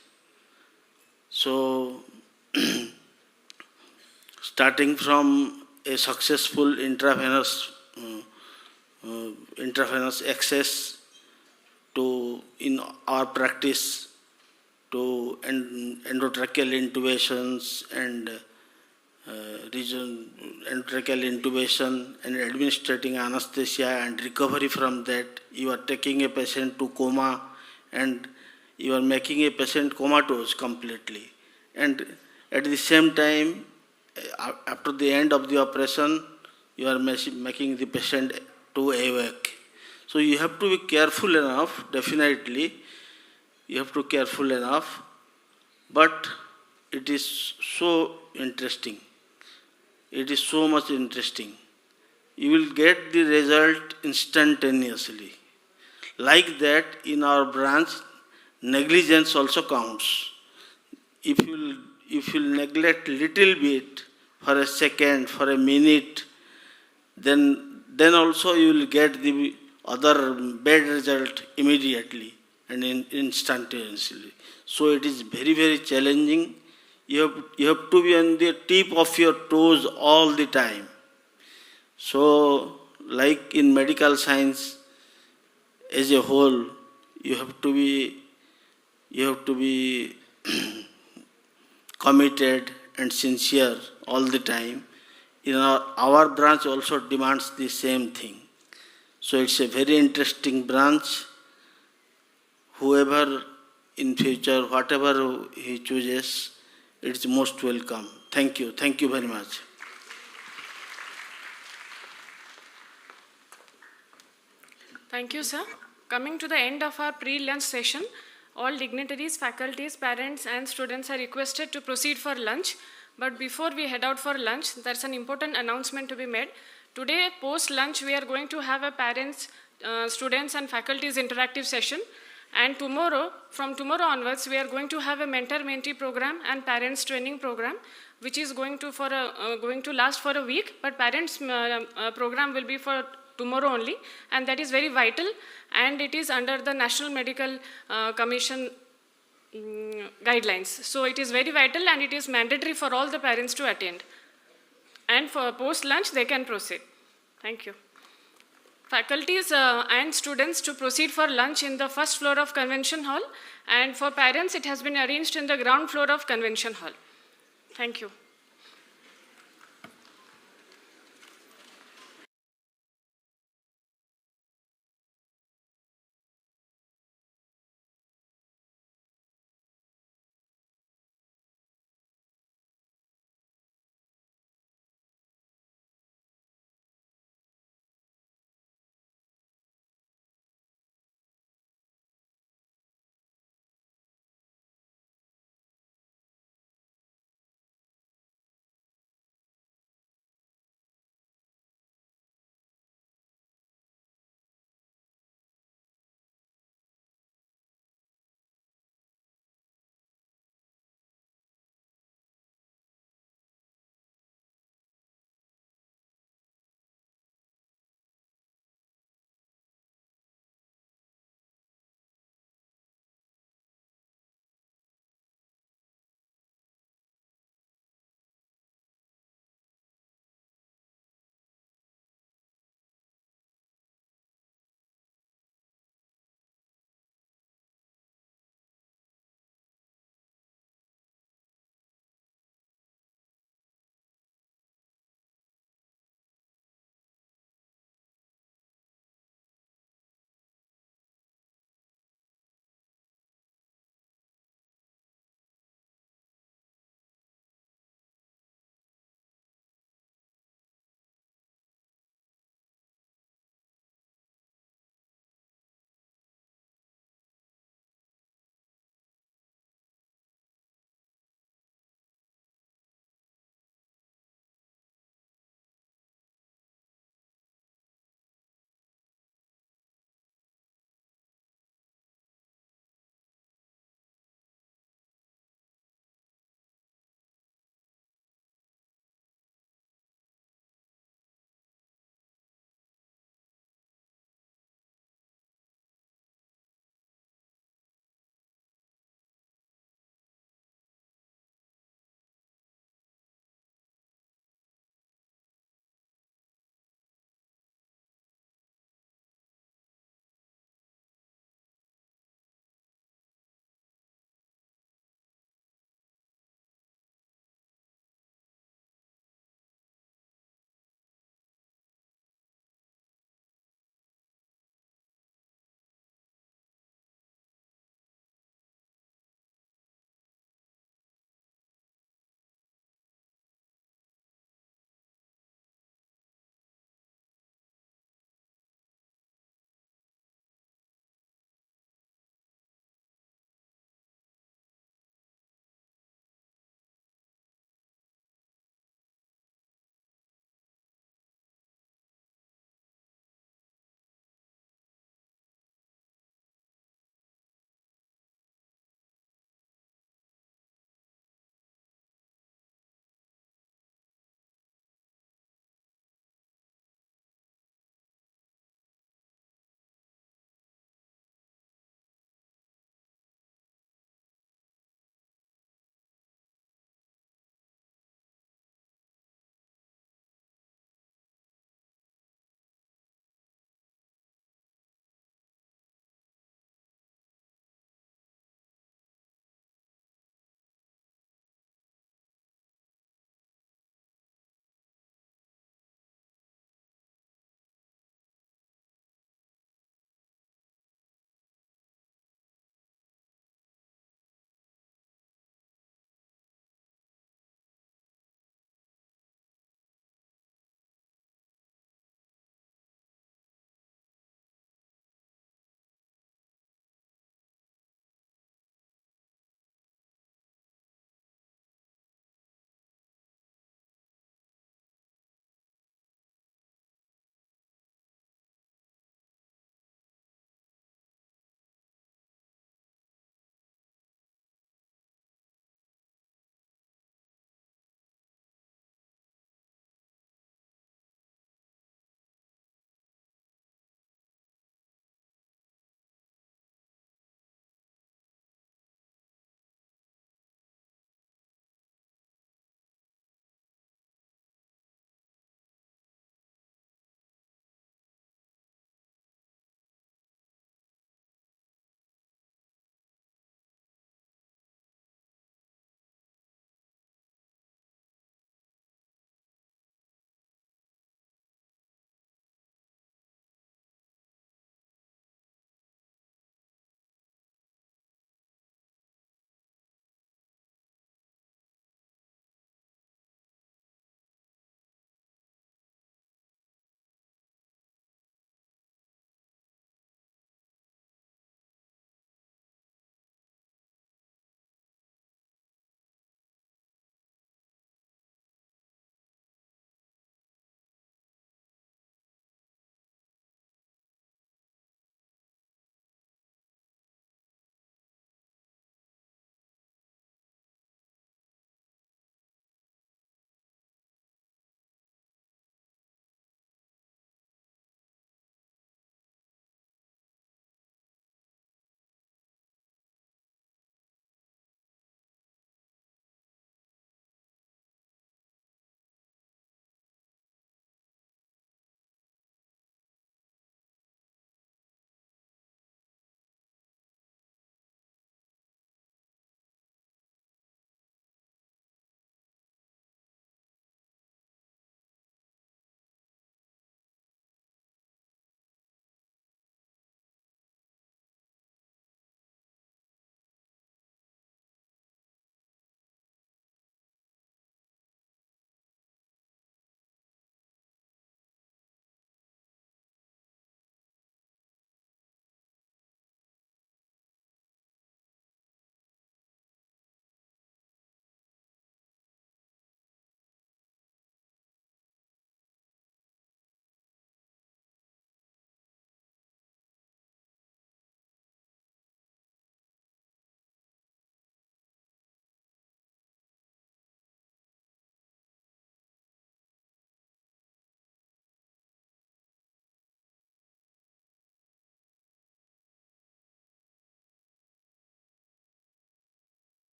So, starting from a successful intravenous access to, in our practice, to endotracheal intubations and endotracheal intubation and administrating anesthesia and recovery from that, you are taking a patient to coma and you are making a patient comatose completely. And at the same time, after the end of the operation, you are making the patient to awake. So you have to be careful enough, definitely. You have to be careful enough. But it is so interesting. It is so much interesting. You will get the result instantaneously. Like that, in our branch, negligence also counts. If you neglect little bit for a second, for a minute, then also you will get the other bad result immediately and instantaneously. So it is very challenging. You have to be on the tip of your toes all the time. So, like in medical science as a whole, you have to be committed and sincere all the time. Our branch also demands the same thing. So it's a very interesting branch. Whoever in future, whatever he chooses, it's most welcome. Thank you. Thank you very much.
Thank you, sir. Coming to the end of our pre-lunch session, all dignitaries, faculties, parents and students are requested to proceed for lunch. But before we head out for lunch, there's an important announcement to be made. Today, post-lunch, we are going to have a parents, students and faculties interactive session. And tomorrow, from tomorrow onwards, we are going to have a mentor-mentee program and parents training program, which is going to last for a week. But parents program will be for tomorrow only, and that is very vital. And it is under the National Medical Commission guidelines. So it is very vital and it is mandatory for all the parents to attend. And for post-lunch, they can proceed. Thank you. Faculties and students to proceed for lunch in the first floor of Convention Hall, and for parents, it has been arranged in the ground floor of Convention Hall. Thank you.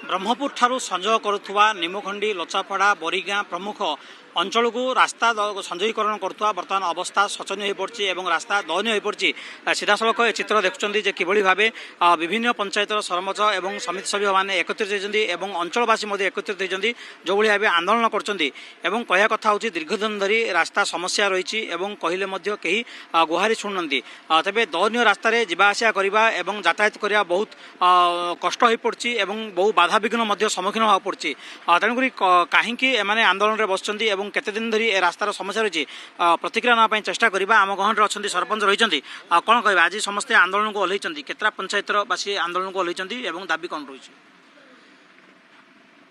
Brahmapur ठारू संजोग करुवा निमखंडी लोचापड़ा बोरीगाँ प्रमुख अंचल को रास्ता संजोगीकरण करुवा बर्तमान अवस्था शोचनीय हो पड़ी और रास्ता दयनीय हो पड़ी। सीधा सड़क ए चित्र देखुं कि भाव विभिन्न पंचायतर सरपंच और समिति सभ्य मैंने एकत्रित होती अंचलवासी एकत्रित होती जो भाव आंदोलन कर कथा हूँ दीर्घ दिन धरी रास्ता समस्या रही कहले कहीं गुहारी शुणुना तेज दयनीय रास्त जावासा करवा यातायात करवा बहुत कष्ट हो पड़ी और बहु बाधा विघ्न सम्मुखीन होगा पड़ी। तेणुक कहीं आंदोलन में बसुँच केते दिन धरी ए रास्तार समस्या रही प्रतिक्रिया नापी चेष्टा करवा आम गहन अच्छा सरपंच रही कौन कह आज समस्ते आंदोलन को ओह्लैंट केतटा पंचायतवासी आंदोलन को ओह्लैंट दाबी कौन रही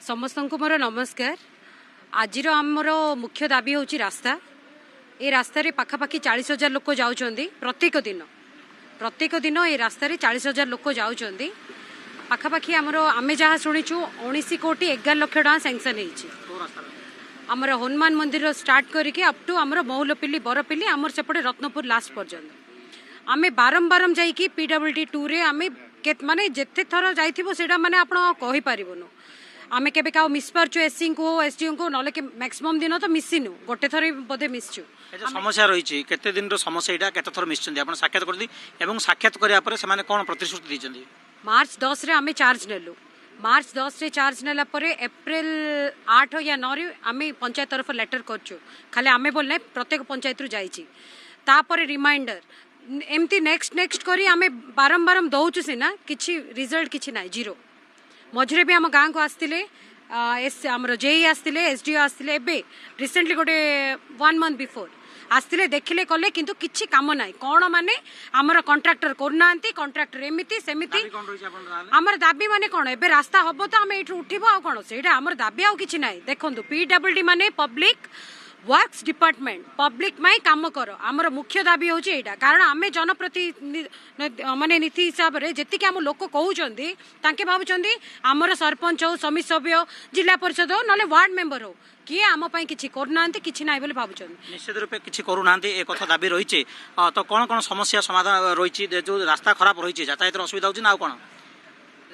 समस्त को मोर नमस्कार। आज आमर मुख्य दाबी हूँ रास्ता ए रास्तार पाखापाखि 40,000 लोक जाऊँच प्रत्येक दिन ए रास्तार 40,000 लोक जाऊँच पाखापाखि आमर आमे जहाँ शुणीचु 19 कोटी 11 लाख टका सैंक्शन होती आमर हनुमान मंदिर स्टार्ट करके अप टू आमर मौलपिली बरपिली आमर सेपटे रत्नपुर लास्ट पर्यंत आमे बारंबार जाइकी PWD2 रे आमे माने जेते थर जाइथिबो सेटा माने आपण कहि परिबोनो आमे केबे का मिस पारचु एससी को एसडीओ को नले के मैक्सिमम दिन तो मिसिनु गोटे थर बोधे मिसचु
समस्या रही केते दिन रो समस्या एटा केते थर मिसचंदी आपण साक्षात करदी एवं साक्षात करिया परे से माने कोन प्रतिश्रुति दिचंदी।
मार्च 10 रे आमे चार्ज नेलु मार्च 10 रे चार्ज नेला परे अप्रैल 8 या 9 रे आमे पंचायत तरफ लेटर करछु खाली आमे बोलने प्रत्येक पंचायत रु जाईची तापरे रिमाइंडर एमती नेक्स्ट करी आमे बारंबार दउछु सिना किछि रिजल्ट किछि नाही जीरो मझरे भी आम गाँ को आसते आमर जेई आसते एसडीओ आसते एबे रिसेंटली गोटे 1 मंथ बिफोर आसते देखिले कले किंतु किछि काम नाई कौन माने आमर कंट्राक्टर करना कंट्राक्टर एमिति सेमिति आमर दाबी माने कौन एबे रास्ता हबो तो आम एठु उठिबो आ कौन सेटा आमर दाबी आ किछि नाई देखंतु PWD माने पब्लिक वर्क्स डिपार्टमेंट पब्लिक माई काम कर आमर मुख्य दाबी हूँ यहाँ कारण आम जनप्रति माने नीति हिसाब से जी आम लोक कहते तांके भावुं आमर सरपंच हो समिति सभ्य जिला परिषद हो ना वार्ड मेंबर हो किए आम किसी करना कि ना बोले भावुं
निश्चित रूपे किसी करूना एक दाबी रही तो कौन कौन समस्या समाधान रही जो रास्ता खराब रही यातायात असुविधा होना कौन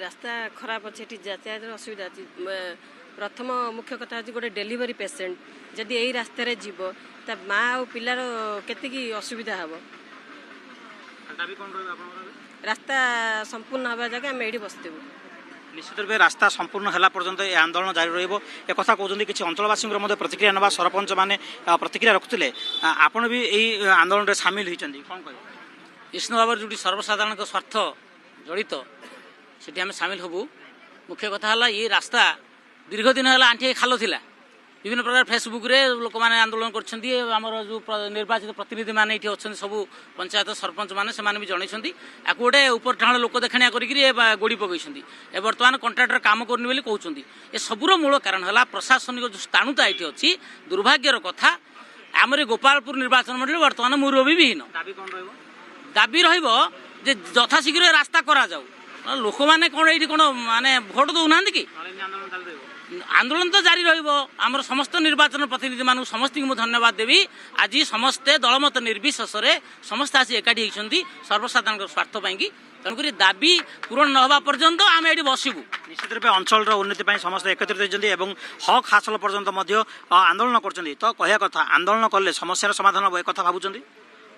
रास्ता खराब अच्छे यातायात असुविधा प्रथम मुख्य कथा हूँ गोटे डेलीवरी पेसेंट जदि यही रास्तार जीव ता माँ और पिलार केतिकी असुविधा हम रास्ता संपूर्ण हवा जगह आम ये बसतु
निश्चित रूपे रास्ता संपूर्ण है पर्यंत ये आंदोलन जारी रही एक कथा कहते किसी अंचलवासी प्रतिक्रिया ना सरपंच मैंने प्रतिक्रिया रखुले आपण भी यही आंदोलन में सामिल होती कौन कह
निश्चित भाव जो सर्वसाधारण स्वार्थ जड़ित से आम सामिल हबू मुख्य कथा है ये रास्ता दीर्घ दिन है आंठी खाल थिला विभिन्न प्रकार फेसबुक रे लोक मैंने आंदोलन कर जो निर्वाचित प्रतिनिधि मैंने ये अच्छा सब पंचायत सरपंच मैंने से भी जनइंट या गोटे ऊपर ठाण लोक देखाणिया कर गोड़ी पकई बर्तमान कंट्राक्टर काम करनी बोली कहते ये सबूर मूल कारण है प्रशासनिक जो स्थाणुता ये अच्छी दुर्भाग्यर कथा आमर गोपालपुर निर्वाचन मंडल बर्तमान मुरबी विहीन दाबी रे यथाशीघ्र रास्ता करा जाऊ लोक मैंने कौन ये कौन माने भोट दौना कि आंदोलन तो जारी रमर समस्त निर्वाचन प्रतिनिधि मानू समस्त को धन्यवाद देवी आज समस्ते दलमत निर्विशेष समस्त आसी एकाठी होती सर्वसाधारण स्वार्थ पाई तेणुक दाबी पूरण न होगा पर्यंत आम ये बसबू
निश्चित रूपे अंचल उन्नति समस्त एकत्रित होती हक हासिल पर्यंत आंदोलन कर तो कह कथा आंदोलन कले समस्या समाधान हम एक भावुं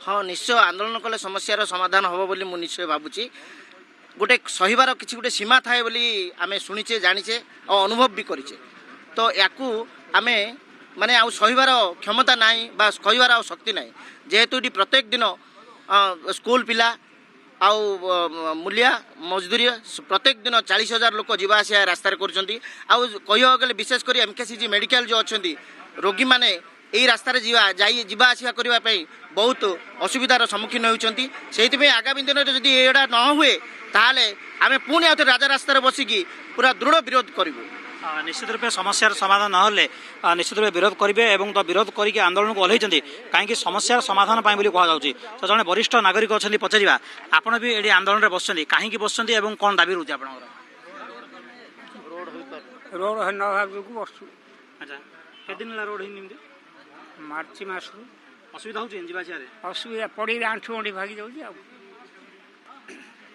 हाँ निश्चय आंदोलन कले समस्यार समाधान हम बोली मु निश्चय भावुची गोटे सहीबार किसी गोटे सीमा थाए बोली आमे शुणीचे जानीचे और अनुभव भी करीचे तो याकू आमे माने आउ सहीबार क्षमता नाई बा कहबार आ शक्ति नाई जेहेतु ये प्रत्येक दिन स्कूल पिला आउ मूलिया मजदूरी प्रत्येक दिन 40,000 लोक जीवा आसिया रास्तार करछंती आउ कहियो गले विशेष करी एमकेसीजी मेडिकल जो अच्छी रोगी माने यही रास्तार जीवा आसिया करबा पई बहुत असुविधार सम्मुखीन होउछंती सेहितबे आगामी दिन में जदि एडा न हुए ताहले आमे पुणी आउ राजा रास्तार बसिकी पूरा दृढ़ विरोध करूँ
निश्चित रूपे समस्यार समाधान नहले निश्चित रूपे विरोध करेंगे और तो विरोध करके आंदोलन को ओह्लैंट कहीं समस्यार समाधान कहुच्छी तो जड़े वरिष्ठ नागरिक अच्छा पचारा आपड़ भी ये आंदोलन में बस कहीं बस कौन दाबी रोचे आप
रोड न बसु
अच्छा केदिन रोड होमती
मार्च मास
असुविधा हो
असुविधा पड़ी आंठू अंडी भागी जाऊँ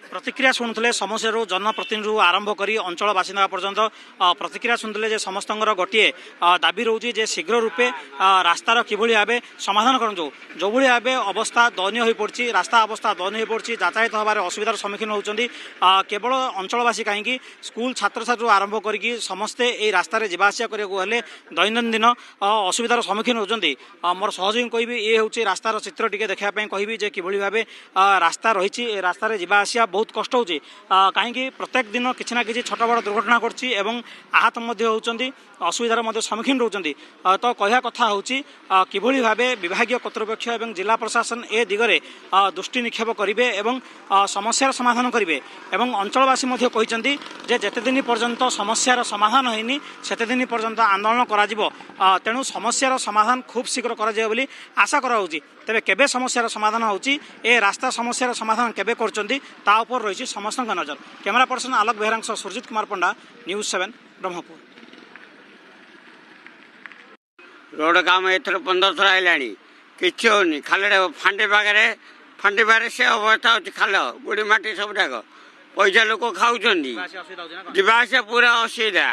प्रतिक्रिया शुणुले समस्या जनप्रतिनिधि आरंभ कर अंचल बासिंदा पर्यंत प्रतिक्रिया शुणुले समस्त गोटे दाबी रोचे जे शीघ्र रूपे रास्तार किभली भाव समाधान कर जो भाव अवस्था दयनीय हो पड़ी रास्ता अवस्था दयनीय हो पड़ी यातायात हबार असुविधार सम्मुखीन होती केवल अंचलवासी कहीं स्कूल छात्र छात्री आरंभ करके समस्ते ये रास्तार जावास करने दैनंदिन असुविधार सम्मुखीन होती मोर सहयोगी कहि ये हूँ रास्तार चित्र टी देखापी कहि कि भाव रास्ता रही रास्तार जावासिया बहुत कष्ट हो कहीं प्रत्येक दिन किसी ना कि छोट बड़ दुर्घटना करछि एवं आहत होती असुविधार सम्मुखीन रोचंती तो कहया कथा हूँ किभली भाव विभागीय कर्तृपक्ष एवं जिला प्रशासन ए दिगरे दृष्टि निक्षेप करेंगे एवं समस्यार समाधान करेंगे एवं अंचलवासी कहते जे जेते दिन पर्यंत समस्यार समाधान होइनी सेते दिन पर्यंत आंदोलन करा तेणु समस्यार समाधान खूब शीघ्र करा बोली आशा कराउछि तेबे केबे समस्यार समाधान होउछि ए रास्ता समस्यार समाधान केबे करचंती ता उपर रही समस्त नजर कैमरा पर्सन आलोक बेहरांग सुरजित कुमार पंडा न्यूज 7 ब्रह्मपुर
रोड काम एथर 15 थर आइलानी किछि होनी खाले फांडे बागे से अवस्था होती खाल गुड़ी माटी सब जाक पैसा लोक खाऊं जावास पूरा असुविधा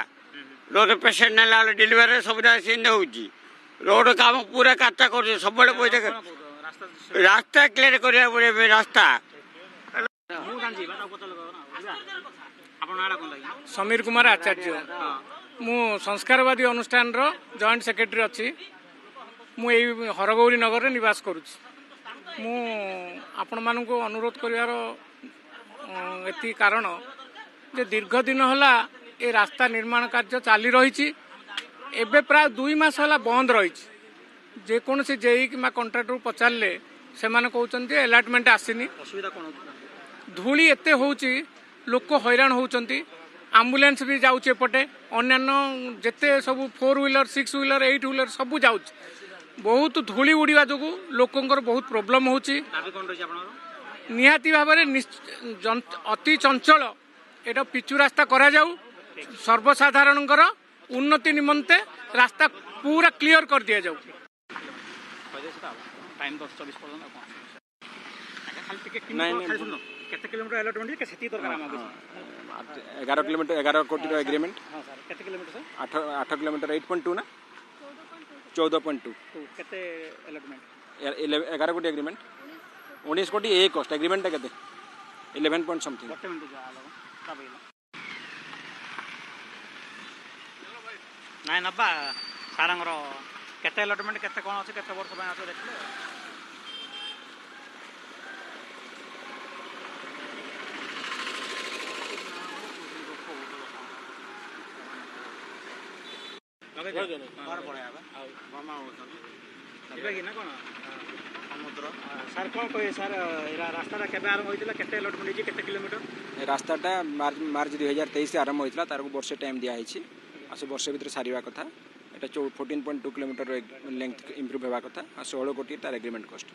रोड पेसेंट ना डेलीवरी सुविधा सी होती रोड काम पूरा काटा कर सब पैसा रास्ता क्लियर करा पड़े रास्ता
समीर कुमार आचार्य मु संस्कारवादी अनुष्ठान रो जॉइंट सेक्रेटरी अच्छी मु हरगौरी नगर रे निवास करुच्ची मु आपण मानू अनुरोध कर एति कारण जे दीर्घ दिन होला ए रास्ता निर्माण कार्य चाली रही एबे प्राय 2 मास होला बंद रही जेकोसी जेई कि कंट्राक्टर पचारे से कहते एलाटमेंट आसीनी धूली एते होची लोक हैरान होचंती आम्बुलेंस भी जाउचे एपटे अन्यान्य जेते सब 4 व्हीलर 6 व्हीलर 8 व्हीलर सब जाउच बहुत धूली उड़ीवा जोगु लोकंकर बहुत प्रॉब्लम होची निहाती भाव अति चंचल एटा पिचु रास्ता करा जाऊ सर्वसाधारणकर उन्नति निमंते रास्ता पूरा क्लियर कर दिया जाऊ
टाइम 10-24 केते किलोमीटर अलॉटमेंट के सेती दरकार हम
11 किलोमीटर 11 कोटी रो एग्रीमेंट
हां सर केते किलोमीटर सर
8 किलोमीटर 8.2 ना 14.2
केते अलॉटमेंट
11 कोटी एग्रीमेंट 19 कोटी ए कॉस्ट एग्रीमेंट केते 11 पॉइंट समथिंग
नाइ नबा सारंगर केते अलॉटमेंट केते कोन अछि केते वर्ष पय अछि देखले सर कौन कहे सर रास्ता केबे आरंभ होइतिला केते अलॉटमेंट होइछि केते किलोमीटर
रास्ताटा मार्च 2023 से आरंभ होइतिला तारको वर्ष टाइम दिया होइछि आसे वर्ष भीतर सारिबा कथा एटा 14.2 किलोमीटर लेंथ इंप्रूव हेबा कथा 16 कोटी तार एग्रीमेंट कॉस्ट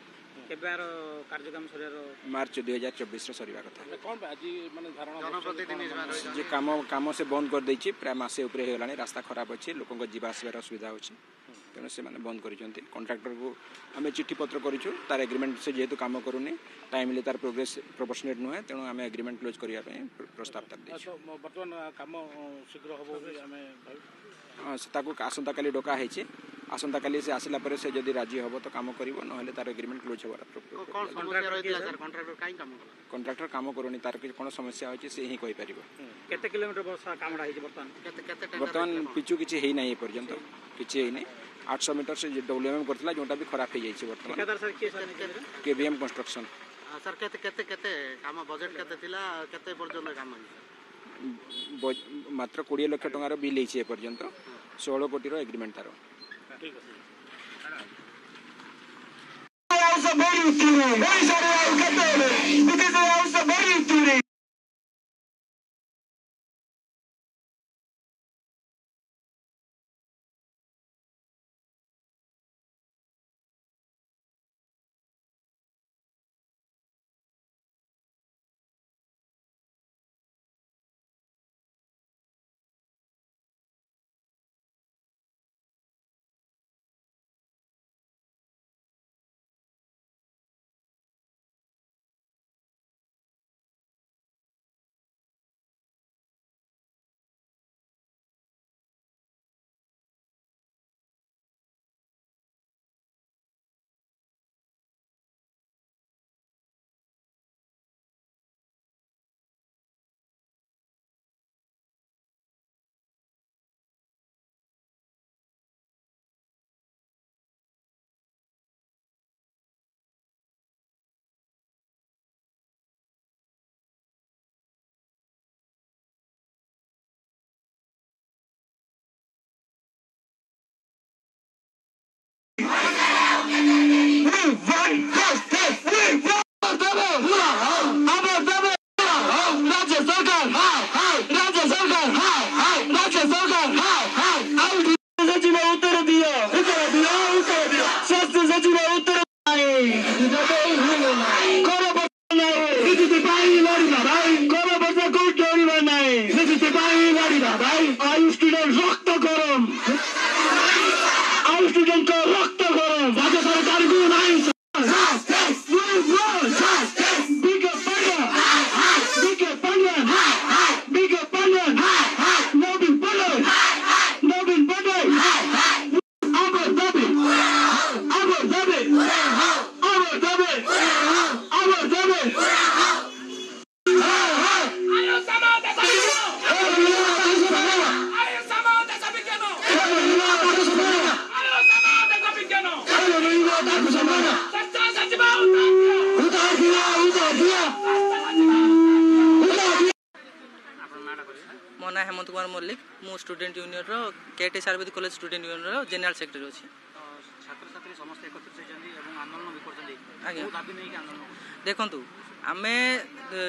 केबे आरो कार्यक्रम सरियारो
मार्च 2024 रे सरिबा कथा
कोन आजि माने धारणा
जनप्रतिनिधि जे काम से बंद कर दैछि प्राय मासे ऊपर हे गलानी रास्ता खराब अछि लोकन को जीवा आसबार असुविधा होछि तेणु से माने बंद करिसंती कॉन्ट्रैक्टर को आमे चिट्ठी पत्र करिछु तार एग्रीमेंट से जेहेतु काम करूनी टाइमली तार प्रोग्रेस प्रोपोर्शनेट नुहे तेणु आमे एग्रीमेंट क्लोज करिया पे प्रस्ताव कर दैछु
वर्तमान काम शीघ्र होबो आमे
ताको आसंता काली डका हेछि आसंता काली से आसिला परे से जदी राजी होबो तो काम करिवो न हेले तार एग्रीमेंट क्लोज होबार कॉन्ट्रैक्टर काम करूनी तार कोन समस्या होछि से ही कहि परिबो
केते किलोमीटर वर्षा कामडा हेछि
वर्तमान पिचु किछि हेइ नाही पर्यंत किछि हेइ नै 800 मीटर से डब्ल्यूएमएम करथला जोटा भी खराब हो जाइछि वर्तमान
ठेकेदार सर के सर
केबीएम कंस्ट्रक्शन
सर केते केते केते काम बजट केते थिला केते पर्यंत काम
मात्र 20 लाख टंकार बिल हेछि ए पर्यंत 16 कोटी रो एग्रीमेंट तारो
ठीक है
मो ना हेमंत कुमार मल्लिक मु स्टूडेंट यूनियन रो केटी आयुर्वेदिक कॉलेज स्टूडेंट यूनियन रो जनरल सेक्रेटरी अछि।
छात्र छात्री समस्त एकत्रित होइछन्ती एवं आंदोलन भी करछन्ती
आज्ञा
दाबी नै कि आंदोलन
देखंतु आमे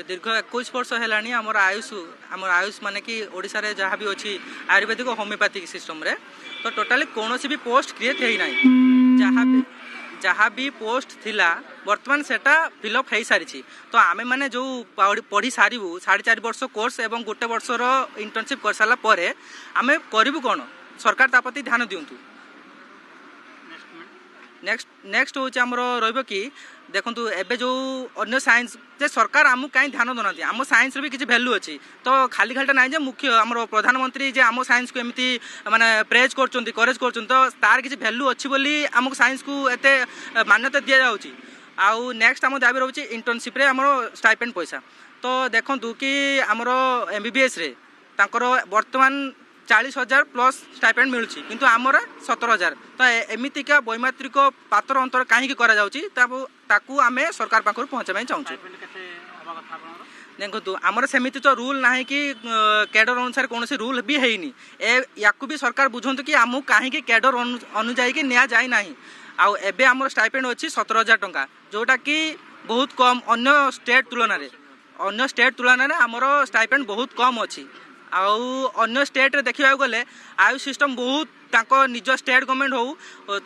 दीर्घ 21 वर्ष हेलानी हमर आयुष माने कि ओडिसा रे जहाँ भी अछि आयुर्वेदिक होमियोपैथिक सिस्टम रे तो टोटली कोनोसी भी पोस्ट क्रिएट हेई नै जहाँ भी पोस्ट थिला वर्तमान सेटा फिलअप हो सारी तो आमे माने जो पढ़ी सारू 4.5 वर्ष कोर्स एवं गोटे वर्षर इंटर्नशिप कर सारा पर आमे करिबु कोन सरकार तापति ध्यान दियंतु। नेक्स्ट होचे हमर रहइबो कि देखंतु एबे जो अन्य साइंस जे सरकार आमु काई ध्यान दनाती आम साइंस रे भी किछि वैल्यू अछि तो खाली खालीटा नाही जे मुख्य हमर प्रधानमंत्री जे आम साइंस को एमती माने प्रेज करचंती करेज करचंती तो तार किछि वैल्यू अछि बोली आम साइंस को एते मान्यता दिया जाउची। आउ नेक्स्ट आम दाबी रहउची इंटर्नशिप रे हमर स्टाइपेंड पैसा तो देखंतु कि हमर एमबीबीएस रे तांकर वर्तमान 40,000 प्लस स्टाइपेंड मिलुची किंतु आमर 17,000 तो एमितिका वैमात्रिक पात्र अंतर कहीं करा जाउची ताकू आमे सरकार पाखर पहुँचाई चाहूँ। देखो आमर सेमिति तो रूल ना कि कैडर अनुसार कौन सी रूल भी है या भी सरकार बुझंतु कि आमू कहीं कैडर अनुजाई कि निया जाए ना आउ एबे आमर स्टाइपेंड अच्छी 17,000 टंका जोटा कि बहुत कम अन्य स्टेट तुलन आमर स्टाइपेंड बहुत कम अच्छी आउ अन्य स्टेट रे देखा गले आयु सिस्टम बहुत तांको निज स्टेट गवर्नमेंट हो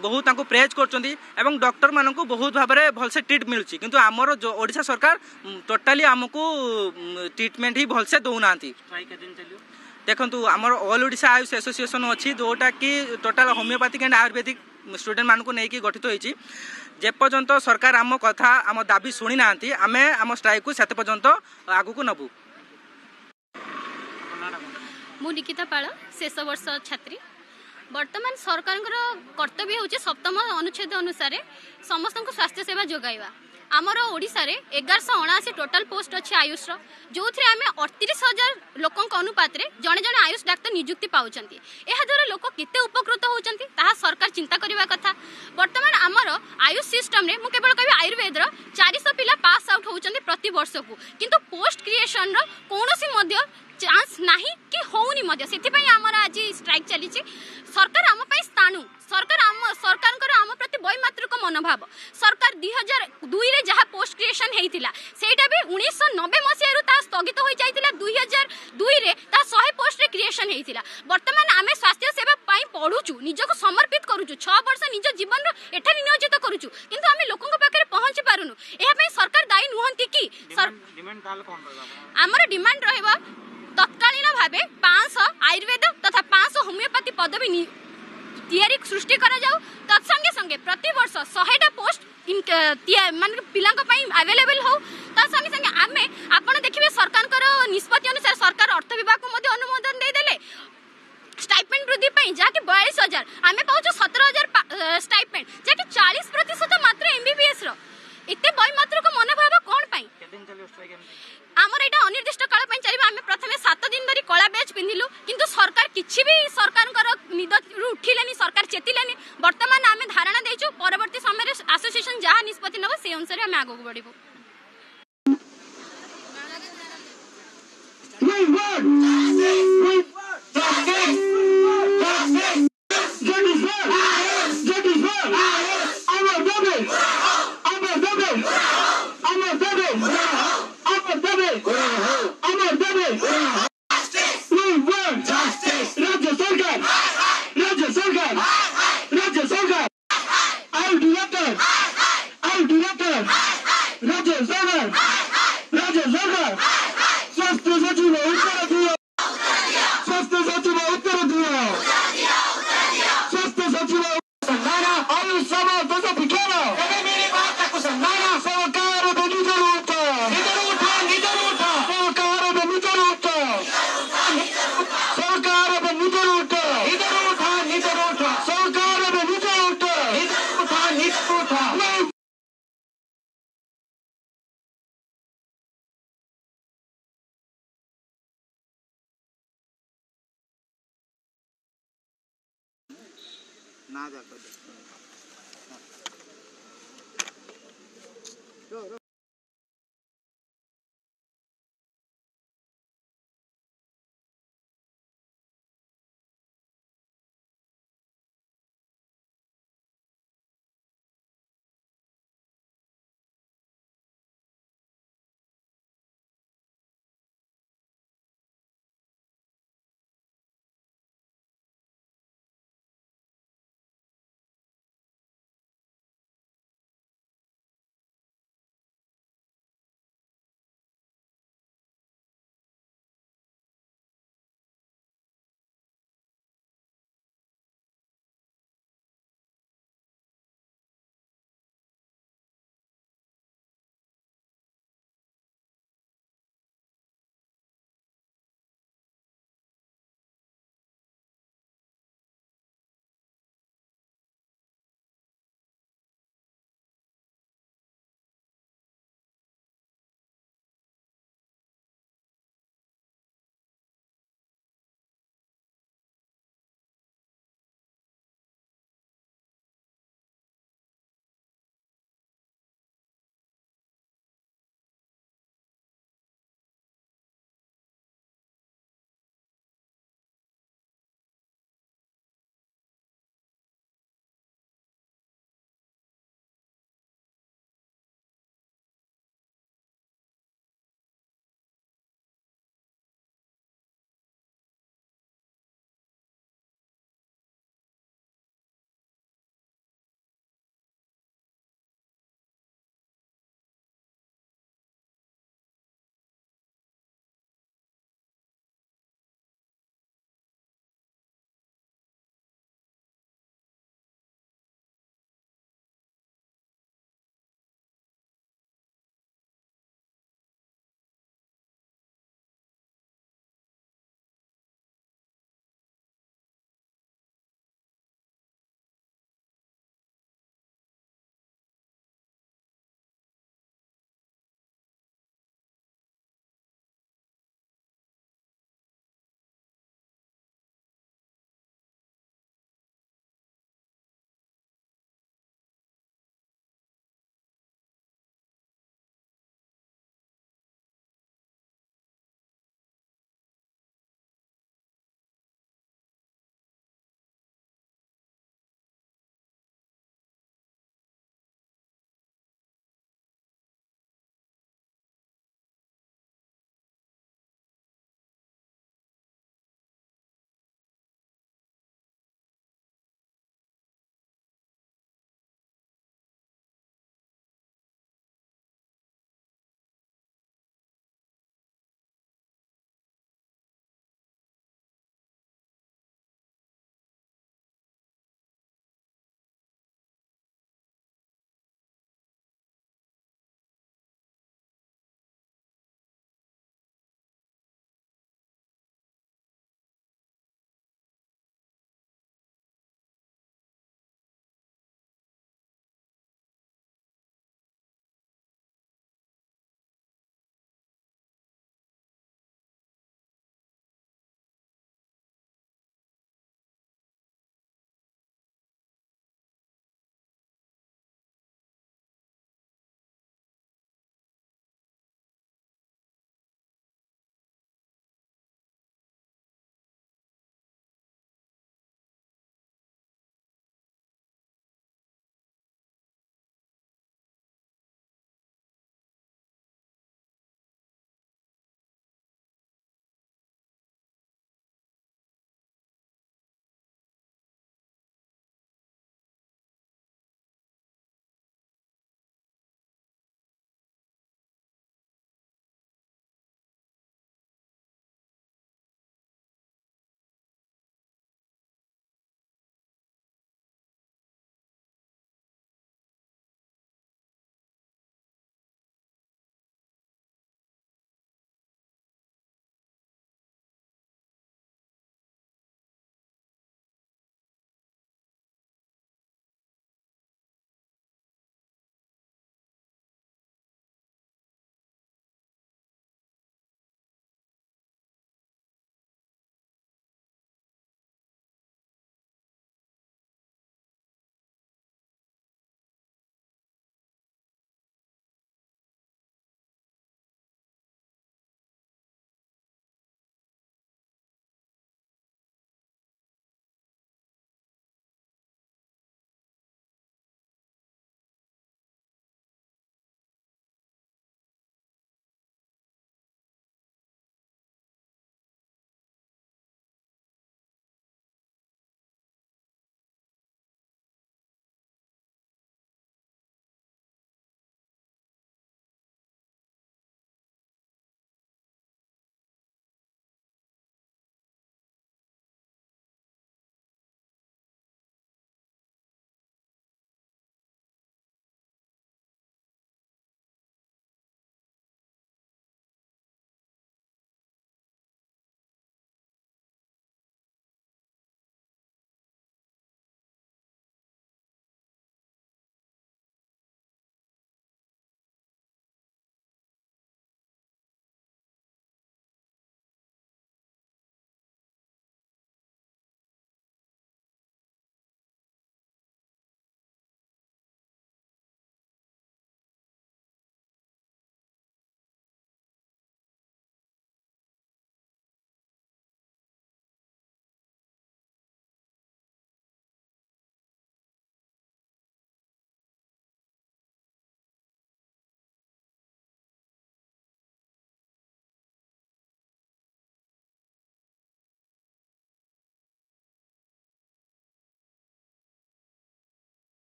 बहुत तांको प्रेज करचंती एवं डॉक्टर माननको बहुत भाव में भलसे ट्रीट मिलुची किंतु आमर जो ओडिशा सरकार टोटाली आमको ट्रीटमेंट ही भलसे दौनांती। देखंतु आमर ऑल ओडिशा आयुष एसोसिएशन अच्छी जोटा कि total homeopathic and Ayurvedic student मानक नहीं गठित होती जे पर्यंत सरकार आम कथा आम दाबी शुणी ना आमे आम स्ट्राइक को सेते पर्यंत आगु को नबु।
मु निकिता पाल शेष वर्ष छात्री वर्तमान सरकार कर्तव्य हूँ सप्तम अनुच्छेद अनुसार समस्त स्वास्थ्य सेवा जोगाइबा आमर ओडिशा रे 1179 टोटाल पोस्ट अच्छे आयुष जो थे आम 38,000 लोक अनुपात रे जड़े जड़े आयुष डाक्तर नियुक्ति पाँच द्वारा लोक केते उपकृत होती सरकार चिंता करने कथा। वर्तमान आमर आयुष सिस्टम रे मु केवल कहि आयुर्वेद 400 पिला पास आउट होउचंती प्रति वर्ष को किंतु पोस्ट क्रिएशन रो कोनोसी मध्य चांस नहीं कि होउनी मध्य सेति आमर आज स्ट्राइक चली सरकार आम स्थाणु सरकार आम प्रति वैमात्रिक मनोभाव सरकार 2002 रे जहाँ पोस्ट क्रिएशन होता सेटा भी 1990 मसीह स्थगित हो जाता 2002 रे 100 पोस्ट रे क्रिएशन होता। वर्तमान आम स्वास्थ्य सेवा पढ़ुचु निजक समर्पित करुचु 6 वर्ष निज जीवन एठे नियोजित करुचु किंतु आम लोकों पाखे पहुँची पारुनु एहा सरकार दायी नुहंती कि आमर डिमांड रहिबा तत्कालीन भावे 500 आयुर्वेद तथा 500 होमियोपैथी पदवी तैयारी सृष्टि करा जाऊ तत्संगे संगे प्रति वर्ष 100टा पोस्ट माने पिलांक पई अवेलेबल हो तत्संगे संगे आमे आपण देखिबे सरकार निष्पत्ति अनुसार सरकार अर्थ विभाग को मध्ये अनुमोदन दे देले स्टाइपेंड वृद्धि पई जाके 42,000 आमे पाउछु 17,000 स्टाइपेंड जाके 40% मात्र एमबीबीएस रो इते वैमात्रिक मनोभाव कोन पई आमर एटा अनिर्दिष्ट काल पई चलिबा आमे प्रथमे 7 दिन धरी कला बैच पिंदिलु किंतु सरकार किछि भी सरकार निद उठिलेनी सरकार चेतिलेनी वर्तमान आमे धारणा देइछु परवर्ती समय एसोसिएशन जहाँ निष्पत्ति नब से अनुसार आमे आगो बढ़िबो।
Justice!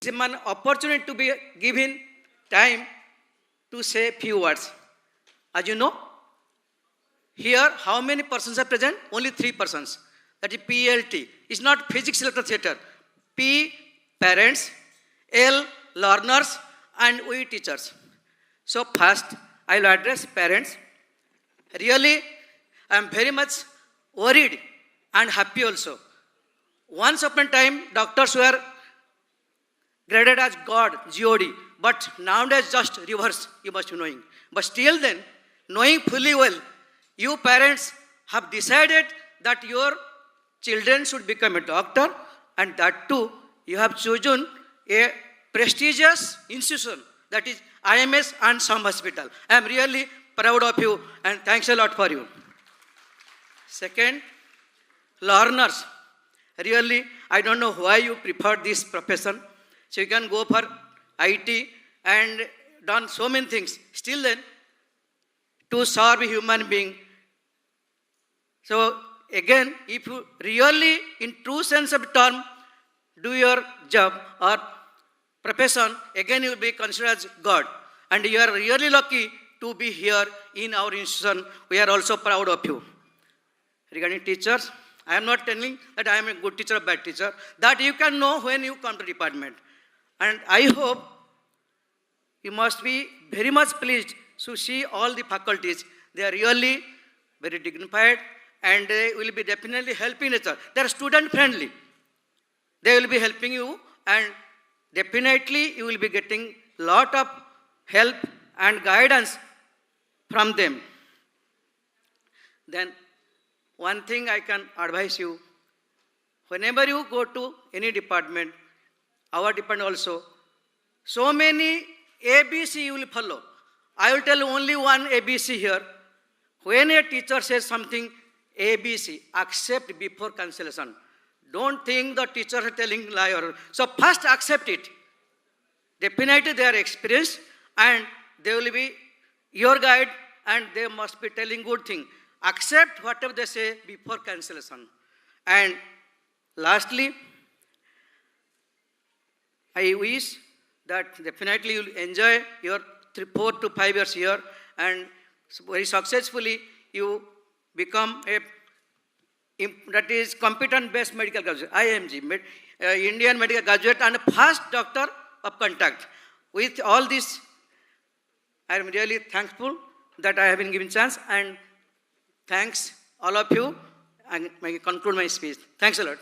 It's an opportunity to be given time to say few words. As you know, here how many persons are present? Only 3 persons. That is PLT. It's not physics lecture theatre. P, parents, L, learners, and we teachers. So first, I will address parents. Really, I am very much worried and happy also. Once upon a time, doctors were graded as God, G-O-D. But nowadays just reverse, you must be knowing. But still then, knowing fully well, you parents have decided that your children should become a doctor, and that too, you have chosen a prestigious institution, that is IMS and some hospital. I am really proud of you and thanks a lot for you. Second, learners. Really, I don't know why you prefer this profession. So you can go for IT and done so many things. Still then, to serve a human being. So again, if you really, in true sense of term, do your job or profession, again you will be considered as God. And you are really lucky to be here in our institution. We are also proud of you. Regarding teachers, I am not telling that I am a good teacher or bad teacher. That you can know when you come to department. And I hope you must be very much pleased to see all the faculties. They are really very dignified and they will be definitely helping each other. They are student friendly. They will be helping you and definitely you will be getting lot of help and guidance from them. Then one thing I can advise you, whenever you go to any department, our department also, so many ABC you will follow. I will tell only one ABC here. When a teacher says something, ABC, accept before cancellation. Don't think the teacher is telling liar. So first accept it. Definitely they are experienced and they will be your guide and they must be telling good thing. Accept whatever they say before cancellation. And lastly, I wish that definitely you will enjoy your 4 to 5 years here and very successfully you become a that is competent based medical graduate, IMG, Indian medical graduate and first doctor of contact. With all this, I am really thankful that I have been given chance and thanks all of you and I conclude my speech. Thanks a lot.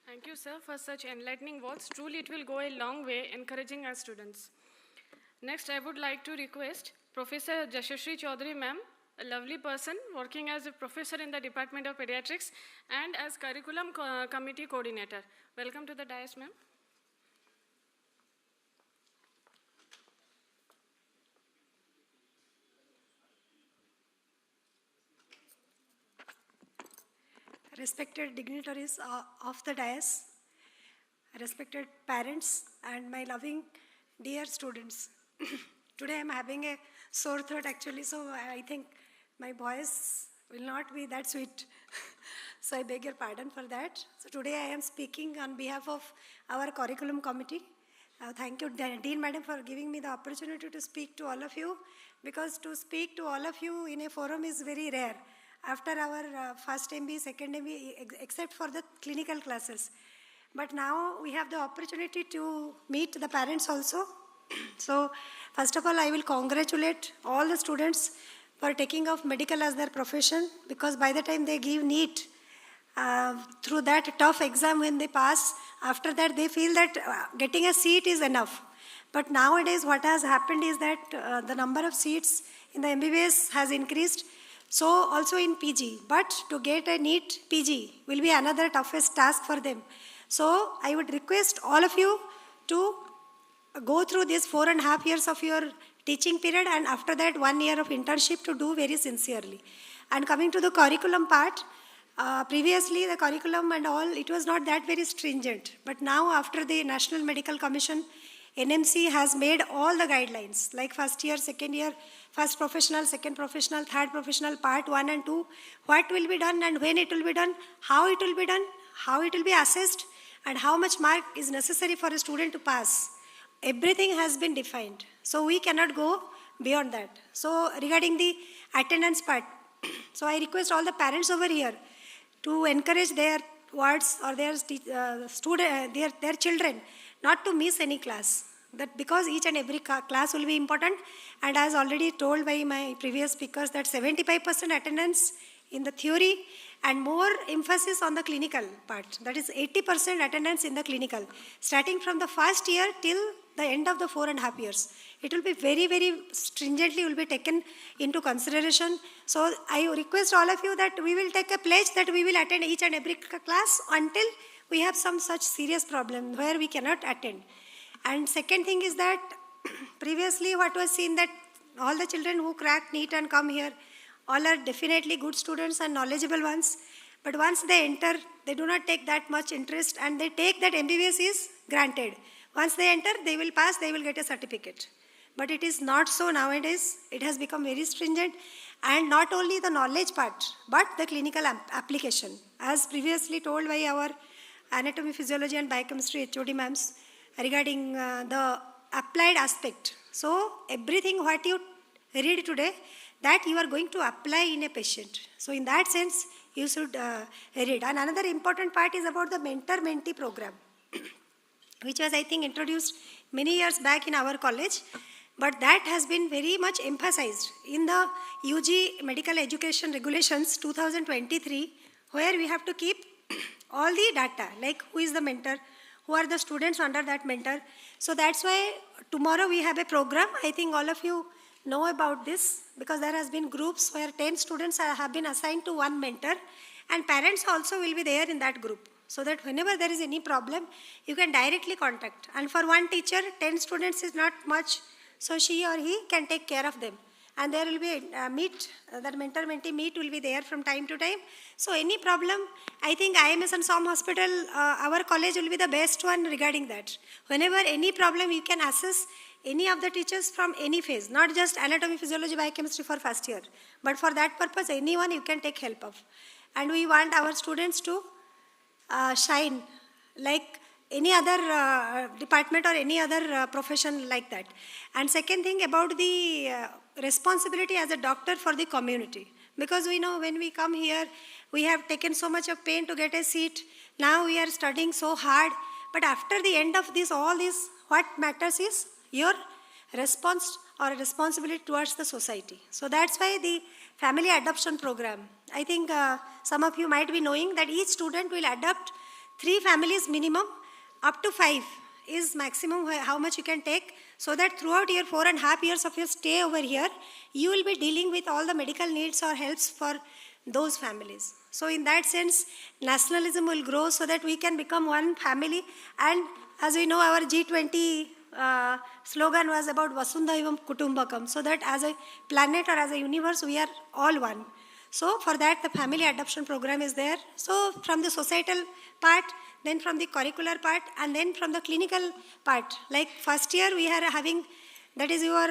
Thank you, sir, for such enlightening words. Truly, it will go a long way encouraging our students. Next, I would like to request Professor Yashashree Chaudhary ma'am, a lovely person working as a professor in the Department of Pediatrics and as Curriculum Committee Coordinator. Welcome to the dais, ma'am.
Respected dignitaries of the dais, respected parents, and my loving dear students. Today I'm having a sore throat actually, so I think my voice will not be that sweet. So I beg your pardon for that. So today I am speaking on behalf of our curriculum committee. Thank you, Dean Madam, for giving me the opportunity to speak to all of you, because to speak to all of you in a forum is very rare. After our first MB, second MB, except for the clinical classes. But now we have the opportunity to meet the parents also. So first of all, I will congratulate all the students for taking up medical as their profession, because by the time they give NEET, through that tough exam when they pass, after that they feel that getting a seat is enough. But nowadays what has happened is that the number of seats in the MBBS has increased. So also in PG, but to get a NEET PG will be another toughest task for them. So I would request all of you to go through this 4.5 years of your teaching period and after that 1 year of internship to do very sincerely. And coming to the curriculum part, previously the curriculum and all, it was not that very stringent. But now after the National Medical Commission, NMC has made all the guidelines like first year, second year, first professional, second professional, third professional, part 1 and 2, what will be done and when it will be done, how it will be done, how it will be assessed, and how much mark is necessary for a student to pass. Everything has been defined. So we cannot go beyond that. So regarding the attendance part, so I request all the parents over here to encourage their wards or their their children not to miss any class. That because each and every class will be important, and as already told by my previous speakers, that 75% attendance in the theory and more emphasis on the clinical part. That is 80% attendance in the clinical, starting from the first year till the end of the 4.5 years. It will be very, very stringently will be taken into consideration. So I request all of you that we will take a pledge that we will attend each and every class until we have some such serious problem where we cannot attend. And second thing is that previously what was seen that all the children who crack NEET and come here, all are definitely good students and knowledgeable ones. But once they enter, they do not take that much interest, and they take that MBBS is granted. Once they enter, they will pass, they will get a certificate. But it is not so nowadays. It has become very stringent. And not only the knowledge part, but the clinical application. As previously told by our anatomy, physiology and biochemistry HOD ma'ams, regarding the applied aspect. So everything what you read today, that you are going to apply in a patient. So in that sense, you should read. And another important part is about the mentor-mentee program, which was, I think, introduced many years back in our college. But that has been very much emphasized in the UG Medical Education Regulations 2023, where we have to keep all the data, like who is the mentor, who are the students under that mentor. So that's why tomorrow we have a program. I think all of you know about this, because there has been groups where 10 students have been assigned to one mentor, and parents also will be there in that group, so that whenever there is any problem, you can directly contact. And for one teacher, 10 students is not much, so she or he can take care of them. And there will be a meet, that mentor-mentee meet will be there from time to time. So any problem, I think IMS and SOM Hospital, our college will be the best one regarding that. Whenever any problem, you can assess any of the teachers from any phase, not just anatomy, physiology, biochemistry for first year, but for that purpose, anyone you can take help of. And we want our students to shine like any other department or any other profession like that. And second thing about the responsibility as a doctor for the community. Because we know when we come here, we have taken so much of pain to get a seat. Now we are studying so hard. But after the end of this, all this, what matters is your response or responsibility towards the society. So that's why the family adoption program. I think some of you might be knowing that each student will adopt 3 families minimum, up to 5 is maximum how much you can take, so that throughout your 4.5 years of your stay over here, you will be dealing with all the medical needs or helps for those families. So in that sense, nationalism will grow so that we can become one family. And as we know, our G20 slogan was about Vasundhaivam Kutumbakam, so that as a planet or as a universe, we are all one. So for that, the family adoption program is there. So from the societal part, then from the curricular part, and then from the clinical part. Like first year, we are having, that is your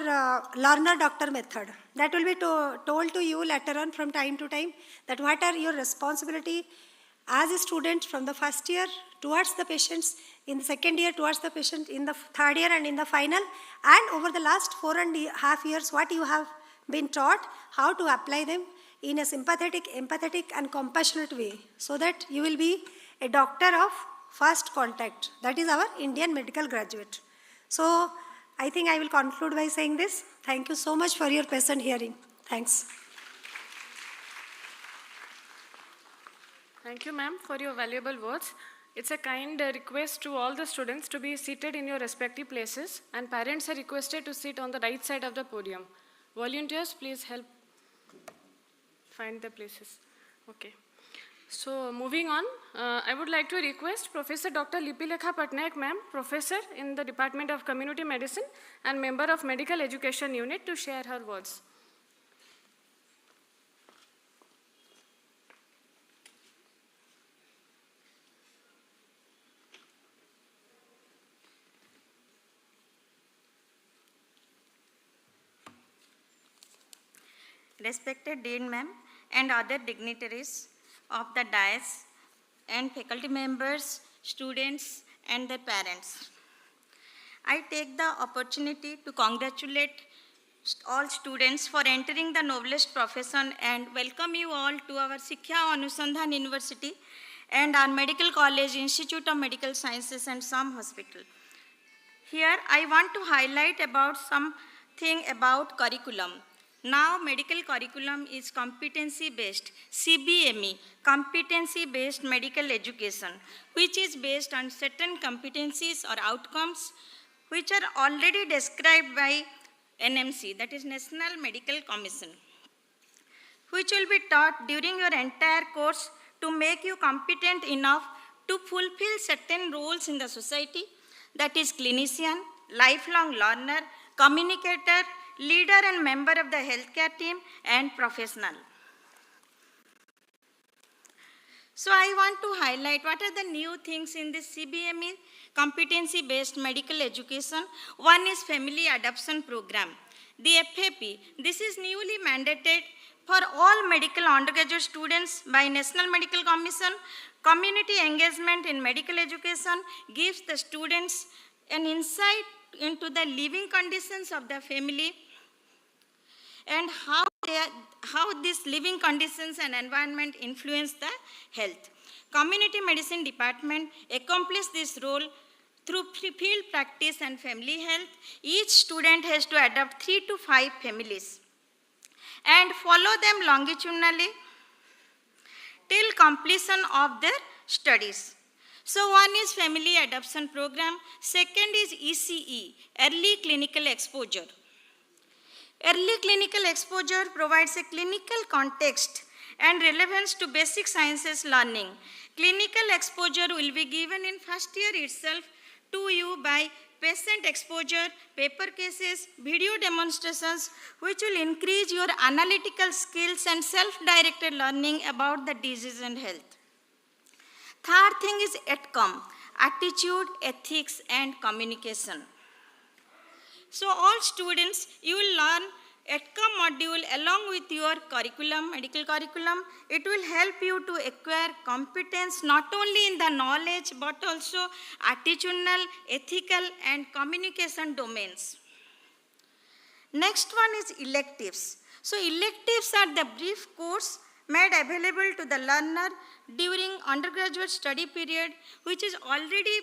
learner doctor method. That will be told to you later on from time to time, that what are your responsibility as a student from the first year towards the patients, in the second year towards the patient, in the third year and in the final, and over the last 4.5 years, what you have been taught, how to apply them in a sympathetic, empathetic and compassionate way, so that you will be a doctor of first contact. That is our Indian medical graduate. So I think I will conclude by saying this. Thank you so much for your patient hearing. Thanks.
Thank you, ma'am, for your valuable words. It's a kind request to all the students to be seated in your respective places, and parents are requested to sit on the right side of the podium. Volunteers, please help find the places. Okay. So moving on, I would like to request Professor Dr. Lipilekha Patnaik, ma'am, Professor in the Department of Community Medicine and member of Medical Education Unit, to share her words.
Respected Dean ma'am and other dignitaries of the dais and faculty members, students, and their parents. I take the opportunity to congratulate all students for entering the noblest profession and welcome you all to our Shiksha Anusandhan University and our Medical College, Institute of Medical Sciences and SOM Hospital. Here I want to highlight about something about curriculum. Now medical curriculum is competency based, CBME, competency based medical education, which is based on certain competencies or outcomes which are already described by NMC, that is National Medical Commission, which will be taught during your entire course to make you competent enough to fulfill certain roles in the society, that is clinician, lifelong learner, communicator, leader and member of the healthcare team, and professional. So I want to highlight what are the new things in this CBME, competency-based medical education. One is family adoption program. The FAP, this is newly mandated for all medical undergraduate students by National Medical Commission. Community engagement in medical education gives the students an insight into the living conditions of the family and how these living conditions and environment influence the health. Community medicine department accomplish this role through field practice and family health. Each student has to adopt 3 to 5 families and follow them longitudinally till completion of their studies. So one is family adoption program, second is ECE, early clinical exposure. Early clinical exposure provides a clinical context and relevance to basic sciences learning. Clinical exposure will be given in first year itself to you by patient exposure, paper cases, video demonstrations, which will increase your analytical skills and self-directed learning about the disease and health. Third thing is ATCOM, attitude, ethics, and communication. So all students, you will learn ATCOM module along with your curriculum, medical curriculum. It will help you to acquire competence not only in the knowledge but also attitudinal, ethical, and communication domains. Next one is electives. So electives are the brief course made available to the learner during undergraduate study period, which is already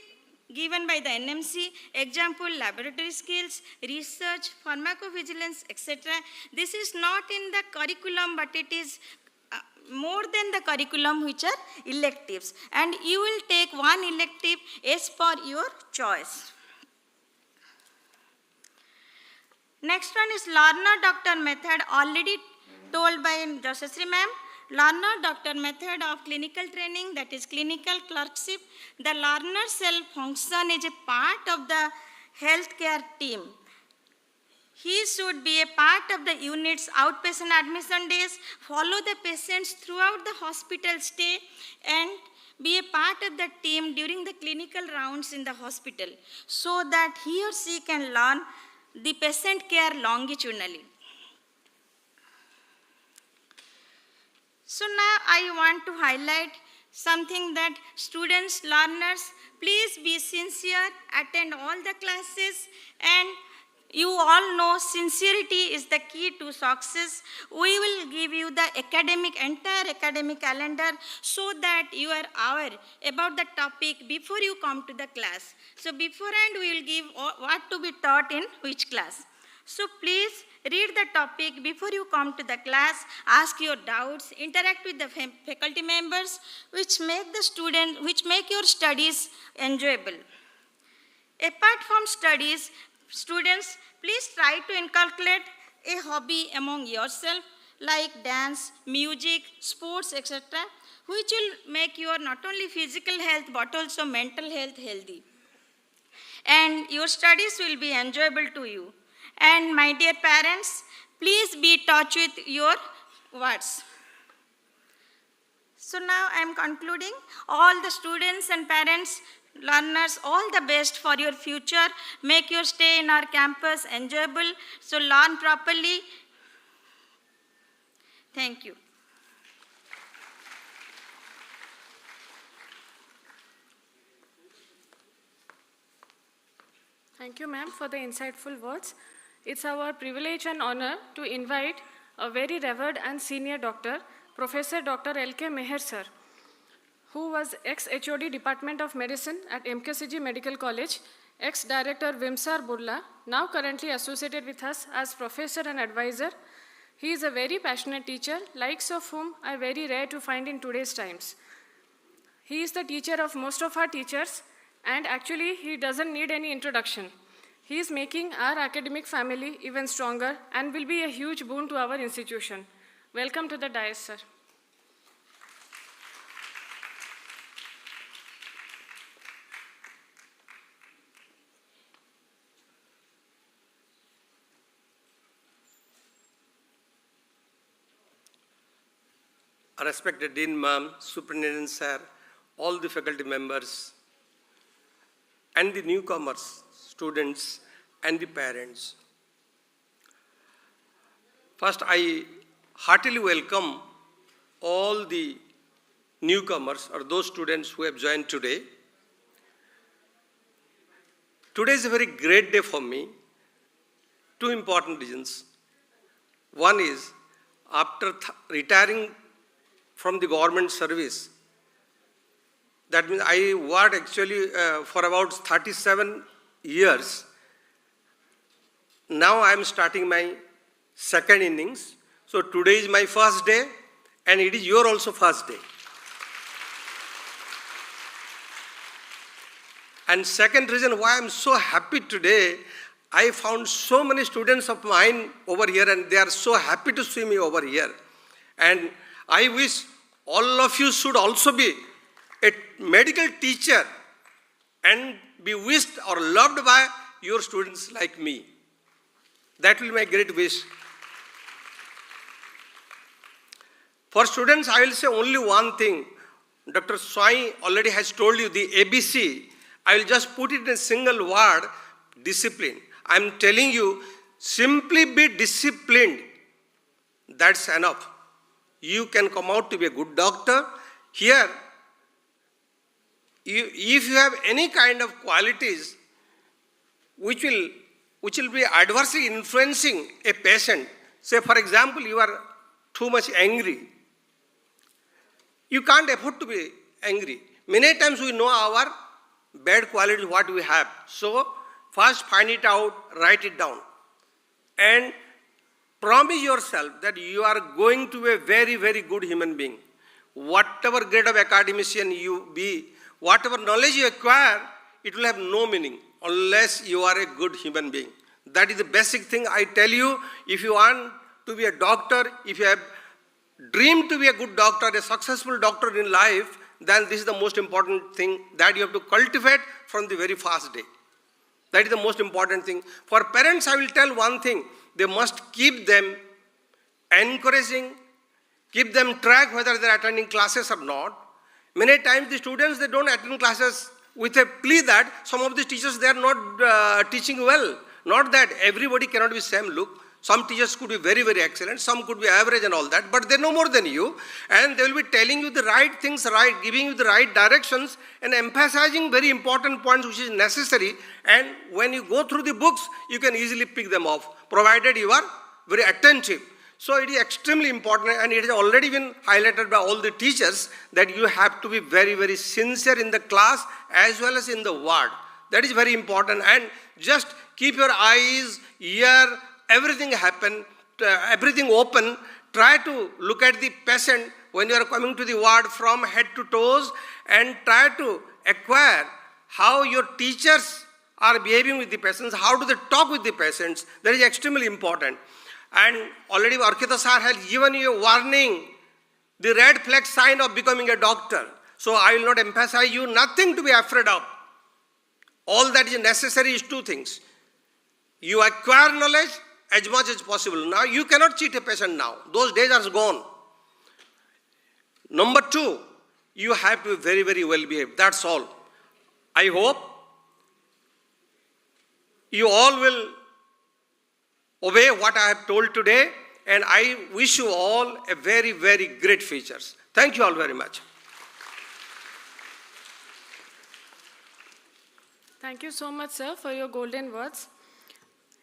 given by the NMC, example, laboratory skills, research, pharmacovigilance, etc. This is not in the curriculum, but it is more than the curriculum, which are electives. And you will take one elective as per your choice. Next one is learner-doctor method, already told by Joshasri ma'am. Learner-doctor method of clinical training, that is clinical clerkship. The learner cell function is a part of the healthcare team. He should be a part of the unit's outpatient admission days, follow the patients throughout the hospital stay, and be a part of the team during the clinical rounds in the hospital so that he or she can learn the patient care longitudinally. So now I want to highlight something that students, learners, please be sincere, attend all the classes, and you all know sincerity is the key to success. We will give you the entire academic calendar so that you are aware about the topic before you come to the class. So beforehand we will give what to be taught in which class. So please read the topic before you come to the class, ask your doubts, interact with the faculty members, which make your studies enjoyable. Apart from studies, students, please try to inculcate a hobby among yourself, like dance, music, sports, etc., which will make your not only physical health but also mental health healthy. And your studies will be enjoyable to you. And my dear parents, please be in touch with your words. So now I am concluding. All the students and parents, learners, all the best for your future. Make your stay in our campus enjoyable. So learn properly. Thank you.
Thank you, ma'am, for the insightful words. It's our privilege and honor to invite a very revered and senior doctor, Professor Dr. L.K. Meher, sir, who was ex-HOD Department of Medicine at MKCG Medical College, ex-director Vimsar Burla, now currently associated with us as professor and advisor. He is a very passionate teacher, likes of whom are very rare to find in today's times. He is the teacher of most of our teachers, and actually he doesn't need any introduction. He is making our academic family even stronger and will be a huge boon to our institution. Welcome to the dais, sir.
Respected Dean Ma'am, Superintendent Sir, all the faculty members, and the newcomers, students, and the parents. First, I heartily welcome all the newcomers or those students who have joined today. Today is a very great day for me. Two important reasons. One is, after retiring from the government service, that means I worked actually for about 37 years. Now I am starting my second innings. So today is my first day, and it is your also first day. And second reason why I am so happy today, I found so many students of mine over here, and they are so happy to see me over here. And I wish all of you should also be a medical teacher and be wished or loved by your students like me. That will be my great wish. For students, I will say only one thing. Dr. Swai already has told you the ABC. I will just put it in a single word, discipline. I am telling you, simply be disciplined. That's enough. You can come out to be a good doctor. Here, if you have any kind of qualities which will be adversely influencing a patient, say for example, you are too much angry. You can't afford to be angry. Many times we know our bad qualities, what we have. So first find it out, write it down. And promise yourself that you are going to be a very, very good human being. Whatever grade of academician you be, whatever knowledge you acquire, it will have no meaning unless you are a good human being. That is the basic thing I tell you. If you want to be a doctor, if you have dreamed to be a good doctor, a successful doctor in life, then this is the most important thing that you have to cultivate from the very first day. That is the most important thing. For parents, I will tell one thing. They must keep them encouraging, keep them track whether they are attending classes or not. Many times the students, they don't attend classes with a plea that some of the teachers, they are not teaching well. Not that everybody cannot be same look. Some teachers could be very, very excellent. Some could be average and all that. But they know more than you. And they will be telling you the right things, right, giving you the right directions and emphasizing very important points which is necessary. And when you go through the books, you can easily pick them off, provided you are very attentive. So it is extremely important, and it has already been highlighted by all the teachers that you have to be very, very sincere in the class as well as in the ward. That is very important. And just keep your eyes, ear, everything open. Try to look at the patient when you are coming to the ward from head to toes, and try to acquire how your teachers are behaving with the patients, how do they talk with the patients. That is extremely important. And already Arkita sir has given you a warning, the red flag sign of becoming a doctor. So I will not emphasize you, nothing to be afraid of. All that is necessary is two things. You acquire knowledge as much as possible. Now you cannot cheat a patient now. Those days are gone. Number two, you have to be very, very well behaved. That's all. I hope you all will obey what I have told today, and I wish you all a very, very great future. Thank you all very much.
Thank you so much, sir, for your golden words.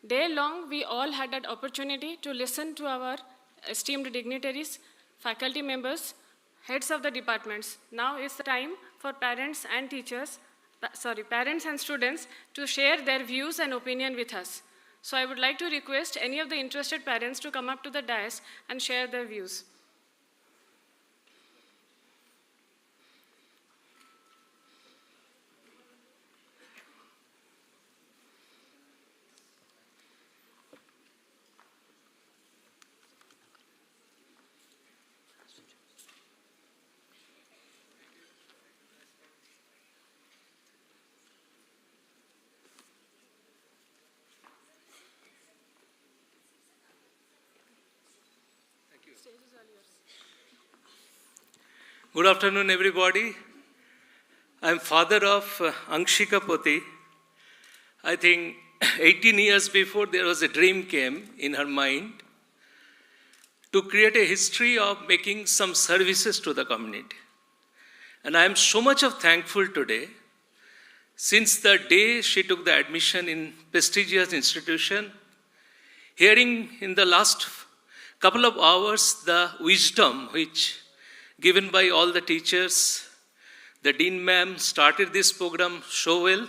Day long, we all had that opportunity to listen to our esteemed dignitaries, faculty members, heads of the departments. Now is the time for parents and parents and students to share their views and opinion with us. So I would like to request any of the interested parents to come up to the dais and share their views.
Good afternoon, everybody. I'm father of Ankshika Poti. I think 18 years before, there was a dream came in her mind to create a history of making some services to the community. And I am so much of thankful today, since the day she took the admission in prestigious institution, hearing in the last couple of hours the wisdom which given by all the teachers. The Dean ma'am started this program so well.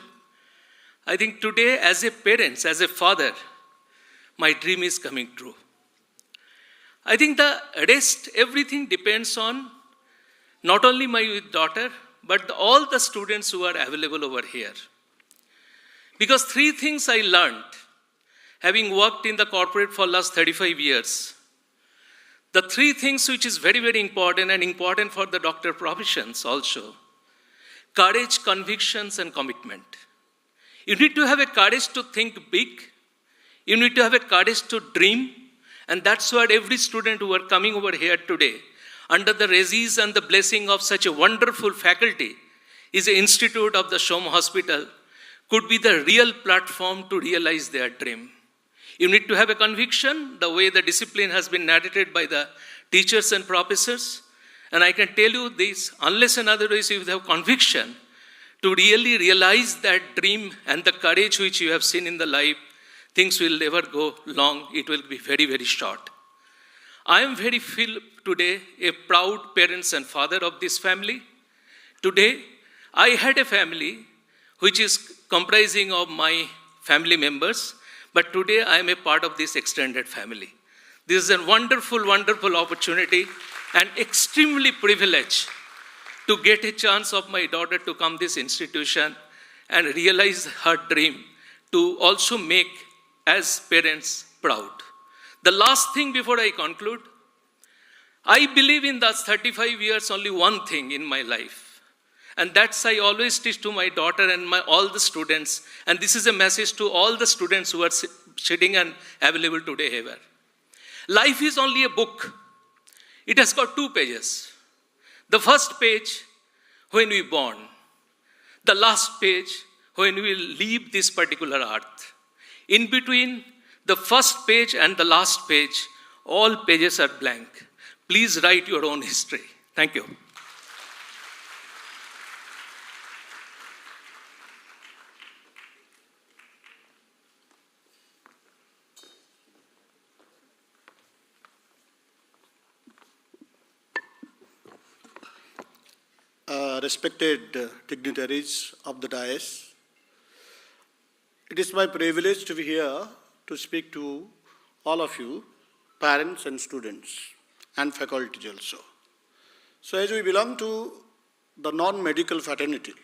I think today as a parent, as a father, my dream is coming true. I think the rest, everything depends on not only my daughter, but all the students who are available over here. Because three things I learned, having worked in the corporate for last 35 years. The three things which is very, very important and important for the doctor professions also. Courage, convictions, and commitment. You need to have a courage to think big. You need to have a courage to dream. And that's what every student who are coming over here today, under the regies and the blessing of such a wonderful faculty, is an institute of the Shom Hospital, could be the real platform to realize their dream. You need to have a conviction, the way the discipline has been narrated by the teachers and professors. And I can tell you this, unless and otherwise you have conviction to really realize that dream and the courage which you have seen in the life, things will never go long. It will be very, very short. I am very feel today a proud parents and father of this family. Today, I had a family which is comprising of my family members, but today I am a part of this extended family. This is a wonderful, wonderful opportunity and extremely privileged to get a chance of my daughter to come this institution and realize her dream to also make as parents proud. The last thing before I conclude, I believe in the 35 years only one thing in my life. And that's I always teach to my daughter and all the students. And this is a message to all the students who are sitting and available today here. Life is only a book. It has got 2 pages. The first page, when we born. The last page, when we leave this particular earth. In between the first page and the last page, all pages are blank. Please write your own history. Thank you.
Respected dignitaries of the dais, it is my privilege to be here to speak to all of you, parents and students, and faculty also. So as we belong to the non-medical fraternity,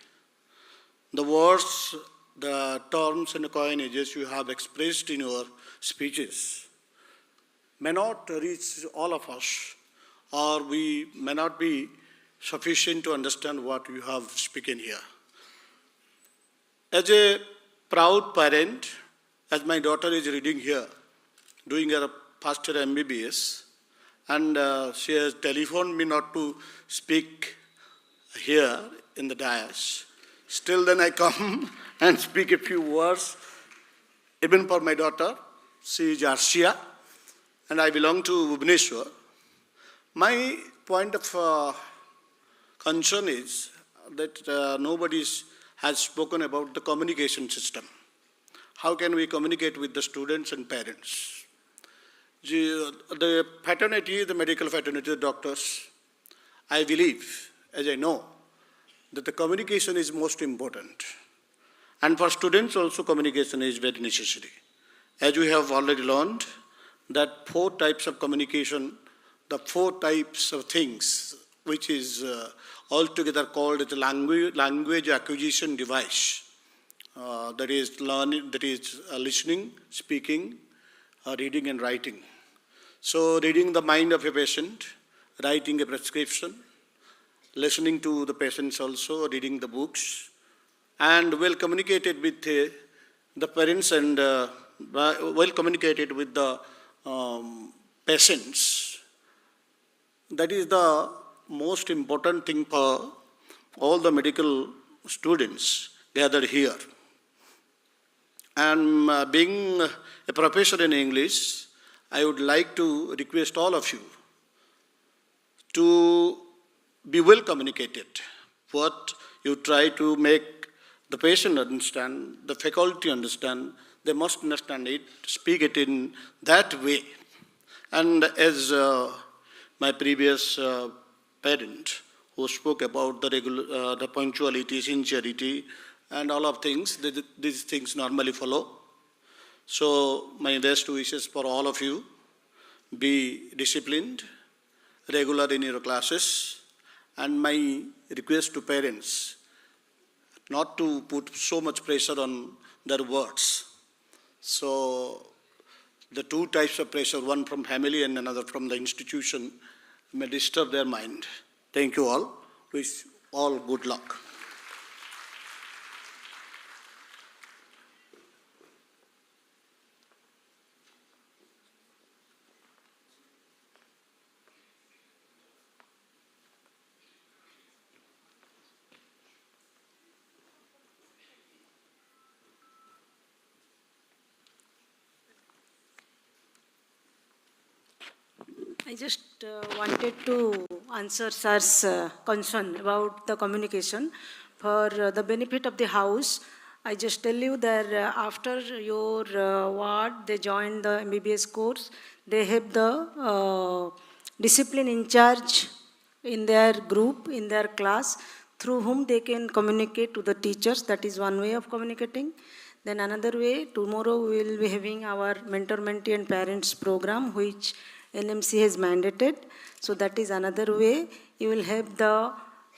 the words, the terms and coinages you have expressed in your speeches may not reach all of us, or we may not be sufficient to understand what you have spoken here. As a proud parent, as my daughter is reading here, doing her first year Mbbs, and she has telephoned me not to speak here in the dais. Still then I come and speak a few words, even for my daughter. She is Arshia, and I belong to Bhubaneswar. My point of concern is that nobody is has spoken about the communication system. How can we communicate with the students and parents? The fraternity, the medical fraternity, the doctors, I believe, as I know, that the communication is most important. And for students also communication is very necessary. As we have already learned, that 4 types of communication, the 4 types of things, which is altogether called the language acquisition device. That is learning, that is listening, speaking, reading and writing. So reading the mind of a patient, writing a prescription, listening to the patients also, reading the books, and well communicated with the parents and well communicated with the patients. That is the most important thing for all the medical students gathered here. And being a professor in English, I would like to request all of you to be well communicated. What you try to make the patient understand, the faculty understand, they must understand it, speak it in that way. And as my previous parent who spoke about the punctuality, sincerity, and all of things, these things normally follow. So my best wishes for all of you, be disciplined, regular in your classes, and my request to parents, not to put so much pressure on their words. So the 2 types of pressure, one from family and another from the institution, may disturb their mind. Thank you all. Wish all good luck.
I just wanted to answer sir's concern about the communication. For the benefit of the house, I just tell you that after your ward, they join the MBBS course, they have the discipline in charge in their group, in their class, through whom they can communicate to the teachers. That is one way of communicating. Then another way, tomorrow we will be having our mentor-mentee and parents program, which NMC has mandated. So that is another way. You will have the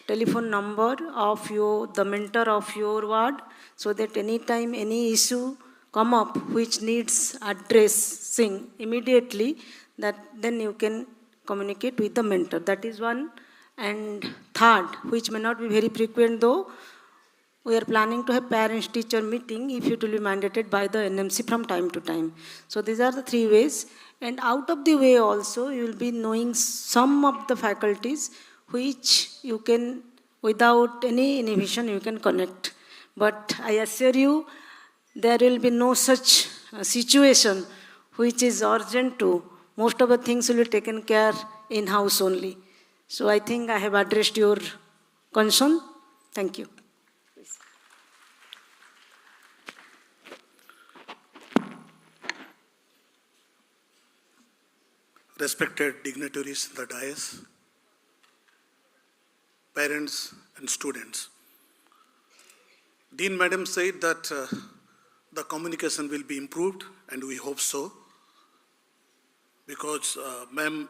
telephone number of the mentor of your ward, so that anytime any issue come up which needs addressing immediately, that then you can communicate with the mentor. That is one. And third, which may not be very frequent though, we are planning to have parents-teacher meeting if it will be mandated by the NMC from time to time. So these are the 3 ways. And out of the way also, you will be knowing some of the faculties which you can, without any inhibition, you can connect. But I assure you, there will be no such situation which is urgent to. Most of the things will be taken care in-house only. So I think I have addressed your concern. Thank you.
Respected dignitaries in the dais, parents and students. Dean Madam said that the communication will be improved, and we hope so. Because, ma'am,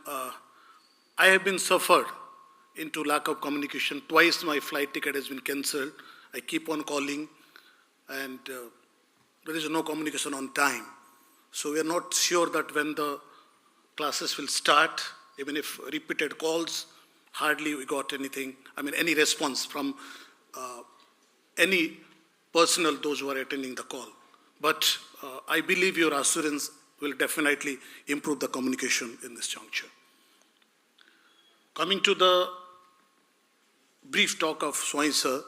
I have been suffered into lack of communication. Twice my flight ticket has been cancelled. I keep on calling, and there is no communication on time. So we are not sure that when the classes will start, even if repeated calls, hardly we got anything, any response from any personnel, those who are attending the call. But I believe your assurance will definitely improve the communication in this juncture. Coming to the brief talk of Swami sir,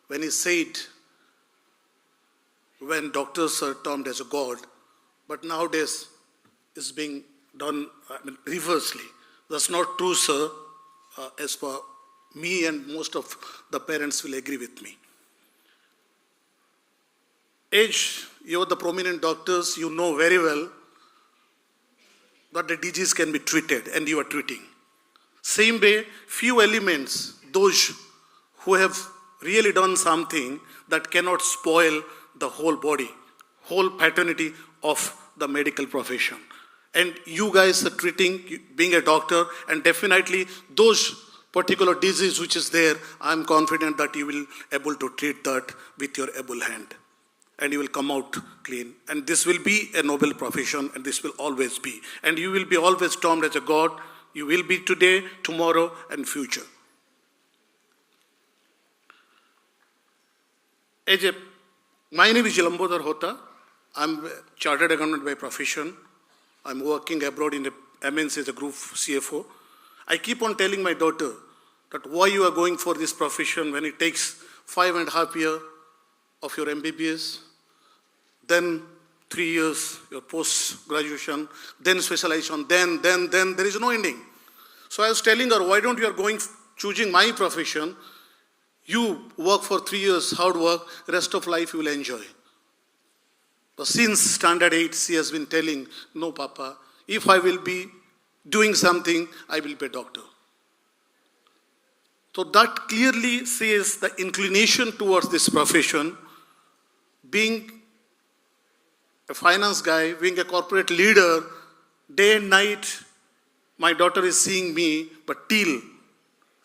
when he said, when doctors are termed as a god, but nowadays is being done reversely. That's not true, sir, as per me, and most of the parents will agree with me. As you're the prominent doctors, you know very well that the disease can be treated, and you are treating. Same way, few elements, those who have really done something that cannot spoil the whole body, whole paternity of the medical profession. And you guys are treating, being a doctor, and definitely those particular disease which is there, I'm confident that you will able to treat that with your able hand. And you will come out clean. And this will be a noble profession, and this will always be. And you will be always termed as a God. You will be today, tomorrow, and future. My name is Lambodhar Hota. I'm a chartered accountant by profession. I'm working abroad in the MNC as a group CFO. I keep on telling my daughter that why you are going for this profession when it takes 5.5 years of your Mbbs, then 3 years your post-graduation, then specialization, then there is no ending. So I was telling her, why don't you are going, choosing my profession, you work for 3 years, hard work, rest of life you will enjoy. But since standard 8, she has been telling, no Papa, if I will be doing something, I will be a doctor. So that clearly says the inclination towards this profession. Being a finance guy, being a corporate leader, day and night, my daughter is seeing me, but till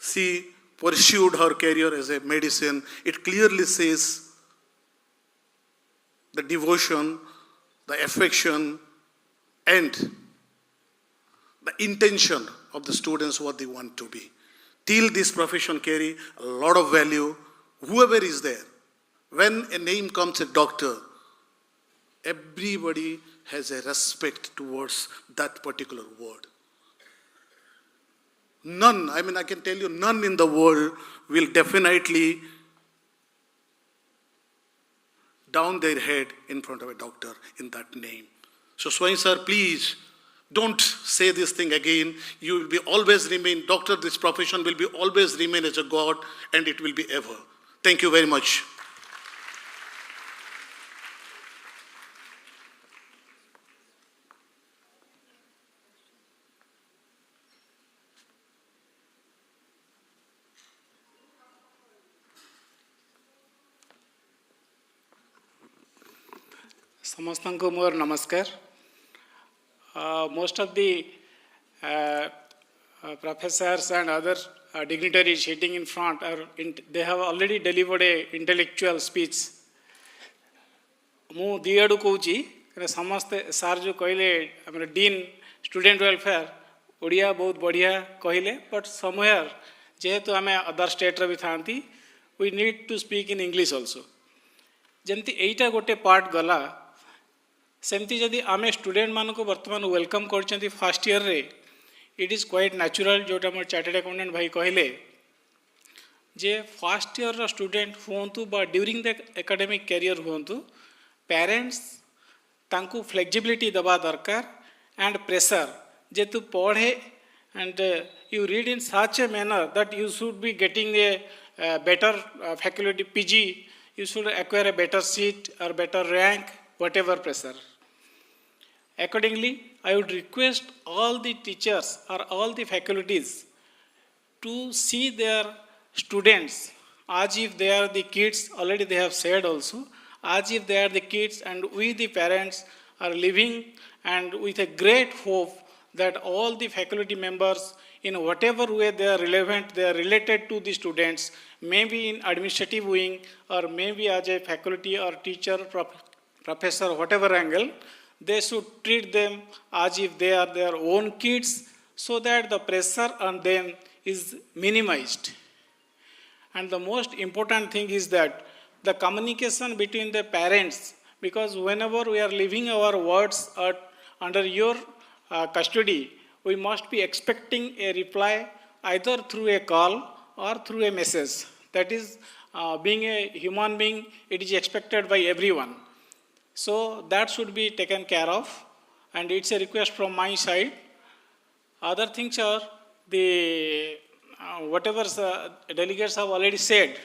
she pursued her career as a medicine, it clearly says the devotion, the affection, and the intention of the students what they want to be. Till this profession carry a lot of value, whoever is there. When a name comes a doctor, everybody has a respect towards that particular word. None, I can tell you, none in the world will definitely down their head in front of a doctor in that name. So Swami sir, please don't say this thing again. You will be always remain, doctor, this profession will be always remain as a God, and it will be ever. Thank you very much.
समस्तंको मोर नमस्कार. Most of the professors and other dignitaries sitting in front they have already delivered a intellectual speech. मु दी आडू कहूँ समस्ते सार जो कहले dean student welfare Odia बहुत बढ़िया कहले बट समवेयर जेहेतु आम अदर स्टेट भी था we need to speak in English also जमती एटा गोटे पार्ट गला सेमती जदि आम स्टूडेंट मान को बर्तमान वेलकम कर फर्स्ट ईयर रे इट इज क्वाइट नेचुरल जोटा मोर चार्टर्ड अकाउंटेंट भाई कहले जे फर्स्ट ईयर स्टूडेंट हूँ बा ड्यूरिंग द एकेडमिक कैरियर हूँ पेरेंट्स तांकू फ्लेक्सिबिलिटी दबा दरकार एंड प्रेशर जे तू पढ़े and you read in such a manner that you should be getting a better faculty PG you should acquire a better seat or better rank, whatever pressure. Accordingly, I would request all the teachers or all the faculties to see their students as if they are the kids, already they have said also, as if they are the kids and we the parents are living and with a great hope that all the faculty members in whatever way they are relevant, they are related to the students, maybe in administrative wing or maybe as a faculty or teacher, professor, whatever angle, they should treat them as if they are their own kids so that the pressure on them is minimized. And the most important thing is that the communication between the parents, because whenever we are leaving our words under your custody, we must be expecting a reply either through a call or through a message. That is, being a human being, it is expected by everyone. So that should be taken care of, and it's a request from my side. Other things are the whatever delegates have already said.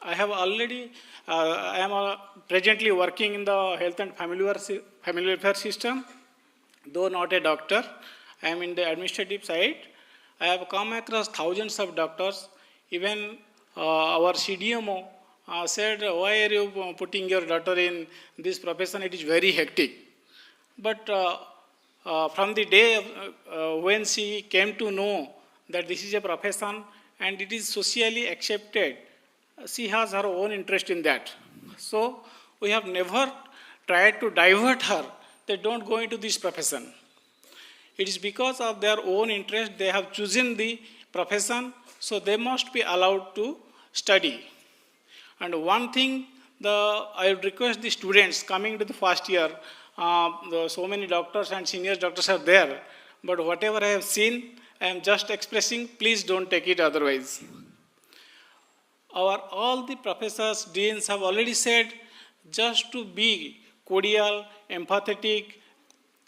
I have already, I am presently working in the health and family welfare system, though not a doctor. I am in the administrative side. I have come across thousands of doctors. Even our CDMO said, why are you putting your daughter in this profession? It is very hectic. But from the day when she came to know that this is a profession and it is socially accepted, she has her own interest in that. So we have never tried to divert her. They don't go into this profession. It is because of their own interest they have chosen the profession, so they must be allowed to study. And one thing I would request the students coming to the first year, so many doctors and senior doctors are there, but whatever I have seen, I am just expressing, please don't take it otherwise. All the professors, deans have already said just to be cordial, empathetic,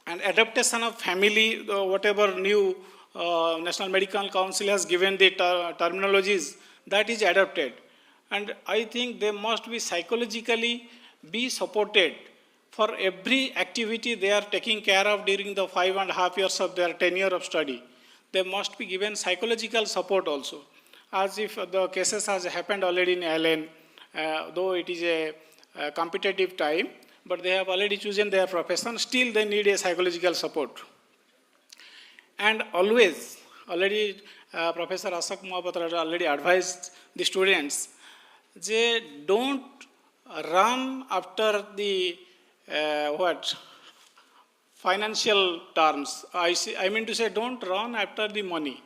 and adaptation of family, whatever new National Medical Council has given the terminologies, that is adapted. And I think they must be psychologically be supported for every activity they are taking care of during the 5.5 years of their tenure of study. They must be given psychological support also. As if the cases has happened already in LN, though it is a competitive time, but they have already chosen their profession, still they need a psychological support. And always, already Professor Ashok Mohapatra already advised the students, they don't run after the financial terms. I mean to say, don't run after the money.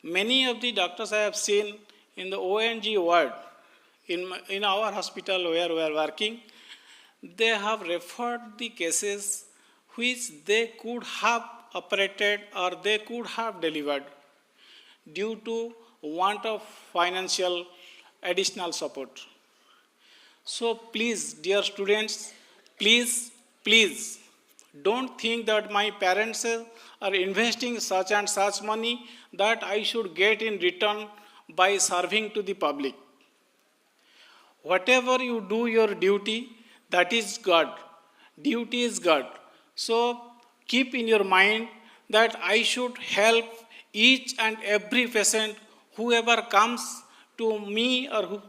Many of the doctors I have seen in the ONG ward, in our hospital where we are working, they have referred the cases which they could have operated or they could have delivered due to want of financial additional support. So please, dear students, please don't think that my parents are investing such and such money that I should get in return by serving to the public. Whatever you do your duty, that is God. Duty is God. So keep in your mind that I should help each and every patient, whoever comes to me or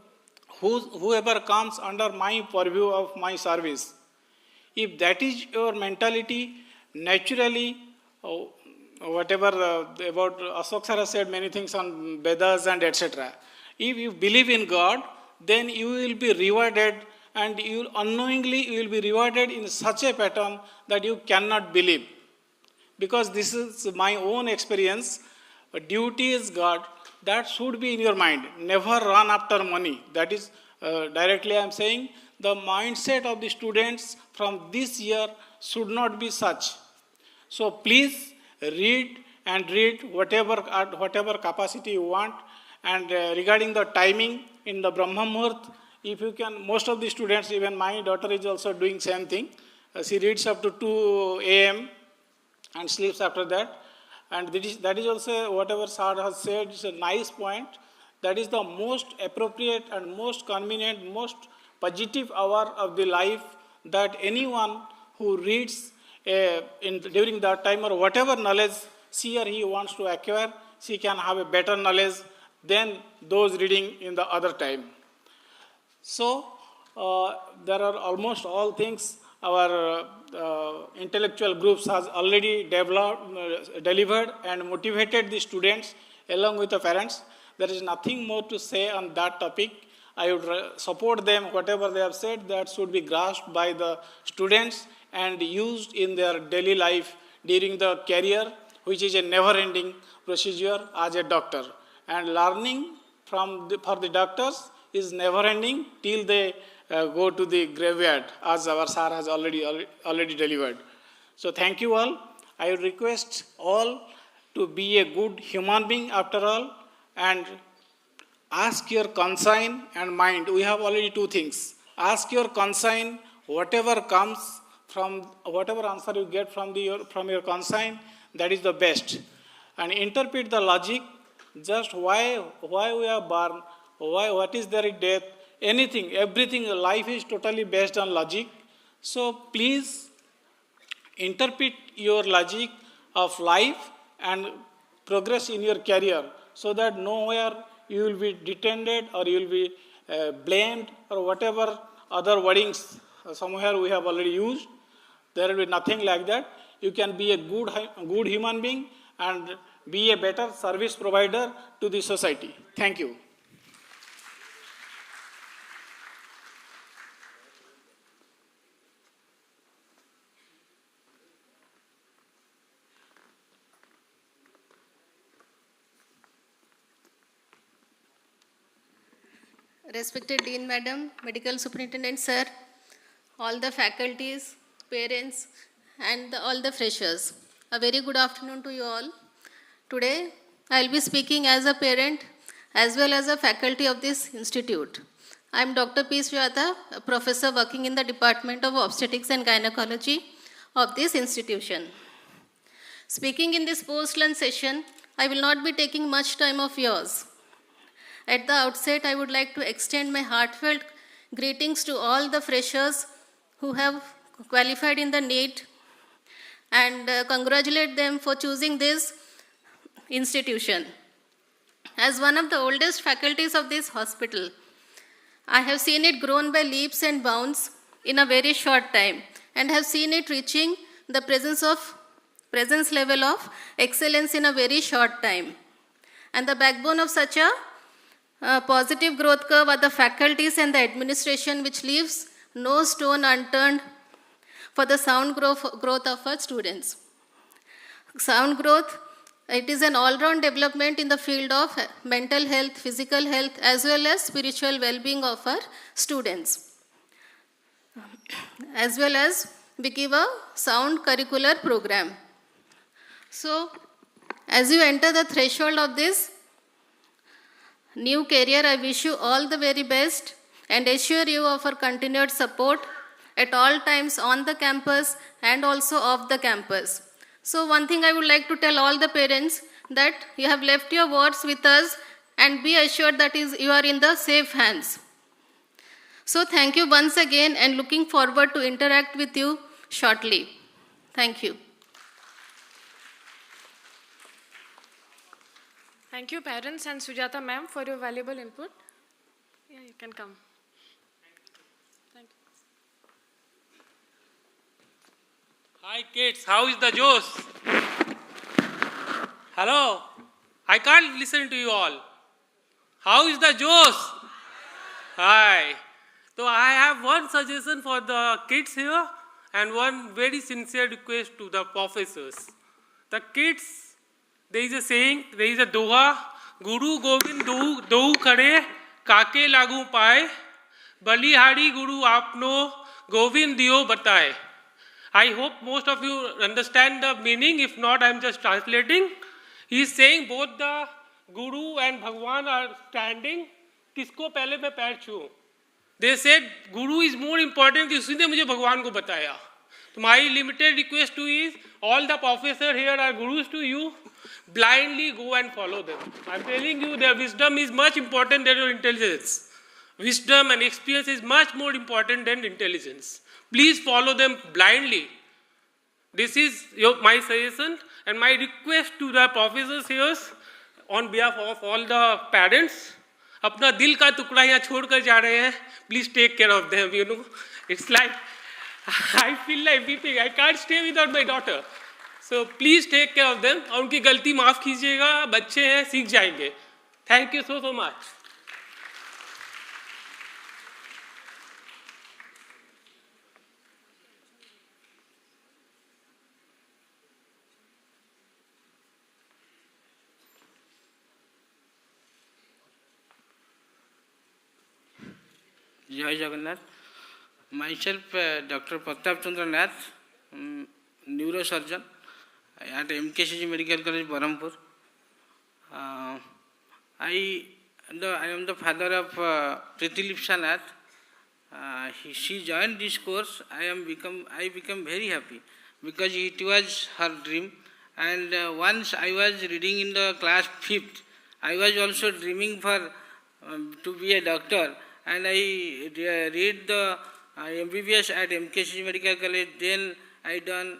whoever comes under my purview of my service. If that is your mentality, naturally, whatever about Ashok sir has said many things on Vedas and etc. If you believe in God, then you will be rewarded, and you unknowingly you will be rewarded in such a pattern that you cannot believe. Because this is my own experience. Duty is God. That should be in your mind. Never run after money. That is directly I am saying the mindset of the students from this year should not be such. So please read whatever capacity you want. And regarding the timing in the Brahma Muhurt, if you can, most of the students, even my daughter is also doing same thing. She reads up to 2 a.m. and sleeps after that. And that is also whatever sir has said is a nice point. That is the most appropriate and most convenient, most positive hour of the life that anyone who reads during that time or whatever knowledge she or he wants to acquire, she can have a better knowledge than those reading in the other time. So there are almost all things our intellectual groups has already delivered and motivated the students along with the parents. There is nothing more to say on that topic. I would support them, whatever they have said, that should be grasped by the students and used in their daily life during the career, which is a never-ending procedure as a doctor. And learning for the doctors is never-ending till they go to the graveyard, as our sir has already delivered. So thank you all. I would request all to be a good human being after all, and ask your conscience and mind. We have already two things. Ask your conscience, whatever comes from, whatever answer you get from your conscience, that is the best. And interpret the logic, just why we are born, what is there in death, anything, everything, life is totally based on logic. So please interpret your logic of life and progress in your career so that nowhere you will be detained or you will be blamed or whatever other wordings somewhere we have already used. There will be nothing like that. You can be a good human being and be a better service provider to the society. Thank you.
Respected Dean Madam, Medical Superintendent Sir, all the faculties, parents, and all the freshers. A very good afternoon to you all. Today, I will be speaking as a parent as well as a faculty of this institute. I am Dr. P. Sujata, a professor working in the Department of Obstetrics and Gynecology of this institution. Speaking in this post-lunch session, I will not be taking much time of yours. At the outset, I would like to extend my heartfelt greetings to all the freshers who have qualified in the NEET and congratulate them for choosing this institution. As one of the oldest faculties of this hospital, I have seen it grown by leaps and bounds in a very short time and have seen it reaching the presence level of excellence in a very short time. And the backbone of such a positive growth curve are the faculties and the administration, which leaves no stone unturned for the sound growth of our students. Sound growth, it is an all-round development in the field of mental health, physical health, as well as spiritual well-being of our students. As well as we give a sound curricular program. So, as you enter the threshold of this new career, I wish you all the very best and assure you of our continued support at all times on the campus and also off the campus. So one thing I would like to tell all the parents, that you have left your words with us and be assured that you are in the safe hands. So thank you once again and looking forward to interact with you shortly. Thank you.
Thank you, parents and Sujata ma'am, for your valuable input. Yeah, you can come. Thank you.
Hi kids, how is the Josh? Hello? I can't listen to you all. How is the Josh? Hi. So I have one suggestion for the kids here and one very sincere request to the professors. The kids, there is a saying, there is a doha, Guru Govind dou khade, kake lagu paye, balihari Guru apno, Govind diyo bataye. I hope most of you understand the meaning. If not, I am just translating. He is saying both the Guru and Bhagwan are standing. किसको पहले मैं पैर छूऊं? They said Guru is more important. इसने मुझे भगवान को बताया. So my limited request to you is, all the professors here are gurus to you. Blindly go and follow them. I am telling you, their wisdom is much important than your intelligence. Wisdom and experience is much more important than intelligence. Please follow them blindly. This is my suggestion and my request to the professors here on behalf of all the parents. अपना दिल का टुकड़ा यहाँ छोड़कर जा रहे हैं. Please take care of them. You know, it's like I feel like weeping. I can't stay without my daughter. So please take care of them. और उनकी गलती माफ कीजिएगा. बच्चे हैं, सीख जाएंगे. Thank you so much.
Jai Jagannath. Myself, Dr. Pratap Chandra Nath, neurosurgeon at MKCG Medical College, Barampur. I am the father of Priti Lipsa Nath. She joined this course. I become very happy because it was her dream. And once I was reading in the class 5th, I was also dreaming for to be a doctor.
and I read the MBBS at MKC Medical College. Then I done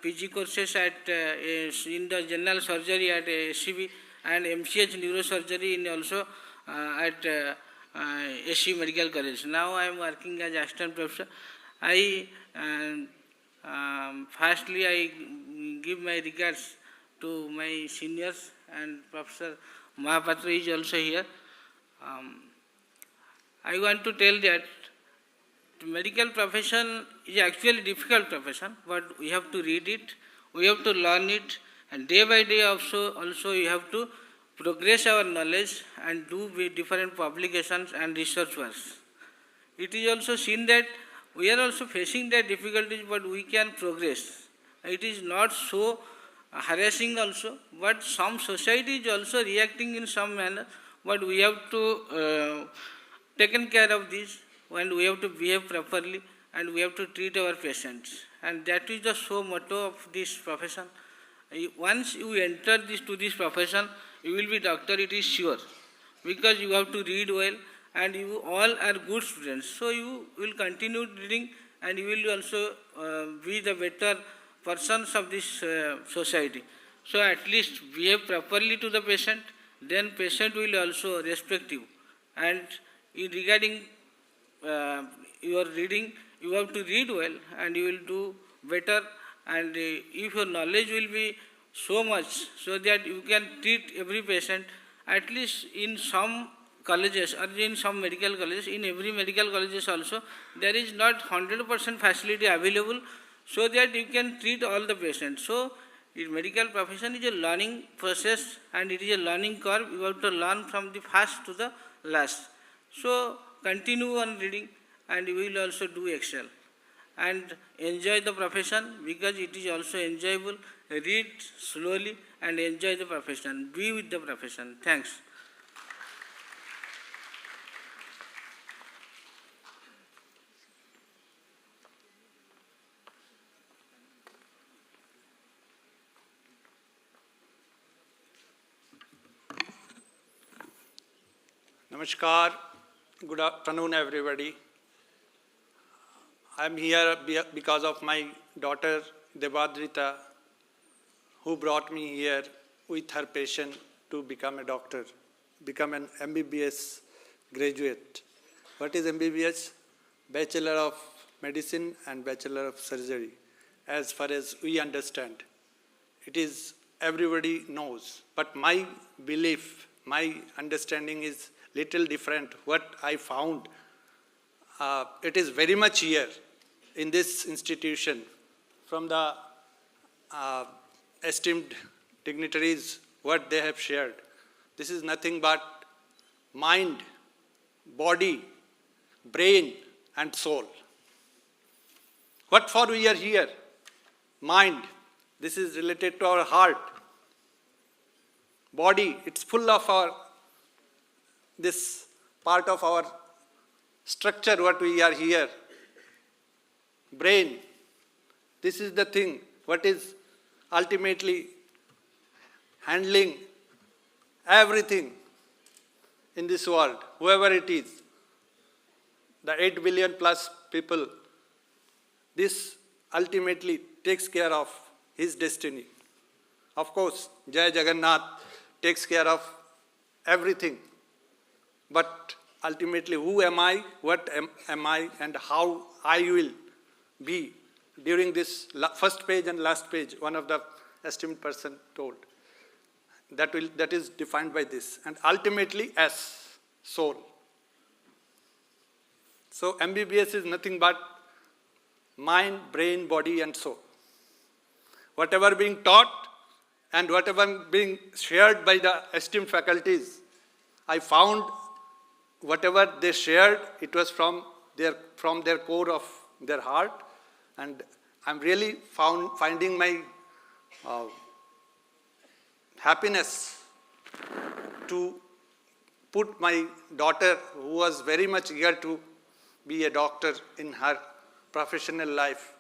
PG courses at in the general surgery at SCB and MCH neurosurgery in also at SC Medical College. Now I am working as assistant professor. Firstly, I give my regards to my seniors, and Professor Mahapatra is also here. I want to tell that medical profession is actually a difficult profession, but we have to read it, we have to learn it, and day by day also we have to progress our knowledge and do with different publications and research works. It is also seen that we are also facing the difficulties, but we can progress. It is not so harassing also, but some society is also reacting in some manner, but we have to taken care of this, and we have to behave properly, and we have to treat our patients. And that is the sole motto of this profession. Once you enter to this profession, you will be doctor, it is sure, because you have to read well, and you all are good students. So you will continue reading, and you will also be the better persons of this society. So at least behave properly to the patient, then patient will also respect you. And regarding your reading, you have to read well, and you will do better. And if your knowledge will be so much, so that you can treat every patient, at least in some colleges or in some medical colleges, in every medical colleges also, there is not 100% facility available, so that you can treat all the patients. So the medical profession is a learning process, and it is a learning curve. You have to learn from the first to the last. So continue on reading, and you will also do excel. And enjoy the profession, because it is also enjoyable. Read slowly and enjoy the profession. Be with the profession. Thanks.
Namaskar. Good afternoon, everybody. I am here because of my daughter Devadrita, who brought me here with her patient to become a doctor, become an MBBS graduate. What is MBBS? Bachelor of Medicine and Bachelor of Surgery, as far as we understand. It is everybody knows, but my belief, my understanding is little different. What I found, it is very much here in this institution from the esteemed dignitaries, what they have shared. This is nothing but mind, body, brain and soul. What for we are here? Mind, this is related to our heart. Body, it's full of this part of our structure, what we are here. Brain, this is the thing, what is ultimately handling everything in this world, whoever it is, the 8 billion plus people, this ultimately takes care of his destiny. Of course, Jai Jagannath takes care of everything. But ultimately, who am I, what am I, and how I will be during this first page and last page, one of the esteemed person told. That is defined by this. And ultimately, S, soul. So MBBS is nothing but mind, brain, body, and soul. Whatever being taught and whatever being shared by the esteemed faculties, I found whatever they shared, it was from their core of their heart, and I'm really finding my happiness to put my daughter, who was very much eager to be a doctor in her professional life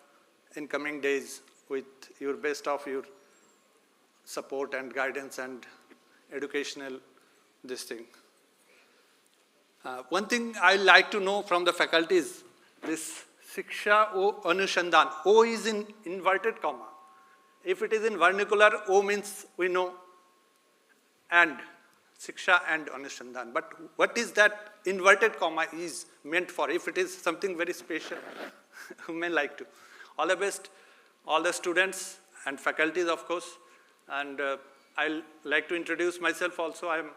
in coming days, with your best of your support and guidance and educational this thing. One thing I like to know from the faculty is this Shiksha O Anushandan. O is in inverted comma. If it is in vernacular, O means we know and Shiksha and Anushandan. But what is that inverted comma is meant for? If it is something very special, who may like to. All the best, all the students and faculties, of course. And I'll like to introduce myself also. I'm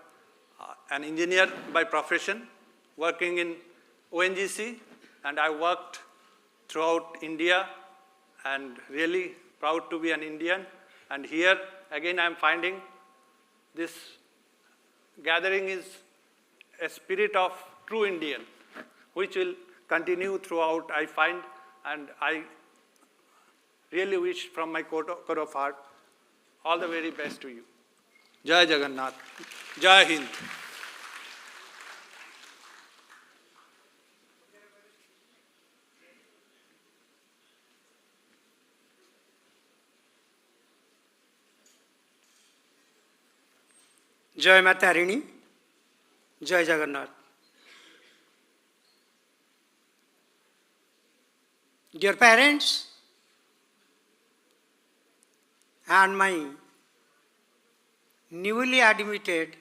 an engineer by profession, working in ONGC, and I worked throughout India, and really proud to be an Indian. And here, again, I'm finding this gathering is a spirit of true Indian, which will continue throughout, I find, and I really wish from my core of heart all the very best to you. Jai Jagannath. Jai Hind.
जय माता तारिणी, जय Jagannath. Dear parents and my newly admitted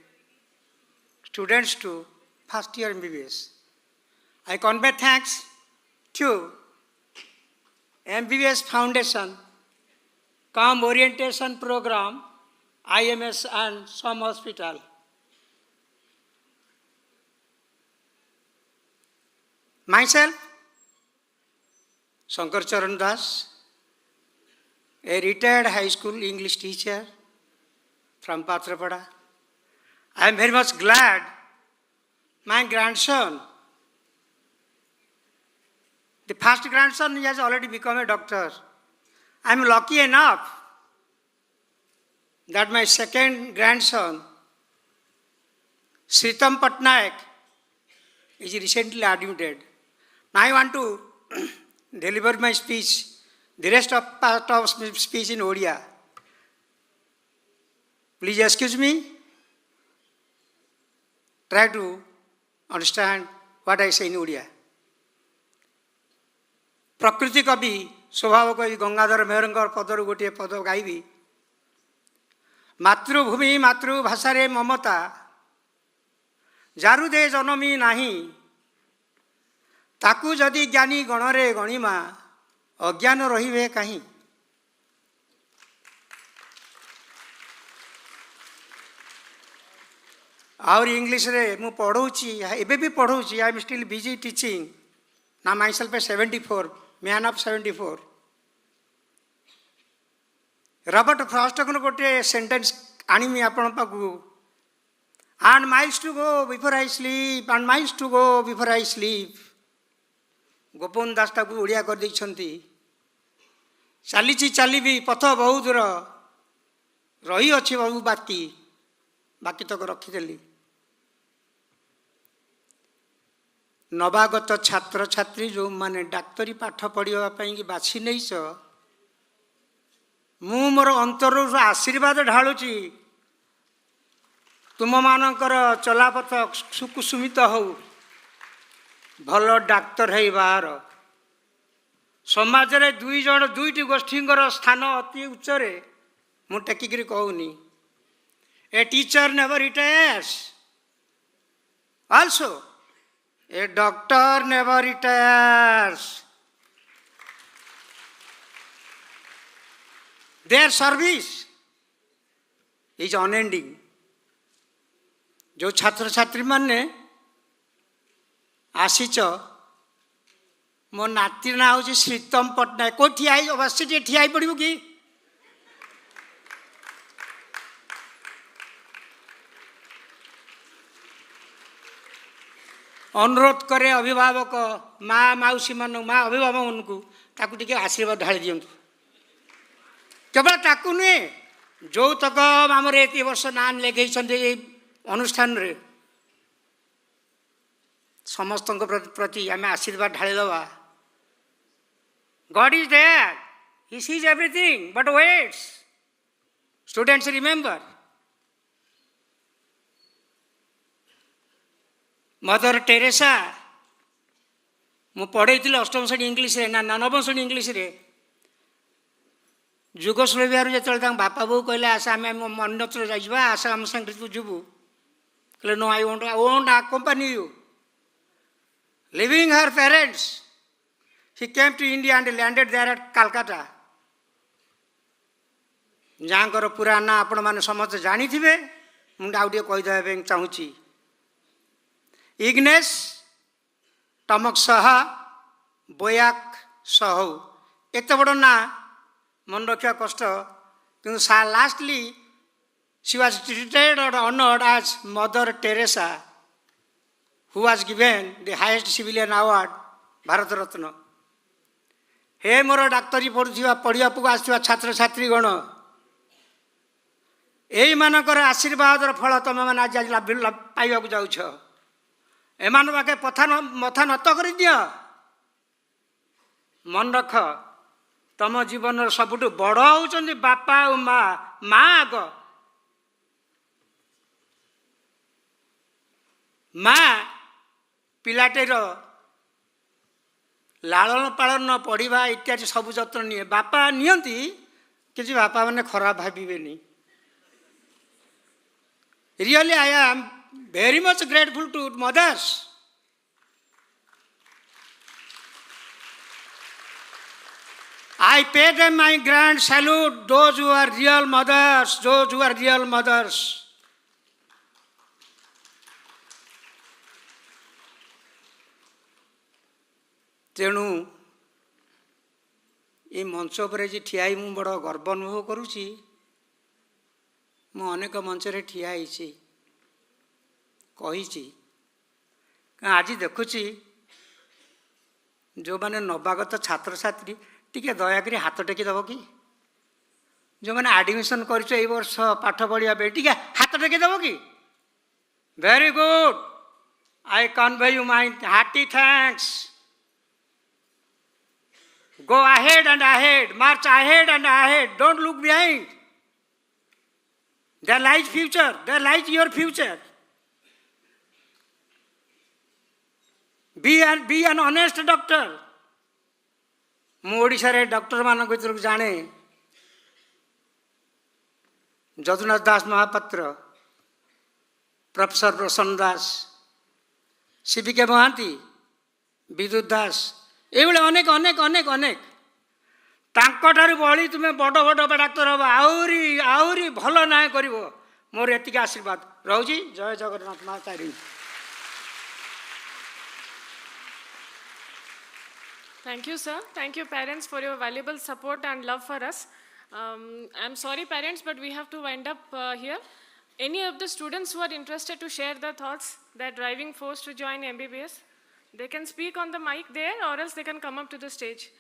students to first year MBBS, I convey thanks to MBBS Foundation, COM Orientation Program, IMS and some hospital. Myself, Shankar Charan Das, a retired high school English teacher from Patrapada. I am very much glad my grandson, the first grandson, he has already become a doctor. I am lucky enough that my second grandson, Sritam Patnaik, is recently admitted. Now I want to deliver my speech, the rest of part of speech in Odia. Please excuse me. Try to understand what I say in Odia. प्रकृति कवि स्वभाव कवि गंगाधर मेहरंकर पदर गोटे पद गाइबी. मातृभूमि मातृभाषा रे ममता जारु दे जनमी नाही ताकू जदि ज्ञानी गणरे गणिमा अज्ञान रहिबे काहीं. और इंग्लिश रे मु पढ़ौची एबे भी पढ़ौची. I am still busy teaching. ना myself 74, man of 74. Robert Frost को गोटे सेंटेंस आनिमी आपण पाखु. And miles to go before I sleep, and miles to go before I sleep. गोपन दास ताकू ओडिया कर दैछंती. चालीची चालीबी पथ बहुत दूर रही अछि बाबू बाकी बाकी तक रखिदेली. नवागत छात्र छात्री जो माने डाक्तरी पाठ पढ़िया कि बाछि नैछ, मु मोर अंतर आशीर्वाद ढालुची तुम मानकर चलापथ सुकुसुमित हो, भल डाक्तर है बाहर. समाज रे दुईटी गोष्ठींकर स्थान अति उच्चरे मु टेकिकरी कहूनी. A teacher never retires, also a doctor never retires. Their service is unending. जो छात्र छात्री माने आसीच, मो नाती ना हूँ श्रीतम पट्टनायक. को ठिया अवश्य ठिया पड़ो कि अनुरोध करे अभिभावक माँ मौसी मान माँ अभिभावक को ताकू टिके आशीर्वाद ढाली दिंतु. केवल ताकू नुहे जो तक आम एत वर्ष ना लेखई अनुष्ठान रे समस्त प्रति आम आशीर्वाद ढाली दवा. God is there, He sees everything but waits. Students, remember, mother Teresa मु पढ़े अष्टम श्रेणी इंग्लीश रे ना नवम श्रेणी इंग्लीश रे जुगोस्लोविया जो बापा बो कहले आस आम मन्नतर जा आस आम संगे तू जीवु कहले no I won't accompany you living her parents he came to India and landed there at Calcutta जहाँ पूरा ना आपण मैंने समस्त जानी थे मुझे आउ कहीदेव चाहूँगी इग्नेस टमक सह बोयाक सहौ एत बड़ ना मन रखा कष्ट कि लास्टली शी वाज ट्रीटेड और honoured as mother Teresa who was given the highest civilian award Bharat Ratna हे मोर डाक्तरी पढ़ा आसुवा छात्र छात्रीगण यही मानकर आशीर्वाद फल तुम मैंने आज पाइबा जाऊछ एमान पाखे मथा नत कर दियो मन रख तुम जीवन सबुठ बड़ होउछन्ति बापा और माँ आग माँ पिलाटेर लालन पालन पढ़ा इत्यादि सब जत्न निये बापा नियंती किसी बापा मैंने खराब भाविबेनी Really, I am very much grateful to mothers. I pay them my grand salute, those who are real mothers, those who are real mothers. तेणु ये मंच पर ठिया मु बड़ गर्व अनुभव करुँची मु अनेक मंच रे ठिया कही आज देखुची जो मैंने नवागत छात्र छात्री टी दयाक हाथ टेकी दब कि जो मैंने आडमिशन कर वर्ष पाठ पढ़ा टी हाथ टेकी दब कि very good I convey you my hearty thanks go ahead and ahead March ahead and ahead don't look behind There lies future. There lies your future. Be an honest doctor. Odisha रे doctor मान भर जाने जदुनाथ दास Mahapatra professor प्रसन्न दास सीबीके महांती विद्युत दास ये अनेक अनेक अनेक अनेक बड़ी तुम्हें बड़ बड़ डाक्तर हम आहरी आहरी भल ना कर मोर एतिक आशीर्वाद रोजी जय जगन्नाथ माँ Tarini
Thank you, sir. Thank you, parents, for your valuable support and love for us. I'm sorry, parents, but we have to wind up here. Any of the students who are interested to share their thoughts, their driving force to join MBBS, they can speak on the mic there, or else they can come up to the stage.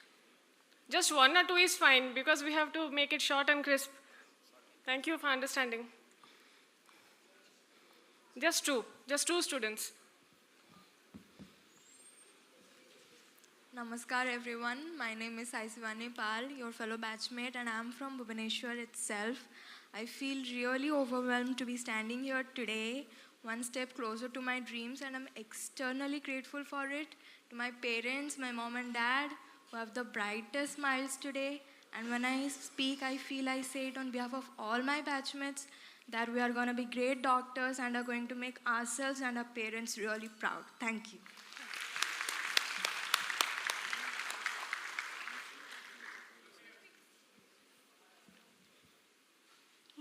Just one or two is fine, because we have to make it short and crisp. Thank you for understanding. Just two students.
Namaskar everyone, my name is Saisivani Pal, your fellow batchmate, and I am from Bhubaneswar itself. I feel really overwhelmed to be standing here today, one step closer to my dreams, and I'm externally grateful for it. To my parents, my mom and dad, who have the brightest smiles today, and when I speak, I feel I say it on behalf of all my batchmates, that we are going to be great doctors and are going to make ourselves and our parents really proud. Thank you.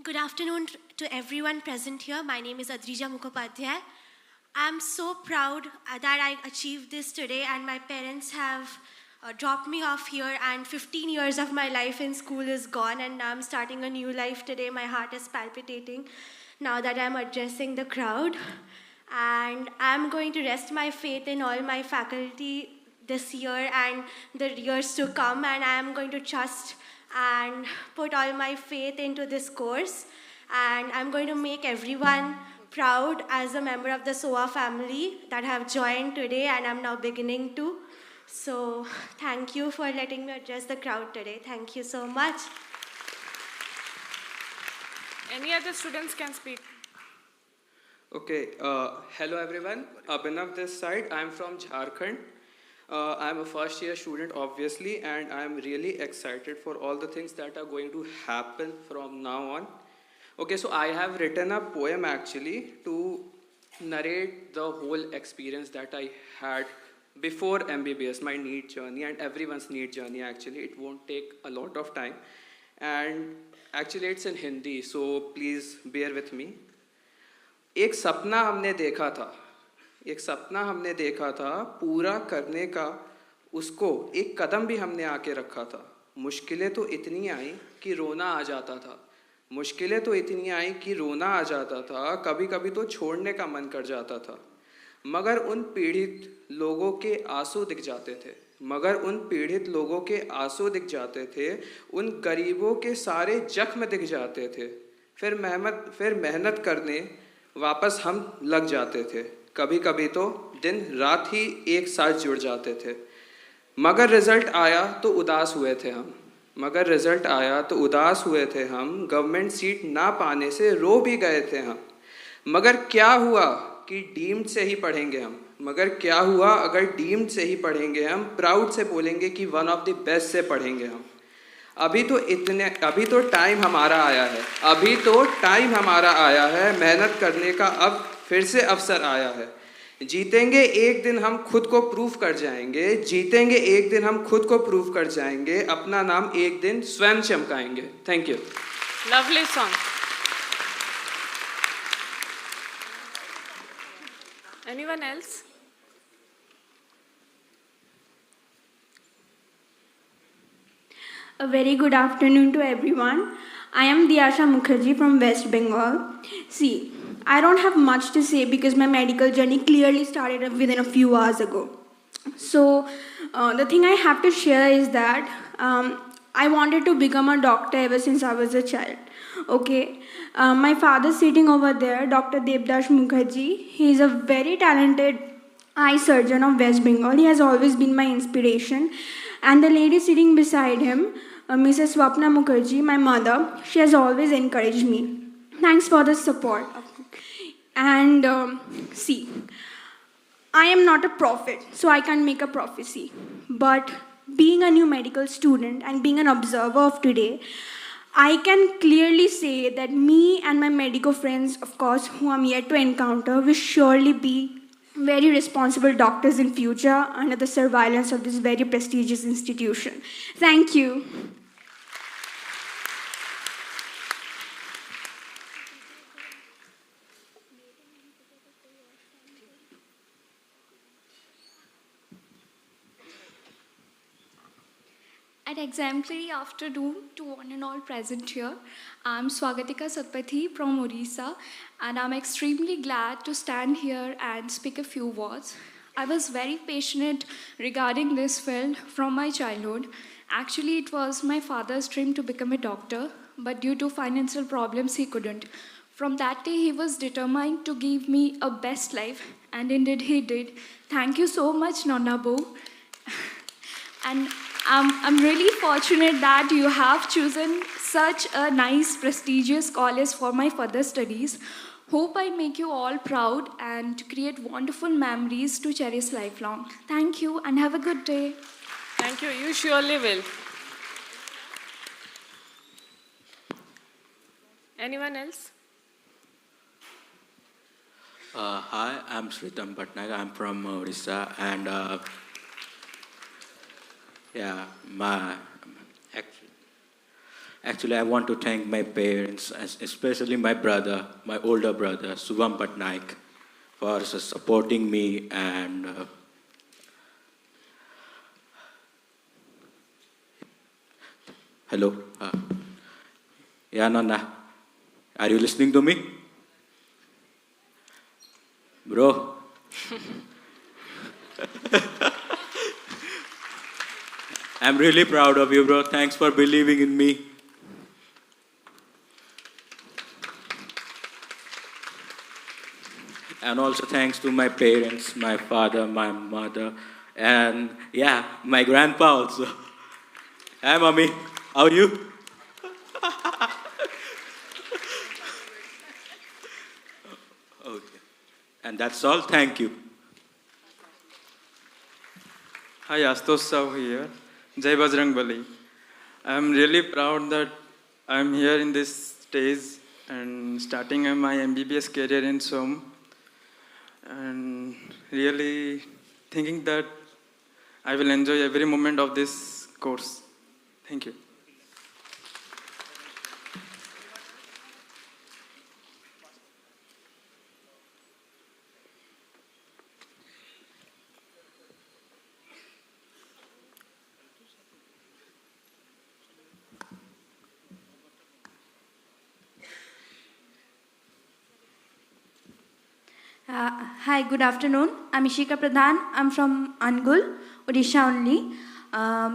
Good afternoon to everyone present here. My name is Adrija Mukhopadhyay. I'm so proud that I achieved this today, and my parents have dropped me off here, and 15 years of my life in school is gone, and now I'm starting a new life today. My heart is palpitating now that I'm addressing the crowd, and I'm going to rest my faith in all my faculty this year and the years to come, and I'm going to trust and put all my faith into this course, and I'm going to make everyone proud as a member of the SOA family that have joined today, and I'm now beginning to. So thank you for letting me address the crowd today. Thank you so much.
Any other students can speak.
Okay, hello everyone. Abhinav this side. I'm from Jharkhand. I'm a first year student, obviously, and I'm really excited for all the things that are going to happen from now on. Okay, so I have written a poem actually to narrate the whole experience that I had before MBBS, my NEET journey, and everyone's NEET journey actually. It won't take a lot of time. And actually, it's in Hindi, so please bear with me. एक सपना हमने देखा था, एक सपना हमने देखा था, पूरा करने का उसको एक कदम भी हमने आके रखा था। मुश्किलें तो इतनी आई कि रोना आ जाता था, मुश्किलें तो इतनी आई कि रोना आ जाता था, कभी कभी तो छोड़ने का मन कर जाता था, मगर उन पीड़ित लोगों के आंसू दिख जाते थे, मगर उन पीड़ित लोगों के आंसू दिख जाते थे, उन गरीबों के सारे जख्म दिख जाते थे, फिर मेहनत करने वापस हम लग जाते थे, कभी कभी तो दिन रात ही एक साथ जुड़ जाते थे, मगर रिजल्ट आया तो उदास हुए थे हम, मगर रिजल्ट आया तो उदास हुए थे हम, गवर्नमेंट सीट ना पाने से रो भी गए थे हम, मगर क्या हुआ कि डीम्ड से ही पढ़ेंगे हम, मगर क्या हुआ अगर डीम्ड से ही पढ़ेंगे हम, प्राउड से बोलेंगे कि वन ऑफ द बेस्ट से पढ़ेंगे हम। अभी तो टाइम हमारा आया है, अभी तो टाइम हमारा आया है, मेहनत करने का अब फिर से अवसर आया है, जीतेंगे एक दिन हम खुद को प्रूव कर जाएंगे, जीतेंगे एक दिन हम खुद को प्रूव कर जाएंगे, अपना नाम एक दिन स्वयं चमकाएंगे। Thank you.
Lovely song. Anyone else?
A very good afternoon to everyone. I am Diyasha Mukherjee from West Bengal. See, I don't have much to say because my medical journey clearly started within a few hours ago. So, the thing I have to share is that I wanted to become a doctor ever since I was a child. Okay, my father sitting over there, Dr. Devdas Mukherjee, he is a very talented eye surgeon of West Bengal. He has always been my inspiration. And the lady sitting beside him, Mrs. Swapna Mukherjee, my mother, she has always encouraged me. Thanks for the support. And see, I am not a prophet, so I can't make a prophecy. But being a new medical student and being an observer of today, I can clearly say that me and my medical friends, of course, who I'm yet to encounter, will surely be very responsible doctors in future under the surveillance of this very prestigious institution. Thank you.
An exemplary afternoon to one and all present here. I'm Swagatika Satpathy from Orissa, and I'm extremely glad to stand here and speak a few words. I was very passionate regarding this field from my childhood. Actually, it was my father's dream to become a doctor, but due to financial problems, he couldn't. From that day, he was determined to give me a best life, and indeed he did. Thank you so much, Nonna Bo. And I'm really fortunate that you have chosen such a nice, prestigious college for my further studies. Hope I make you all proud and create wonderful memories to cherish lifelong. Thank you and have a good day.
Thank you. You surely will. Anyone else?
Hi, I'm Sritam Patnaik. I'm from Orissa, and yeah, actually, I want to thank my parents, especially my brother, my older brother, Subham Patnaik, for supporting me and hello. Yeah, Nonna, are you listening to me? Bro. I'm really proud of you, bro. Thanks for believing in me. And also thanks to my parents, my father, my mother, and yeah, my grandpa also. Hi, mommy. How are you? Okay. And that's all. Thank you.
Hi, Astos Sahu here. Jai Bajrang Bali. I'm really proud that I'm here in this stage and starting my MBBS career in SOM. And really thinking that I will enjoy every moment of this course. Thank you.
Hi, good afternoon. I'm Ishika Pradhan. I'm from Angul, Odisha only.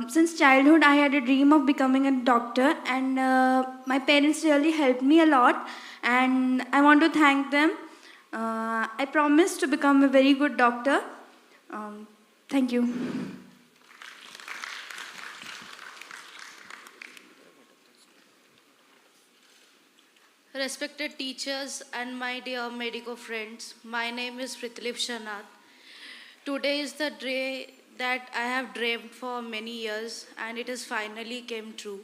Since childhood, I had a dream of becoming a doctor, and my parents really helped me a lot, and I want to thank them. I promise to become a very good doctor. Thank you.
Respected teachers and my dear medico friends, my name is Pritilip Shanath. Today is the day that I have dreamed for many years and it has finally came true.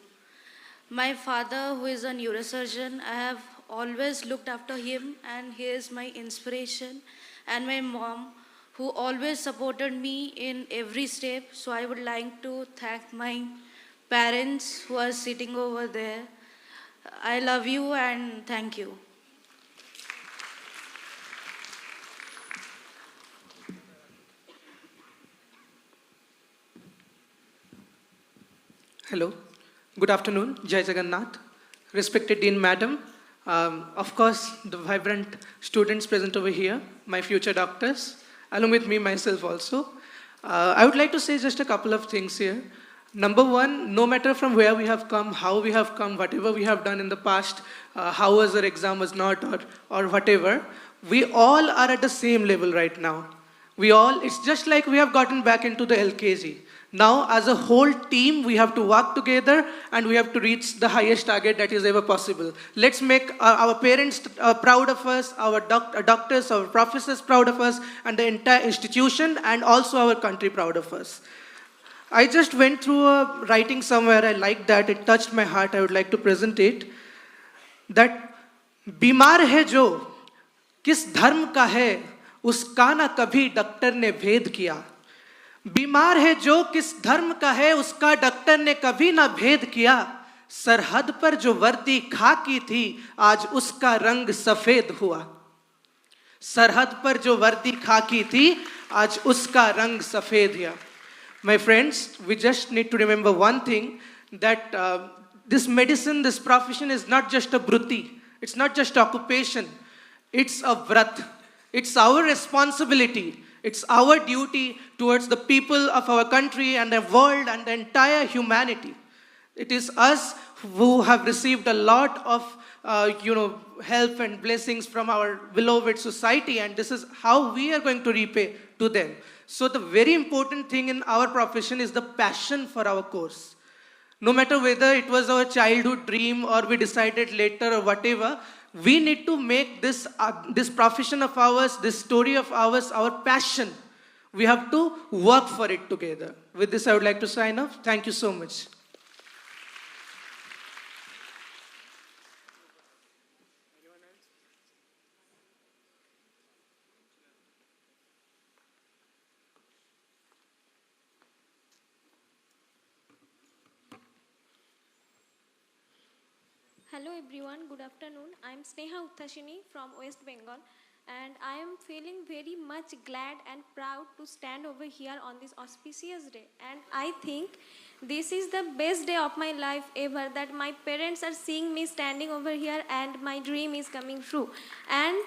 My father, who is a neurosurgeon, I have always looked after him and he is my inspiration. And my mom, who always supported me in every step. So I would like to thank my parents who are sitting over there. I love you and thank you.
Hello, good afternoon, Jai Jagannath. Respected Dean Madam, of course, the vibrant students present over here, my future doctors, along with me, myself also. I would like to say just a couple of things here. Number one, no matter from where we have come, how we have come, whatever we have done in the past, how was our exam was not, or whatever, we all are at the same level right now. It's just like we have gotten back into the LKG. Now, as a whole team, we have to work together and we have to reach the highest target that is ever possible. Let's make our parents proud of us, our doctors, our professors proud of us, and the entire institution and also our country proud of us. I just went through a writing somewhere, I liked that, it touched my heart, I would like to present it. That बीमार है जो किस धर्म का है उसका ना कभी डॉक्टर ने भेद किया. बीमार है जो किस धर्म का है उसका डॉक्टर ने कभी ना भेद किया. सरहद पर जो वर्दी खाकी थी आज उसका रंग सफेद हुआ. सरहद पर जो वर्दी खाकी थी आज उसका रंग सफेद हुआ. My friends, we just need to remember one thing, that this medicine, this profession is not just a bruti. It's not just occupation. It's a vrat. It's our responsibility. It's our duty towards the people of our country and the world and the entire humanity. It is us who have received a lot of help and blessings from our beloved society, and this is how we are going to repay to them. So the very important thing in our profession is the passion for our course. No matter whether it was our childhood dream or we decided later or whatever, we need to make this profession of ours, this story of ours, our passion. We have to work for it together. With this, I would like to sign off. Thank you so much.
Hello everyone, good afternoon. I am Sneha Uthashini from West Bengal and I am feeling very much glad and proud to stand over here on this auspicious day. And I think this is the best day of my life ever, that my parents are seeing me standing over here and my dream is coming true. And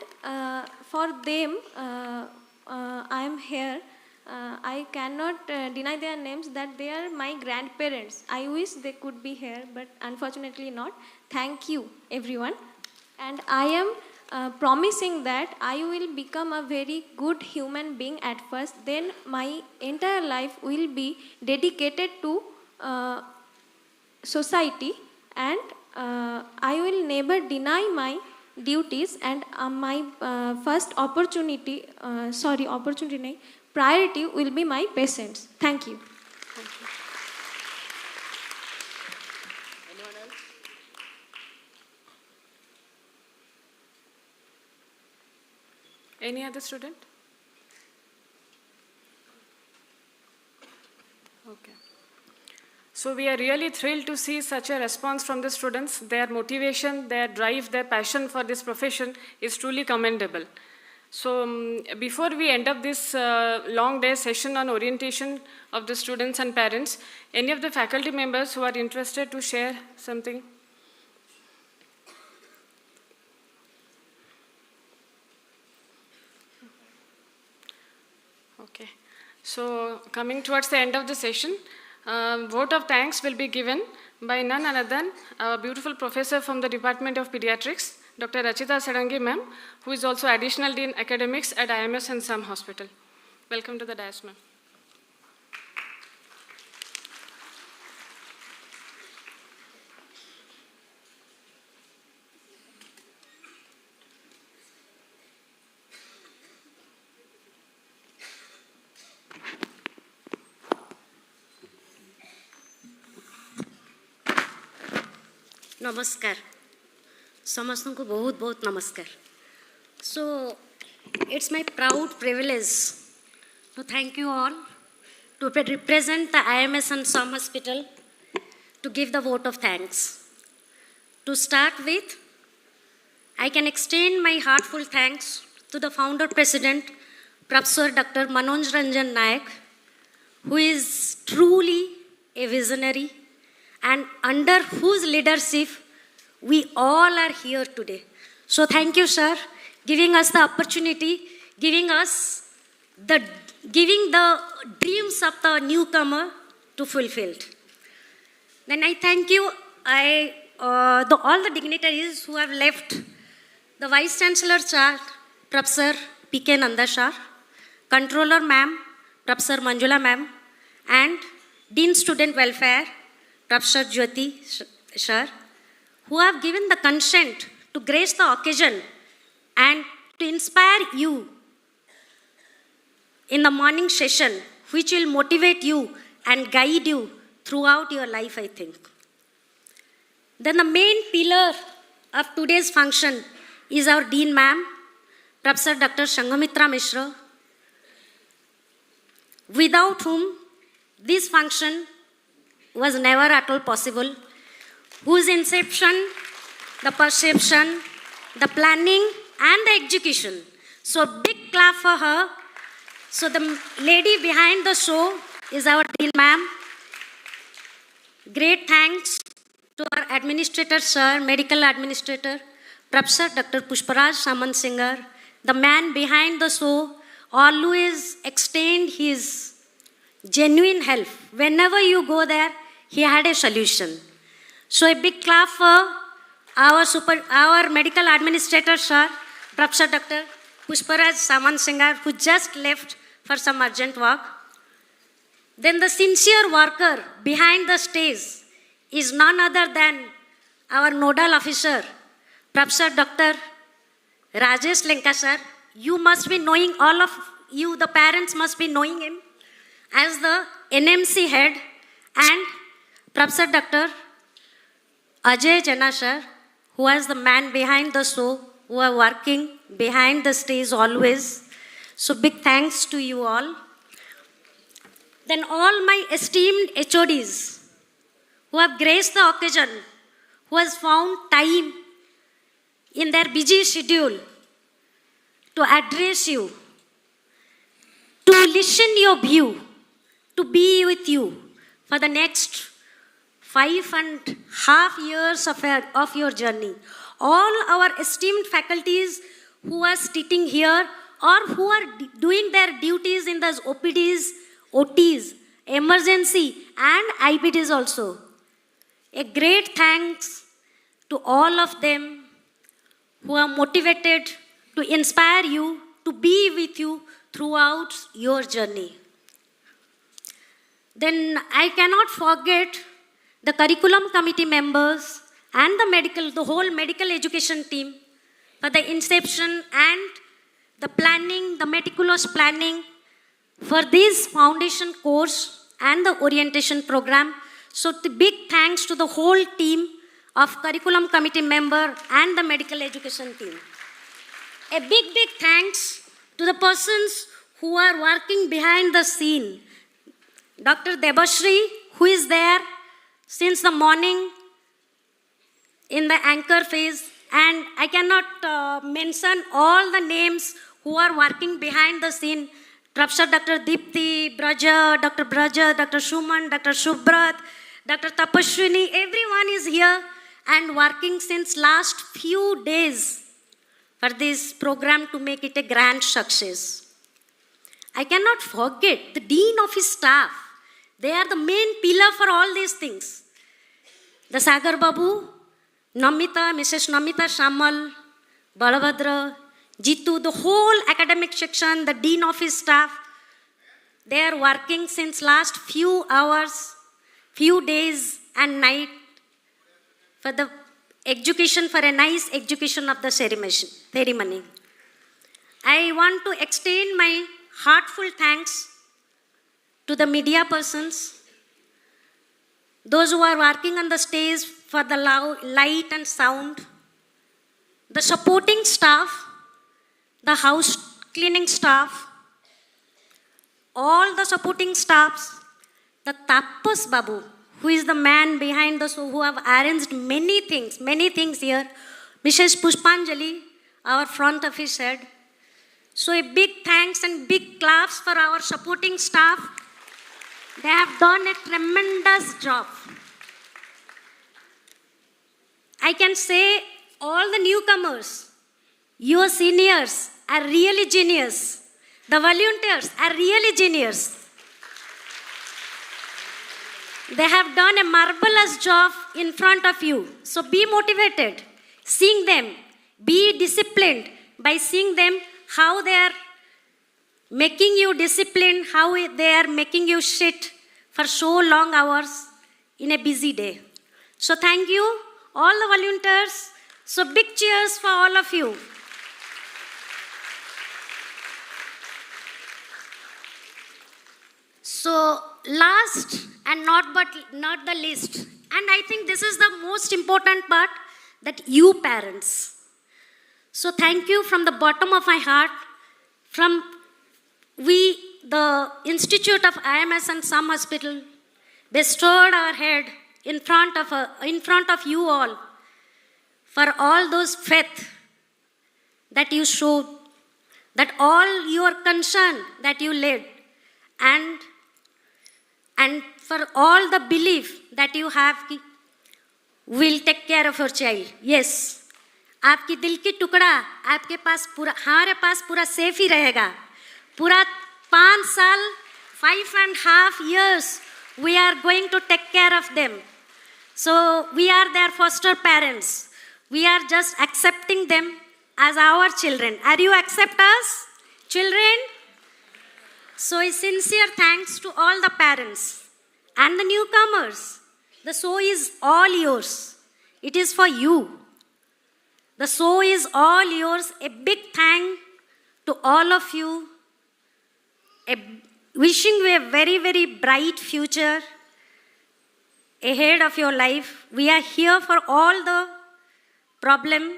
for them, I am here. I cannot deny their names, that they are my grandparents. I wish they could be here, but unfortunately not. Thank you, everyone. And I am promising that I will become a very good human being at first. Then my entire life will be dedicated to society, and I will never deny my duties, and my first priority will be my patients. Thank you.
Any other student? Okay. So we are really thrilled to see such a response from the students. Their motivation, their drive, their passion for this profession is truly commendable. So before we end up this long day session on orientation of the students and parents, any of the faculty members who are interested to share something? Okay. So coming towards the end of the session, vote of thanks will be given by none other than our beautiful professor from the Department of Pediatrics, Dr. Rachita Sarangi ma'am, who is also Additional Dean Academics at IMS and SAM Hospital. Welcome to the dais, ma'am.
नमस्कार समस्त को बहुत बहुत नमस्कार so it's my proud privilege to thank you all to represent the IMS and SAM Hospital to give the vote of thanks. To start with, I can extend my heartful thanks to the founder president Professor Dr. Manoj Ranjan Nayak, who is truly a visionary and under whose leadership we all are here today. So thank you, sir, giving us the opportunity, giving the dreams of the newcomer to fulfilled. Then I thank you, all the dignitaries who have left, the Vice Chancellor, sir, Professor P.K. Nanda, sir, Controller, ma'am, Professor Manjula, ma'am, and Dean Student Welfare, Professor Jyoti, sir, who have given the consent to grace the occasion and to inspire you in the morning session, which will motivate you and guide you throughout your life, I think. Then the main pillar of today's function is our Dean ma'am, Professor Dr. Sanghamitra Mishra, without whom this function was never at all possible, whose inception, the perception, the planning, and the execution. So big clap for her. So the lady behind the show is our Dean ma'am. Great thanks to our administrator, sir, medical administrator, Professor Dr. Pushparaj Samant Singer, the man behind the show, always extend his genuine help. Whenever you go there, he had a solution. So a big clap for our medical administrator, sir, Professor Dr. Pushparaj Samant Singer, who just left for some urgent work. Then the sincere worker behind the stage is none other than our nodal officer, Professor Dr. Rajesh Lenka, sir. You must be knowing, all of you, the parents must be knowing him as the NMC head, and Professor Dr. Ajay Jana, sir, who is the man behind the show, who are working behind the stage always. So big thanks to you all. Then all my esteemed HODs who have graced the occasion, who has found time in their busy schedule to address you, to listen your view, to be with you for the next 5.5 years of your journey. All our esteemed faculties who are sitting here or who are doing their duties in those OPDs, OTs, emergency and IPDs also. A great thanks to all of them who are motivated to inspire you, to be with you throughout your journey. Then I cannot forget the curriculum committee members and the whole medical education team, for the inception and the planning, the meticulous planning for this foundation course and the orientation program. So the big thanks to the whole team of curriculum committee member and the medical education team. A big thanks to the persons who are working behind the scene. Dr. Debashri, who is there since the morning in the anchor phase, and I cannot mention all the names who are working behind the scene. Professor Dr. Deepti, Braja, Dr. Shuman, Dr. Shubrat, Dr. Tapashwini, everyone is here and working since last few days for this program to make it a grand success. I cannot forget the Dean of his staff. They are the main pillar for all these things. The Sagar Babu, Namita, Mrs. Namita Shamal, Balabhadra, Jitu, the whole academic section, the Dean of his staff, they are working since last few hours, few days and night for the education, for a nice execution of the ceremony. I want to extend my heartfelt thanks to the media persons, those who are working on the stage for the light and sound, the supporting staff, the house cleaning staff, all the supporting staffs, the Tapas Babu, who is the man behind the show, who have arranged many things here, Mrs. Pushpanjali, our front office head. So a big thanks and big claps for our supporting staff. They have done a tremendous job. I can say all the newcomers, your seniors are really genius. The volunteers are really genius. They have done a marvelous job in front of you. So be motivated. Seeing them. Be disciplined by seeing them, how they are making you disciplined, how they are making you sit for so long hours in a busy day. So thank you, all the volunteers. So big cheers for all of you. So last and not the least, and I think this is the most important part, that you parents. So thank you from the bottom of my heart, from the Institute of IMS and Some Hospital, bestowed our head in front of you all for all those faith that you showed, that all your concern that you led, and for all the belief that you have कि will take care of your child. Yes, आपकी दिल की टुकड़ा आपके पास पूरा, हमारे पास पूरा safe ही रहेगा. पूरा 5 साल, 5.5 years, we are going to take care of them. So we are their foster parents. We are just accepting them as our children. Are you accept us, children? So a sincere thanks to all the parents and the newcomers. The show is all yours. It is for you. The show is all yours. A big thank to all of you. Wishing you a very, very bright future ahead of your life. We are here for all the problem.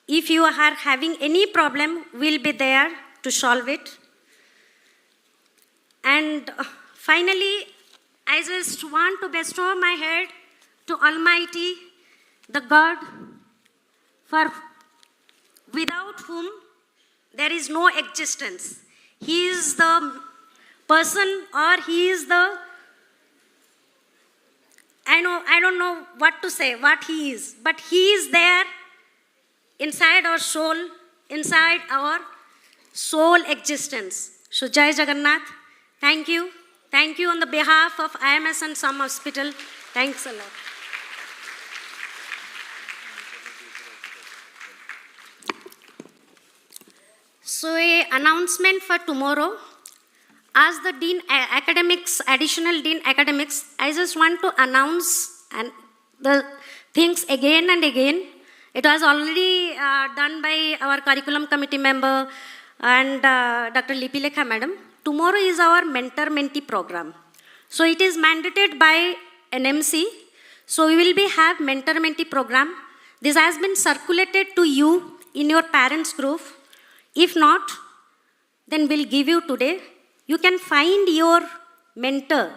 If you are having any problem, we'll be there to solve it. And finally, I just want to bestow my head to Almighty, the God, for without whom there is no existence. He is the person, or he is the, I don't know what to say, what he is, but he is there inside our soul, inside our soul existence. So Jai Jagannath, thank you. Thank you on the behalf of IMS and Some Hospital. Thanks a lot. So a announcement for tomorrow. As the Dean Academics, Additional Dean Academics, I just want to announce the things again and again. It was already done by our curriculum committee member and Dr. Lipilekha madam. Tomorrow is our mentor-mentee program. So it is mandated by NMC. So we will have mentor-mentee program. This has been circulated to you in your parents group. If not, then we'll give you today. You can find your mentor.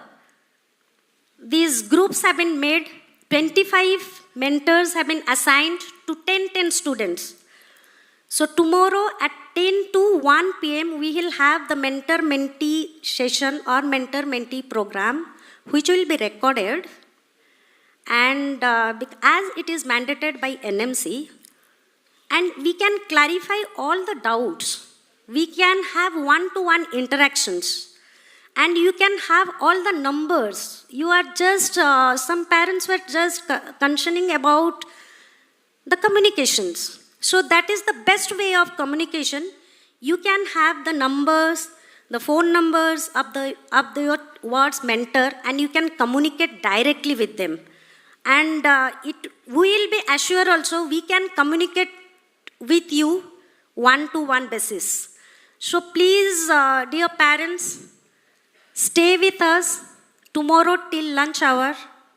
These groups have been made. 25 mentors have been assigned to 10 students. So tomorrow at 10 to 1 p.m. we will have the mentor-mentee session or mentor-mentee program, which will be recorded. And as it is mandated by NMC, and we can clarify all the doubts. We can have one-to-one interactions. And you can have all the numbers. You are just, some parents were just concerning about the communications. So that is the best way of communication. You can have the numbers, the phone numbers of your ward's mentor, and you can communicate directly with them. And it will be assured also, we can communicate with you one-to-one basis. So please, dear parents, stay with us tomorrow till lunch hour.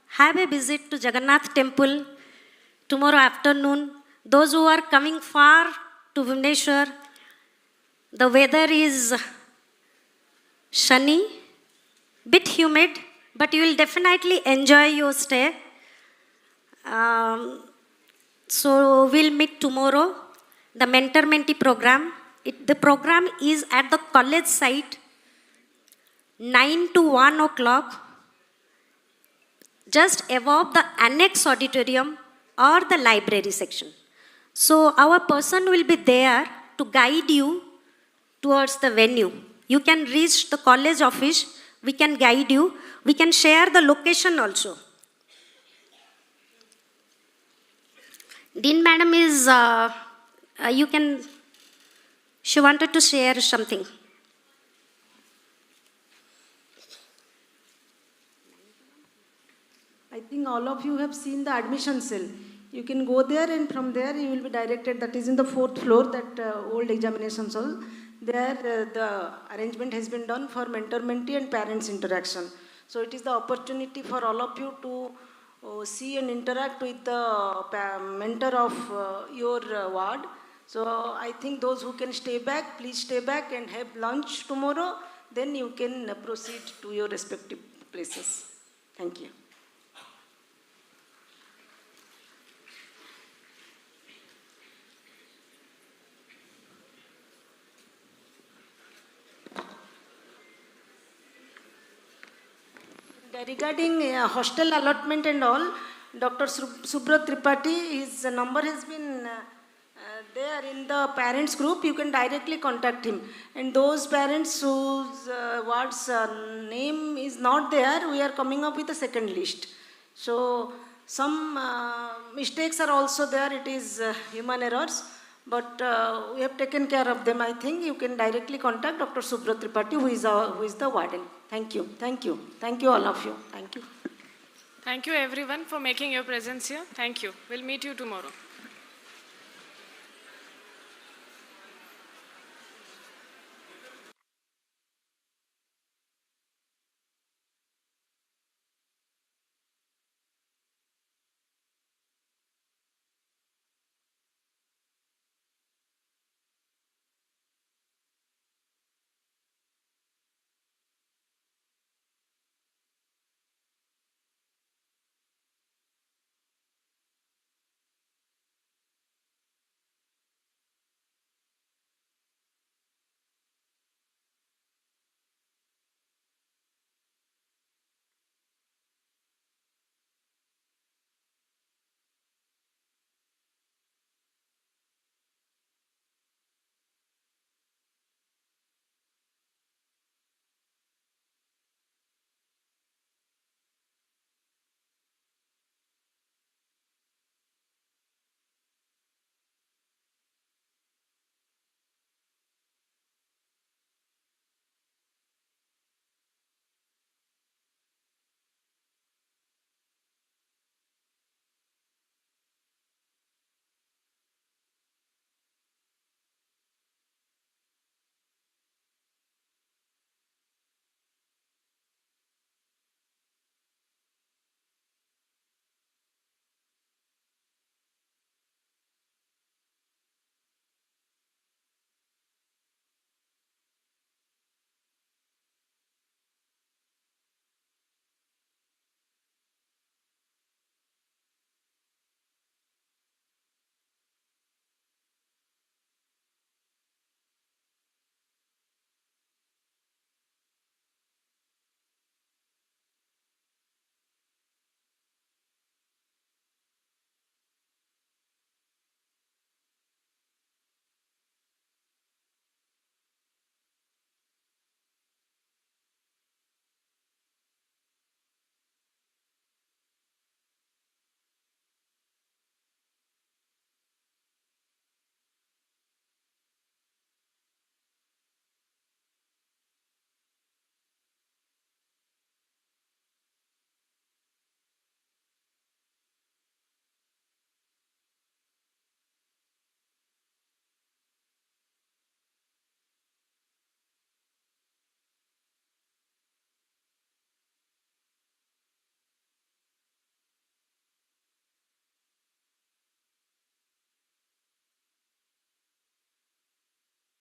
Have a visit to Jagannath Temple tomorrow afternoon. Those who are coming far to Bhubaneswar, the weather is sunny, bit humid, but you will definitely enjoy your stay. So we'll meet tomorrow, the mentor-mentee program. The program is at the college site, 9 to 1 o'clock, just above the annex auditorium or the library section. So our person will be there to guide you towards the venue. You can reach the college office, we can guide you, we can share the location also. Dean Madam is, she wanted to share something.
I think all of you have seen the admission cell. You can go there and from there you will be directed, that is in the 4th floor, that old examination hall. There the arrangement has been done for mentor-mentee and parents interaction. So it is the opportunity for all of you to see and interact with the mentor of your ward. So I think those who can stay back, please stay back and have lunch tomorrow. Then you can proceed to your respective places. Thank you. Regarding hostel allotment and all, Dr. Subrat Tripathi, his number has been there in the parents group. You can directly contact him. And those parents whose ward's name is not there, we are coming up with a second list. So some mistakes are also there. It is human errors. But we have taken care of them. I think you can directly contact Dr. Subrat Tripathi, who is the warden. Thank you. Thank you. Thank you all of you. Thank you.
Thank you everyone for making your presence here. Thank you. We'll meet you tomorrow.